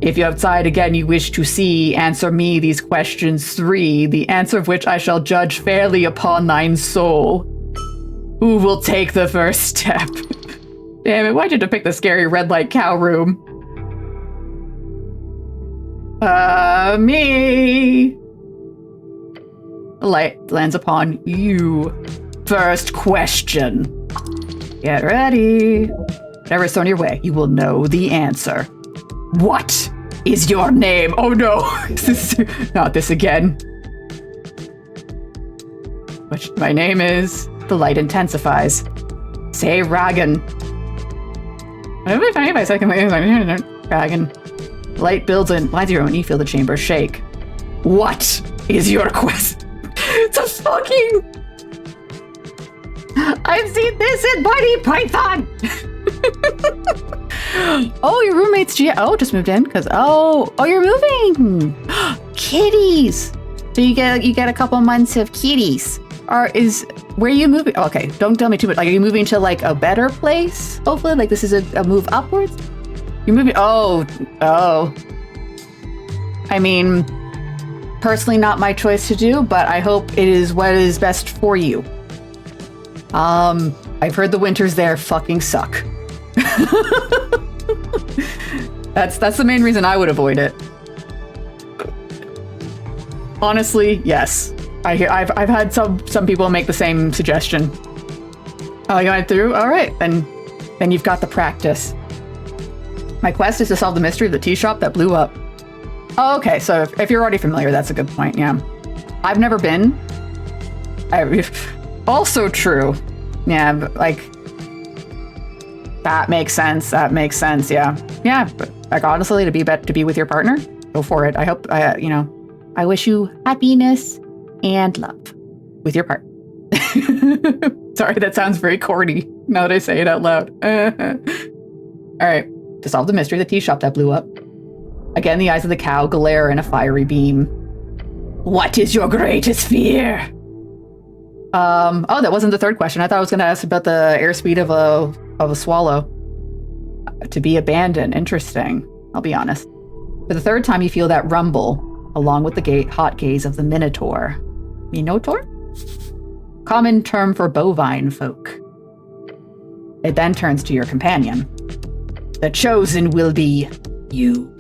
If you outside again you wish to see, answer me these questions 3, the answer of which I shall judge fairly upon thine soul. Who will take the first step? Damn it, why'd you have to pick the scary red light cow room? Me. The light lands upon you. First question. Get ready. Whatever's thrown your way, you will know the answer. What is your name? Oh no, not this again. Which my name is. The light intensifies. Say Ragan. Whatever funny if I second Ragan. Light builds and blinds your own. You feel the chamber shake. What is your quest? It's a fucking. I've seen this in Mighty Python. Oh, your roommate's just moved in because you're moving. Kitties. So you get a couple months of kitties. Where are you moving? Okay, don't tell me too much. Like, are you moving to like a better place? Hopefully, like this is a move upwards. You're moving. Oh. I mean, personally, not my choice to do, but I hope it is what is best for you. I've heard the winters there fucking suck. That's the main reason I would avoid it. Honestly, yes. I've had some people make the same suggestion. Oh, you went through? All right, then you've got the practice. My quest is to solve the mystery of the tea shop that blew up. Oh, okay, so if you're already familiar, that's a good point, yeah. I've never been. Also true. Yeah, but like... That makes sense, yeah. Yeah, but like honestly, to be with your partner, go for it. I hope, I wish you happiness and love with your partner. Sorry, that sounds very corny now that I say it out loud. All right, to solve the mystery of the tea shop that blew up. Again, the eyes of the cow glare in a fiery beam. What is your greatest fear? That wasn't the third question. I thought I was going to ask about the airspeed of a swallow. To be abandoned. Interesting. I'll be honest. For the third time, you feel that rumble, along with the hot gaze of the Minotaur. Minotaur? Common term for bovine folk. It then turns to your companion. The chosen will be you.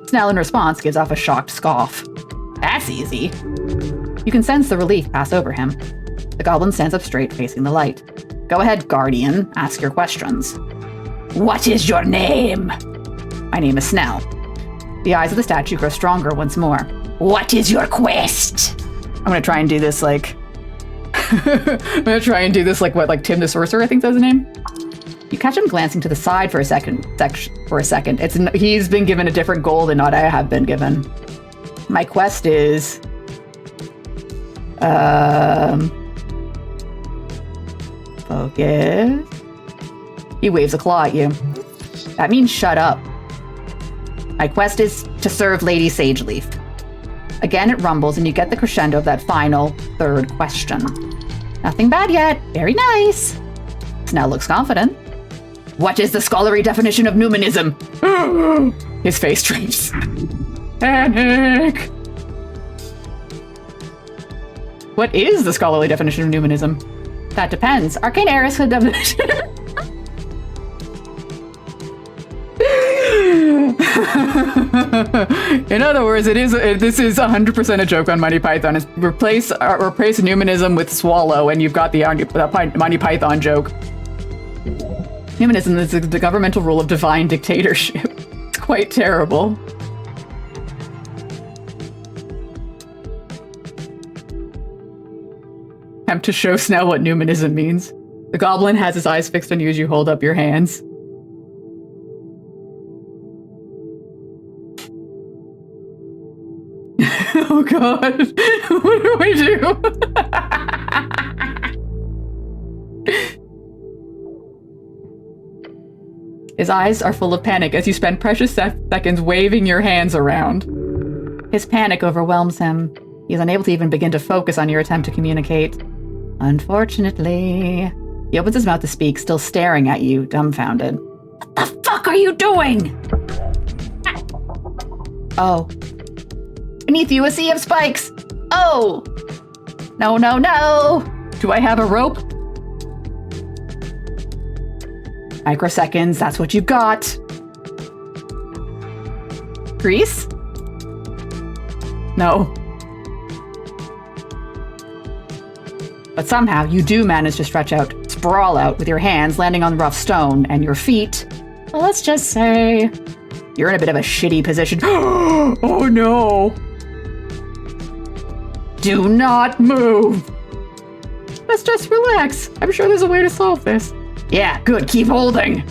Snell, in response, gives off a shocked scoff. That's easy. You can sense the relief pass over him. The goblin stands up straight, facing the light. Go ahead, Guardian. Ask your questions. What is your name? My name is Snell. The eyes of the statue grow stronger once more. What is your quest? I'm gonna try and do this like... Tim the Sorcerer, I think that's his name. You catch him glancing to the side for a second. He's been given a different goal than what I have been given. My quest is... Focus. He waves a claw at you. That means shut up. My quest is to serve Lady Sageleaf. Again, it rumbles and you get the crescendo of that final third question. Nothing bad yet. Very nice. Snell looks confident. What is the scholarly definition of numinism? His face trembles. Panic! What is the scholarly definition of numinism? That depends. Arcane Heiress could definition. In other words, this is 100% a joke on Monty Python. It's replace numinism with swallow, and you've got the Monty Python joke. Numinism is the governmental rule of divine dictatorship. It's quite terrible. Attempt to show Snell what numinism means. The goblin has his eyes fixed on you as you hold up your hands. Oh god, what do I do? His eyes are full of panic as you spend precious seconds waving your hands around. His panic overwhelms him. He is unable to even begin to focus on your attempt to communicate. Unfortunately. He opens his mouth to speak, still staring at you, dumbfounded. What the fuck are you doing? Oh. Beneath you, a sea of spikes! Oh! No, no, no! Do I have a rope? Microseconds, that's what you've got. Grease? No. But somehow you do manage to stretch out, sprawl out with your hands landing on rough stone, and your feet, well, let's just say, you're in a bit of a shitty position. Oh no! Do not move! Let's just relax. I'm sure there's a way to solve this. Yeah, good, keep holding.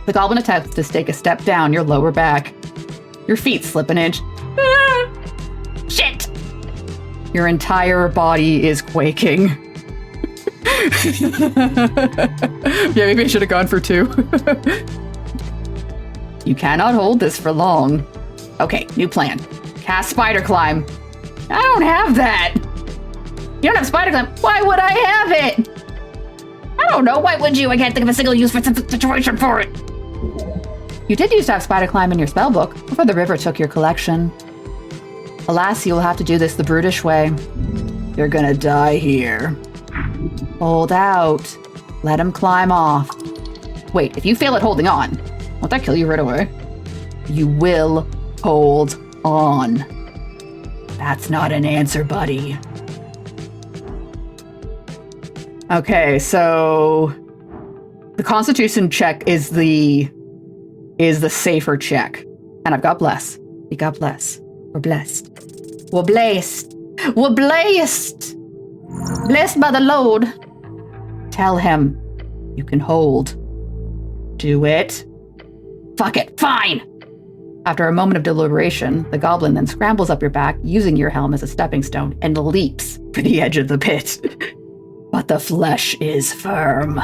The goblin attempts to take a step down your lower back. Your feet slip an inch. Ah! Shit! Your entire body is quaking. Yeah, maybe I should have gone for 2. You cannot hold this for long. Okay, new plan. Cast Spider Climb. I don't have that. You don't have Spider Climb. Why would I have it? I don't know. Why would you? I can't think of a single useful situation for it. You did used to have Spider Climb in your spellbook before the river took your collection. Alas, you will have to do this the brutish way. You're gonna die here. Hold out. Let him climb off. Wait, if you fail at holding on, won't that kill you right away? You will hold on. That's not an answer, buddy. Okay, so the Constitution check is the safer check. And I've got bless. We got bless. We're blessed. We're blessed. We're blessed. Blessed by the Lord. Tell him you can hold. Do it. Fuck it. Fine. After a moment of deliberation, the goblin then scrambles up your back, using your helm as a stepping stone, and leaps for the edge of the pit. But the flesh is firm.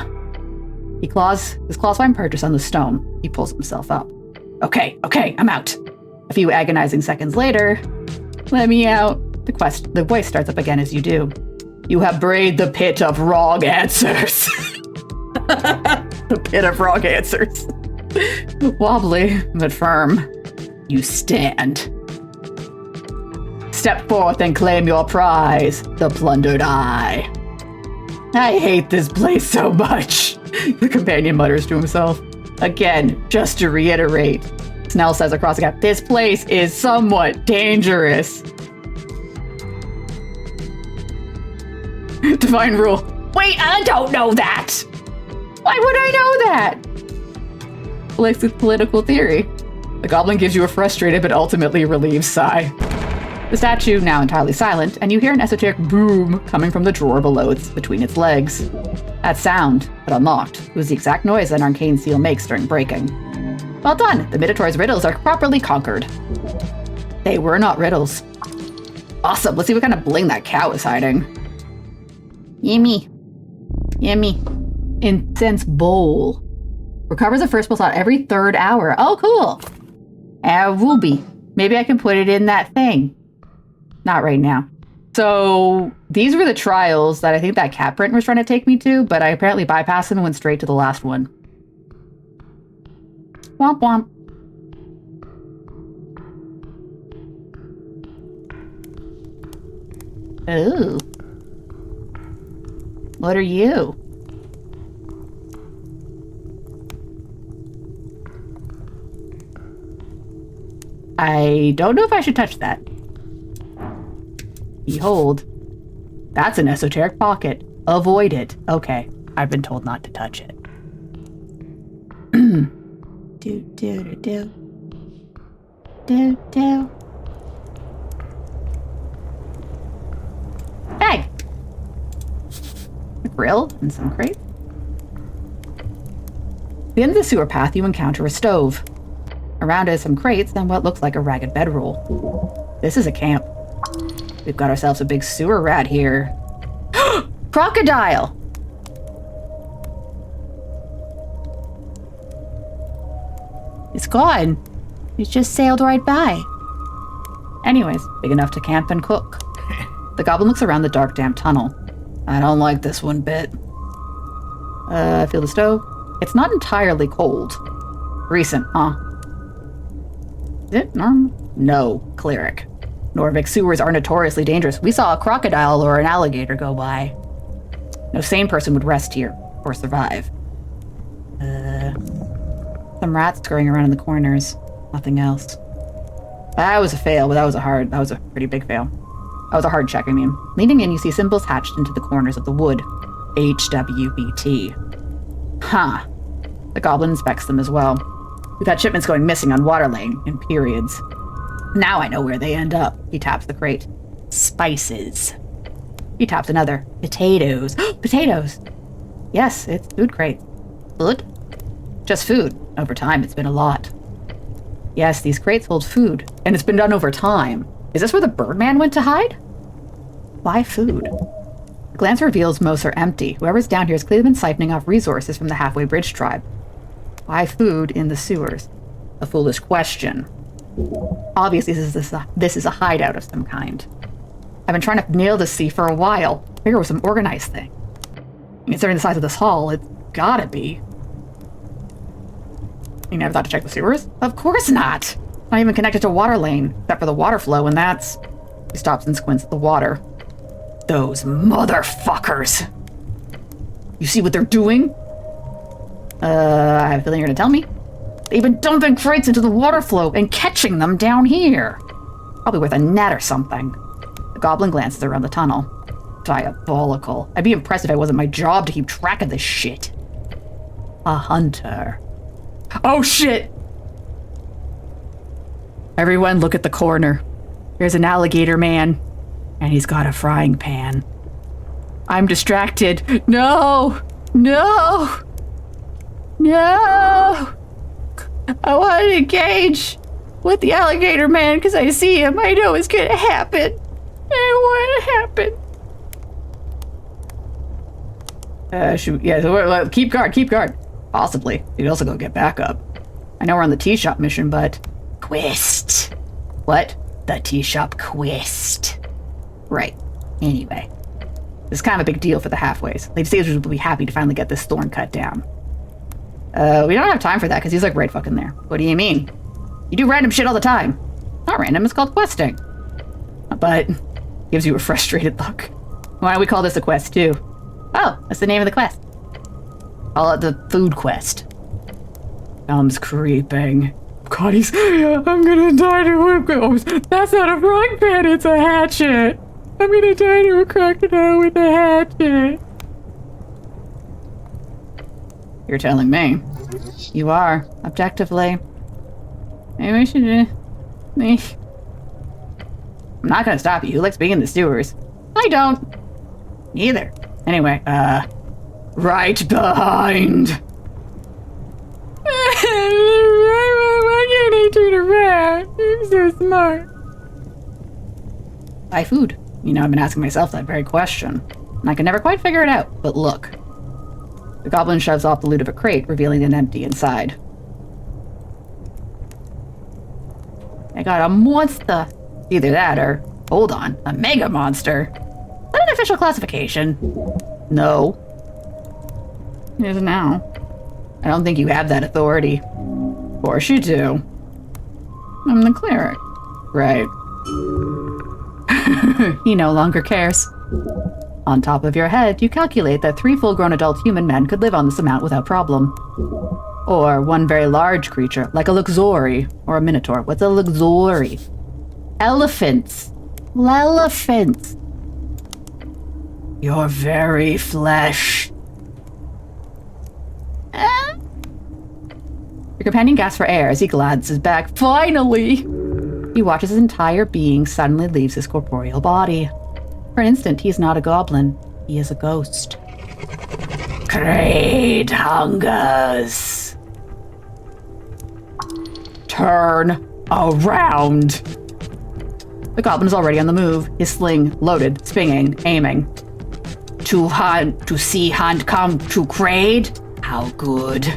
His claws find purchase on the stone. He pulls himself up. Okay, I'm out. A few agonizing seconds later, let me out. The voice starts up again as you do. You have braved the pit of wrong answers. The pit of wrong answers. Wobbly, but firm. You stand. Step forth and claim your prize, the plundered eye. I hate this place so much, the companion mutters to himself. Again, just to reiterate, Snell says across the gap, this place is somewhat dangerous. Divine rule. Wait, I don't know that. Why would I know that? Like political theory. The goblin gives you a frustrated but ultimately relieved sigh. The statue now entirely silent, and you hear an esoteric boom coming from the drawer below between its legs. That sound, but unlocked, was the exact noise that an arcane seal makes during breaking. Well done! The Minotaur's riddles are properly conquered. They were not riddles. Awesome, let's see what kind of bling that cow is hiding. Yummy. Yummy. Incense bowl. Recovers a first slot every 3rd hour. Oh, cool. A ruby. Maybe I can put it in that thing. Not right now. So these were the trials that I think that cat print was trying to take me to, but I apparently bypassed them and went straight to the last one. Womp womp. Ooh. What are you? I don't know if I should touch that. Behold. That's an esoteric pocket. Avoid it. Okay. I've been told not to touch it. Do, do, do, do. Do, do. Bag! A grill and some crates. At the end of the sewer path, you encounter a stove. Around it, some crates and what looks like a ragged bedroll. This is a camp. We've got ourselves a big sewer rat here. Crocodile! It's gone. It just sailed right by. Anyways, big enough to camp and cook. The goblin looks around the dark, damp tunnel. I don't like this one bit. Feel the stove? It's not entirely cold. Recent, huh? Is it normal? No, cleric. Norvik sewers are notoriously dangerous. We saw a crocodile or an alligator go by. No sane person would rest here or survive. Some rats scurrying around in the corners. Nothing else. That was a fail, but that was a pretty big fail. That was a hard check, I mean. Leaning in, you see symbols hatched into the corners of the wood. HWBT. Huh. The goblin inspects them as well. We've had shipments going missing on Water Lane in periods. Now I know where they end up. He taps the crate. Spices. He taps another. Potatoes. Potatoes! Yes, it's food crate. Food? Just food. Over time, it's been a lot. Yes, these crates hold food. And it's been done over time. Is this where the Birdman went to hide? Why food? A glance reveals most are empty. Whoever's down here has clearly been siphoning off resources from the Halfway Bridge tribe. Why food in the sewers? A foolish question. Obviously, this is a hideout of some kind. I've been trying to nail this sea for a while. I figured it was some organized thing. Considering the size of this hall, it's gotta be. You never thought to check the sewers? Of course not! Not even connected to Water Lane, except for the water flow, and that's... He stops and squints at the water. Those motherfuckers! You see what they're doing? I have a feeling you're gonna tell me. They've been dumping crates into the water flow and catching them down here. Probably with a net or something. The goblin glances around the tunnel. Diabolical. I'd be impressed if it wasn't my job to keep track of this shit. A hunter. Oh shit! Everyone look at the corner. There's an alligator man. And he's got a frying pan. I'm distracted. No! No! No! I want to engage with the alligator man because I see him. I know it's gonna happen. I want it to happen. So keep guard. Possibly. You'd also go get backup. I know we're on the tea shop mission, but... Quest. What? The tea shop quest. Right. Anyway. This is kind of a big deal for the halfways. Lady Sagers will be happy to finally get this thorn cut down. We don't have time for that because he's like right fucking there. What do you mean? You do random shit all the time. Not random, it's called questing. But gives you a frustrated look. Why don't we call this a quest too? Oh, that's the name of the quest. Call it the food quest. Comes creeping. God, I'm gonna die to a... That's not a frying pan, it's a hatchet. I'm gonna die to a crocodile with a hatchet. You're telling me. You are, objectively. Maybe we should I'm not gonna stop you. Who likes being in the sewers? I don't. Neither. Anyway, right behind. Why can't I turn around? I'm so smart. Buy food. You know, I've been asking myself that very question, and I can never quite figure it out. But look. The goblin shoves off the lid of a crate, revealing an empty inside. I got a monster. Either that or, hold on, a mega monster. Is that an official classification? No. It is now. I don't think you have that authority. Of course you do. I'm the cleric. Right. He no longer cares. On top of your head, you calculate that 3 full-grown adult human men could live on this amount without problem. Or one very large creature, like a luxori or a minotaur. What's a luxori? Elephants. Elephants. Your very flesh. Your companion gasps for air as he glances back. Finally! He watches his entire being suddenly leaves his corporeal body. For an instant, he is not a goblin. He is a ghost. Great hungers. Turn around. The goblin is already on the move, his sling loaded, spinning, aiming. To see hunt come to Kraid? How good.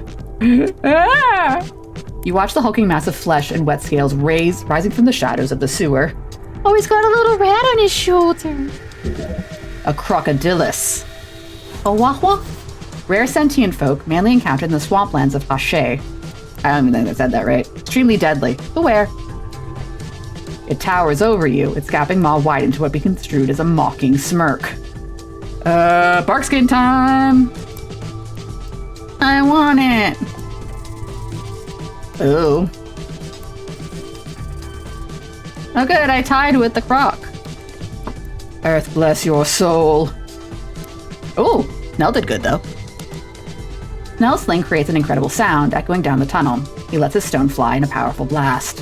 You watch the hulking mass of flesh and wet scales rising from the shadows of the sewer. Oh, he's got a little rat on his shoulder. A crocodilus. A wahwa? Rare sentient folk mainly encountered in the swamplands of Hache. I don't even think I said that right. Extremely deadly. Beware. It towers over you, its gaping maw wide into what be construed as a mocking smirk. Barkskin time! I want it! Ooh. Oh good, I tied with the croc. Earth bless your soul. Ooh, Nell did good though. Nell's sling creates an incredible sound, echoing down the tunnel. He lets his stone fly in a powerful blast.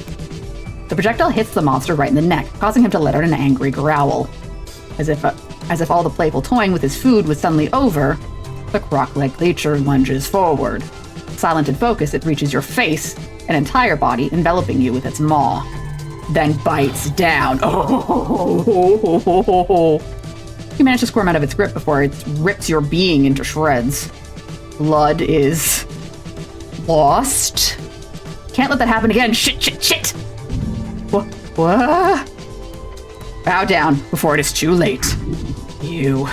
The projectile hits the monster right in the neck, causing him to let out an angry growl. As if all the playful toying with his food was suddenly over, the croc-like creature lunges forward. Silent and focused, it reaches your face, an entire body enveloping you with its maw. Then bites down. You manage to squirm out of its grip before it rips your being into shreds. Blood is lost. Can't let that happen again. Shit. What? Bow down before it is too late. You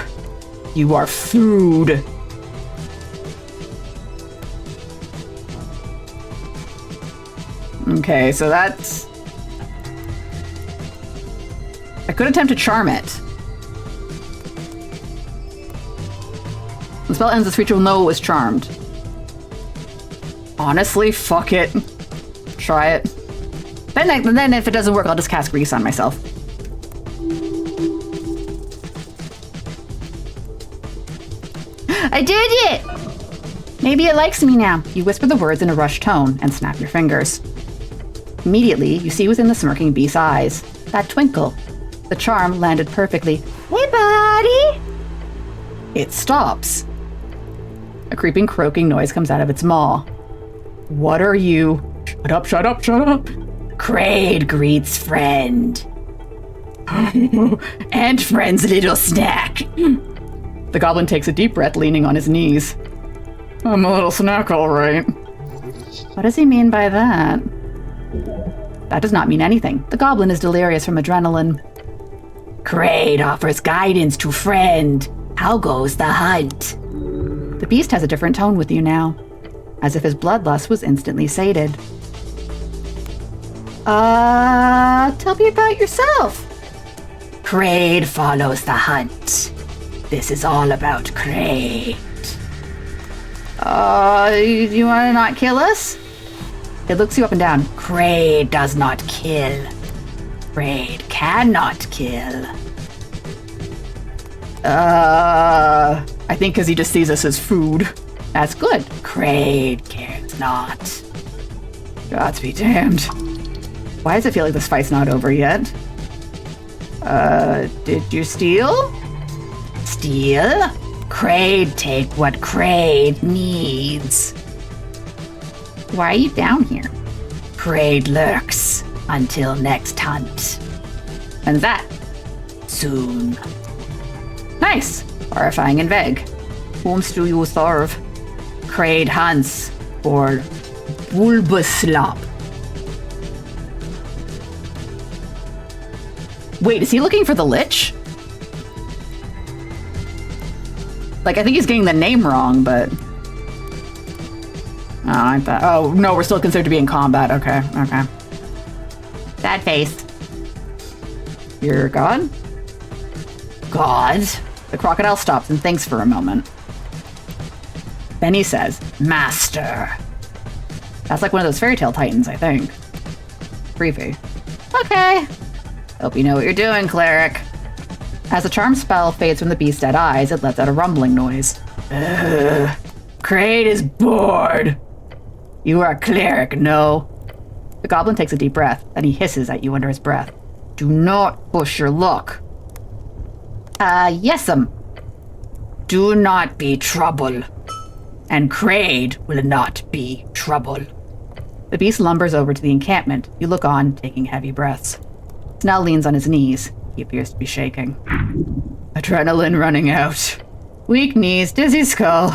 are food. Okay, so that's... I could attempt to charm it. The spell ends, this creature will know it was charmed. Honestly, fuck it. Try it. Then if it doesn't work, I'll just cast grease on myself. I did it! Maybe it likes me now. You whisper the words in a rushed tone and snap your fingers. Immediately, you see within the smirking beast's eyes that twinkle. The charm landed perfectly. Hey, buddy! It stops. A creeping, croaking noise comes out of its maw. What are you? Shut up. Kraid greets friend. And friend's little snack. The goblin takes a deep breath, leaning on his knees. I'm a little snack, all right. What does he mean by that? That does not mean anything. The goblin is delirious from adrenaline. Kraid offers guidance to friend. How goes the hunt? The beast has a different tone with you now, as if his bloodlust was instantly sated. Tell me about yourself. Kraid follows the hunt. This is all about Kraid. You want to not kill us? It looks you up and down. Kraid does not kill. Kraid cannot kill. I think because he just sees us as food. That's good. Kraid cares not. Gods be damned. Why does it feel like this fight's not over yet? Did you steal? Steal? Kraid take what Kraid needs. Why are you down here? Kraid lurks until next hunt. When's that? Soon. Nice. Horrifying and vague. Whom do you serve? Kraid hunts for Bulbaslop. Wait, is he looking for the Lich? Like, I think he's getting the name wrong, but... Oh, I thought... Oh, no, we're still considered to be in combat. Okay, okay. Sad face. You're God? God? The crocodile stops and thinks for a moment. Then he says, Master. that's like one of those fairy tale titans, I think. Creepy. Okay. Hope you know what you're doing, cleric. As the charm spell fades from the beast's dead eyes, it lets out a rumbling noise. Kraid is bored. You are a cleric, no? The goblin takes a deep breath, then he hisses at you under his breath. Do not push your luck. Yes'm. Do not be trouble. And Kraid will not be trouble. The beast lumbers over to the encampment. You look on, taking heavy breaths. Snell leans on his knees. He appears to be shaking. Adrenaline running out. Weak knees, dizzy skull.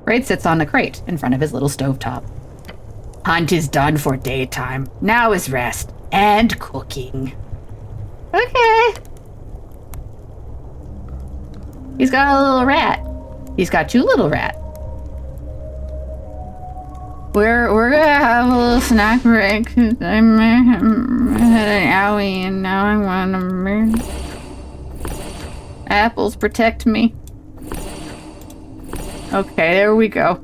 Kraid sits on a crate in front of his little stovetop. Hunt is done for daytime. Now is rest and cooking. Okay. He's got a little rat. He's got two little rats. We're gonna have a little snack break. I'm had an owie and now I want to. Apples protect me. Okay, there we go.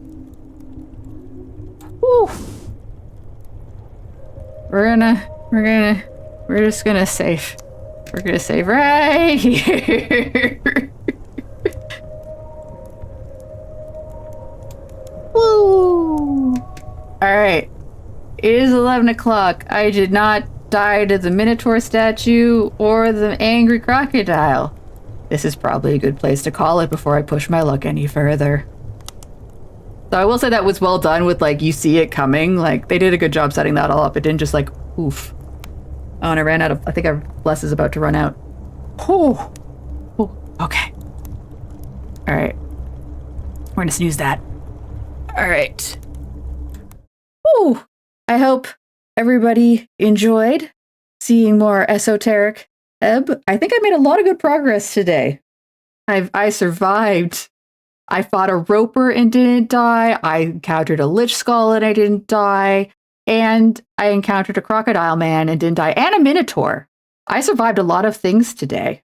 Whew. We're just gonna save. We're gonna save right here. Woo! Alright. It is 11 o'clock. I did not die to the Minotaur statue or the angry crocodile. This is probably a good place to call it before I push my luck any further. So I will say that was well done with, like, you see it coming. Like, they did a good job setting that all up. It didn't just, like, oof. Oh, and I ran out of... I think our bless is about to run out. Oh. Okay. Alright. We're gonna snooze that. Alright. Whew. I hope everybody enjoyed seeing more Esoteric Ebb. I think I made a lot of good progress today. I survived. I fought a roper and didn't die. I encountered a lich skull and I didn't die. And I encountered a crocodile man and didn't die. And a minotaur. I survived a lot of things today.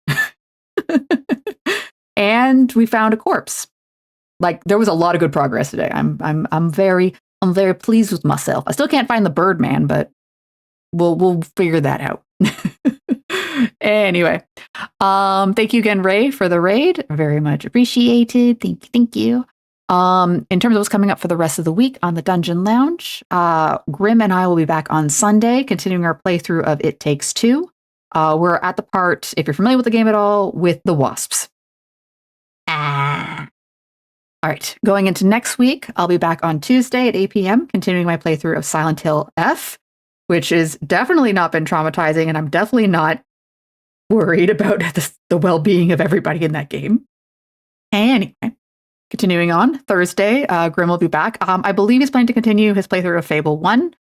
And we found a corpse. Like, there was a lot of good progress today. I'm very pleased with myself. I still can't find the bird man, but we'll figure that out. Anyway, thank you again, Ray, for the raid. Very much appreciated. Thank you. In terms of what's coming up for the rest of the week on the Dungeon Lounge, Grim and I will be back on Sunday, continuing our playthrough of It Takes Two. We're at the part, if you're familiar with the game at all, with the wasps. All right, going into next week, I'll be back on Tuesday at 8 p.m., continuing my playthrough of Silent Hill F, which has definitely not been traumatizing, and I'm definitely not worried about the well-being of everybody in that game. Anyway, continuing on, Thursday, Grim will be back. I believe he's planning to continue his playthrough of Fable 1,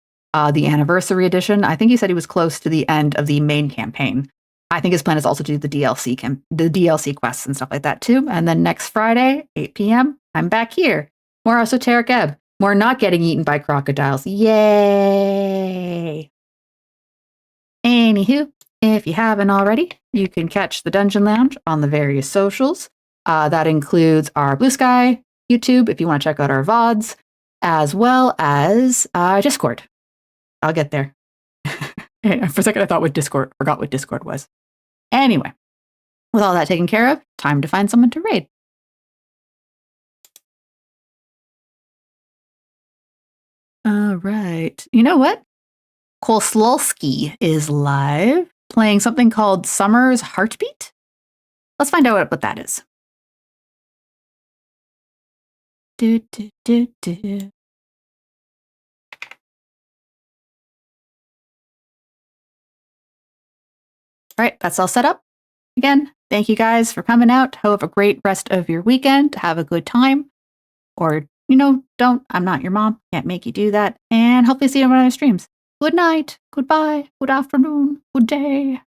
the Anniversary Edition. I think he said he was close to the end of the main campaign. I think his plan is also to do the DLC quests and stuff like that too. And then next Friday, 8 p.m., I'm back here. More Esoteric Ebb. More not getting eaten by crocodiles. Yay! Anywho, if you haven't already, you can catch the Dungeon Lounge on the various socials. That includes our Blue Sky YouTube, if you want to check out our VODs, as well as Discord. I'll get there. For a second, I forgot what Discord was. Anyway, with all that taken care of, time to find someone to raid. All right. You know what? Koslowski is live. playing something called Summer's Heartbeat. Let's find out what that is. Do, do, do, do. All right, that's all set up. Again, thank you guys for coming out. Have a great rest of your weekend. Have a good time. Or, don't. I'm not your mom. Can't make you do that. And hopefully see you on my streams. Good night. Goodbye. Good afternoon. Good day.